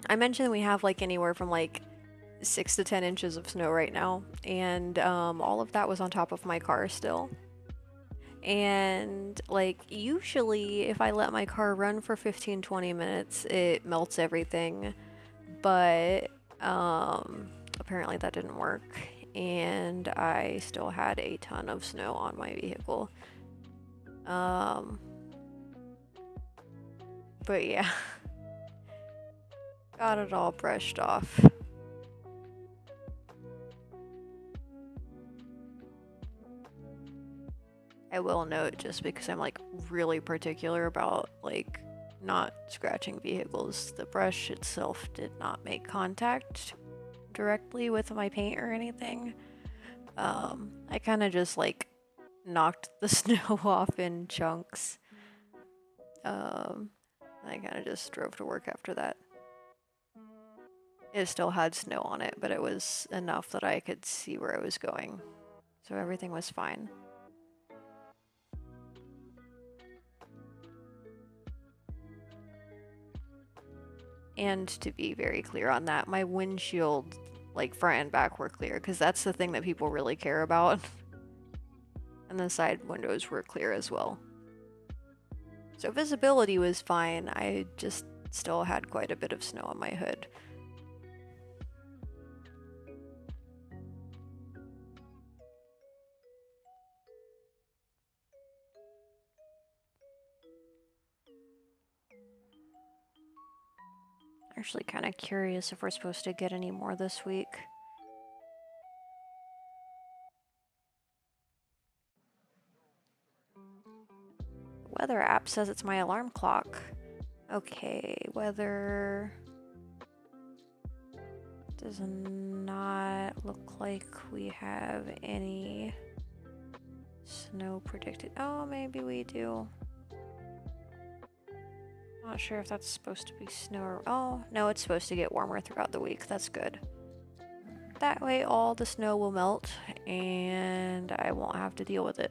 I mentioned we have like anywhere from like 6 to 10 inches of snow right now, and all of that was on top of my car still. And like usually if I let my car run for 15-20 minutes, it melts everything, but apparently that didn't work, and I still had a ton of snow on my vehicle. But yeah, got it all brushed off. I will note, just because I'm like really particular about like not scratching vehicles, the brush itself did not make contact directly with my paint or anything. I kind of just like knocked the snow off in chunks. I kind of just drove to work after that. It still had snow on it, but it was enough that I could see where I was going. So everything was fine. And to be very clear on that, my windshield, like front and back, were clear, because that's the thing that people really care about. And the side windows were clear as well. So visibility was fine. I just still had quite a bit of snow on my hood. Actually kind of curious if we're supposed to get any more this week. The weather app says it's my alarm clock. Okay, weather does not look like we have any snow predicted. Oh, maybe we do. Not sure if that's supposed to be snow or... Oh, no, it's supposed to get warmer throughout the week. That's good. That way all the snow will melt and I won't have to deal with it.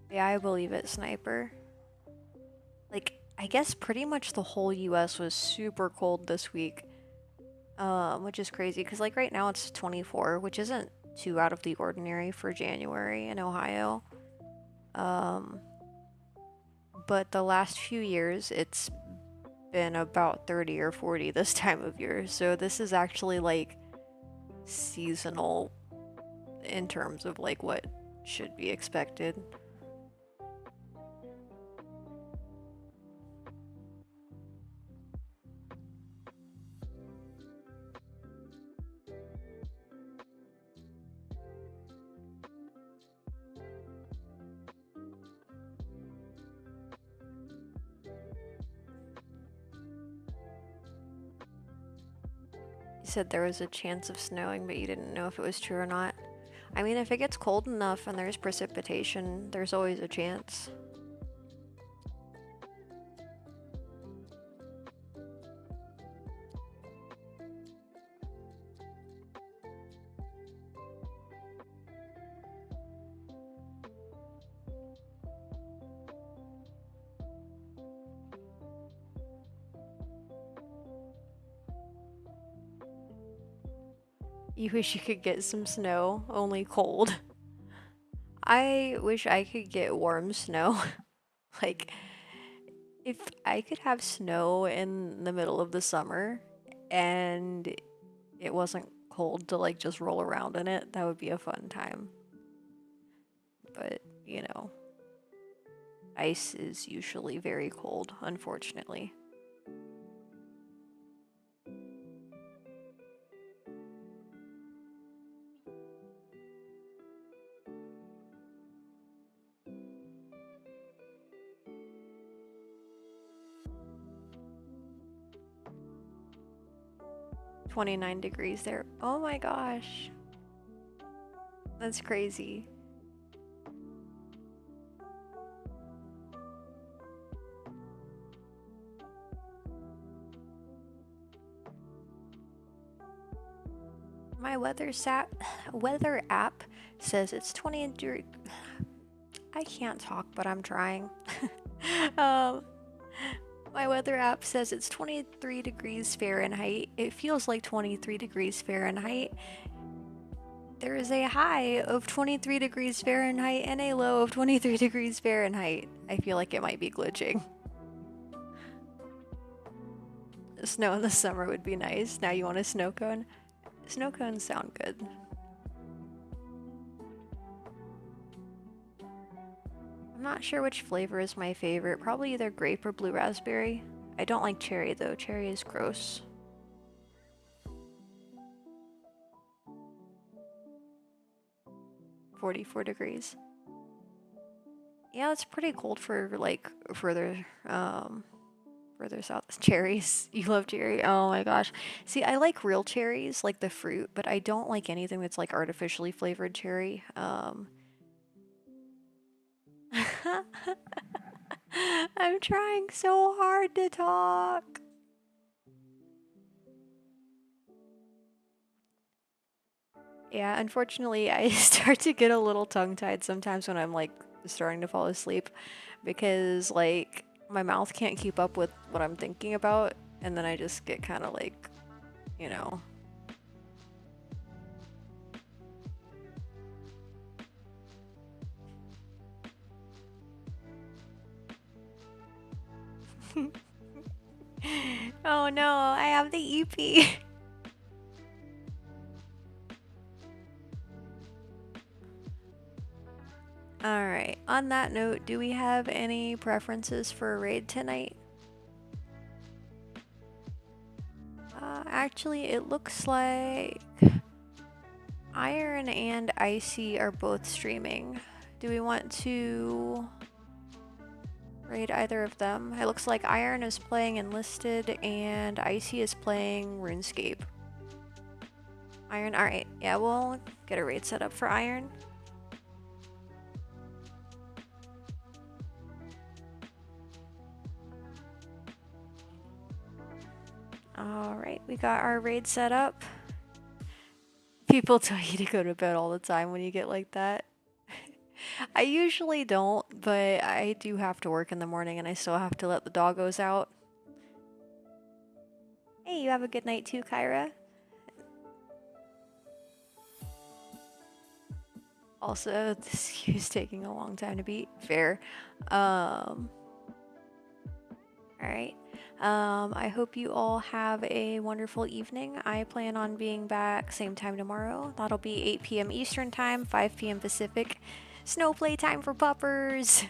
Yeah, I believe it, Sniper. Like, I guess pretty much the whole US was super cold this week. Which is crazy, because like right now it's 24, which isn't too out of the ordinary for January in Ohio. But the last few years it's been about 30 or 40 this time of year, so this is actually like seasonal in terms of like what should be expected. You said there was a chance of snowing, but you didn't know if it was true or not. I mean, if it gets cold enough and there's precipitation, there's always a chance. You wish you could get some snow, only cold. I wish I could get warm snow. Like, if I could have snow in the middle of the summer and it wasn't cold to like just roll around in it, that would be a fun time. But, you know, ice is usually very cold, unfortunately. "29 degrees there." Oh my gosh. That's crazy. My weather app says it's 20 degrees. I can't talk, but I'm trying. My weather app says it's 23 degrees Fahrenheit. It feels like 23 degrees Fahrenheit. There is a high of 23 degrees Fahrenheit and a low of 23 degrees Fahrenheit. I feel like it might be glitching. Snow in the summer would be nice. Now you want a snow cone? Snow cones sound good. I'm not sure which flavor is my favorite. Probably either grape or blue raspberry. I don't like cherry though. Cherry is gross. 44 degrees. Yeah, it's pretty cold for like further south. Cherries. You love cherry? Oh my gosh. See, I like real cherries, like the fruit, but I don't like anything that's like artificially flavored cherry. I'm trying so hard to talk. Yeah, unfortunately, I start to get a little tongue-tied sometimes when I'm like starting to fall asleep because like my mouth can't keep up with what I'm thinking about, and then I just get kind of like, you know. Oh no, I have the EP. Alright, on that note, do we have any preferences for a raid tonight? Actually, it looks like Iron and Icy are both streaming. Do we want to raid either of them? It looks like Iron is playing Enlisted and Icy is playing RuneScape. Iron, alright. Yeah, we'll get a raid set up for Iron. Alright, we got our raid set up. People tell you to go to bed all the time when you get like that. I usually don't, but I do have to work in the morning and I still have to let the doggos out. Hey, you have a good night too, Kyra. Also, this queue is taking a long time to beat. Fair. Alright. I hope you all have a wonderful evening. I plan on being back same time tomorrow. That'll be 8 p.m. Eastern time, 5 p.m. Pacific. Snow play time for puppers.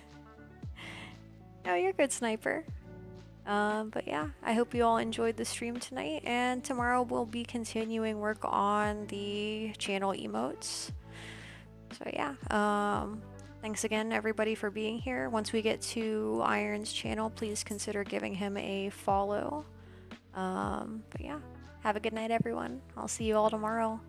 No, you're good, Sniper. But yeah, I hope you all enjoyed the stream tonight, and tomorrow we'll be continuing work on the channel emotes. So yeah, thanks again everybody for being here. Once we get to Iron's channel, please consider giving him a follow. But yeah, have a good night everyone. I'll see you all tomorrow.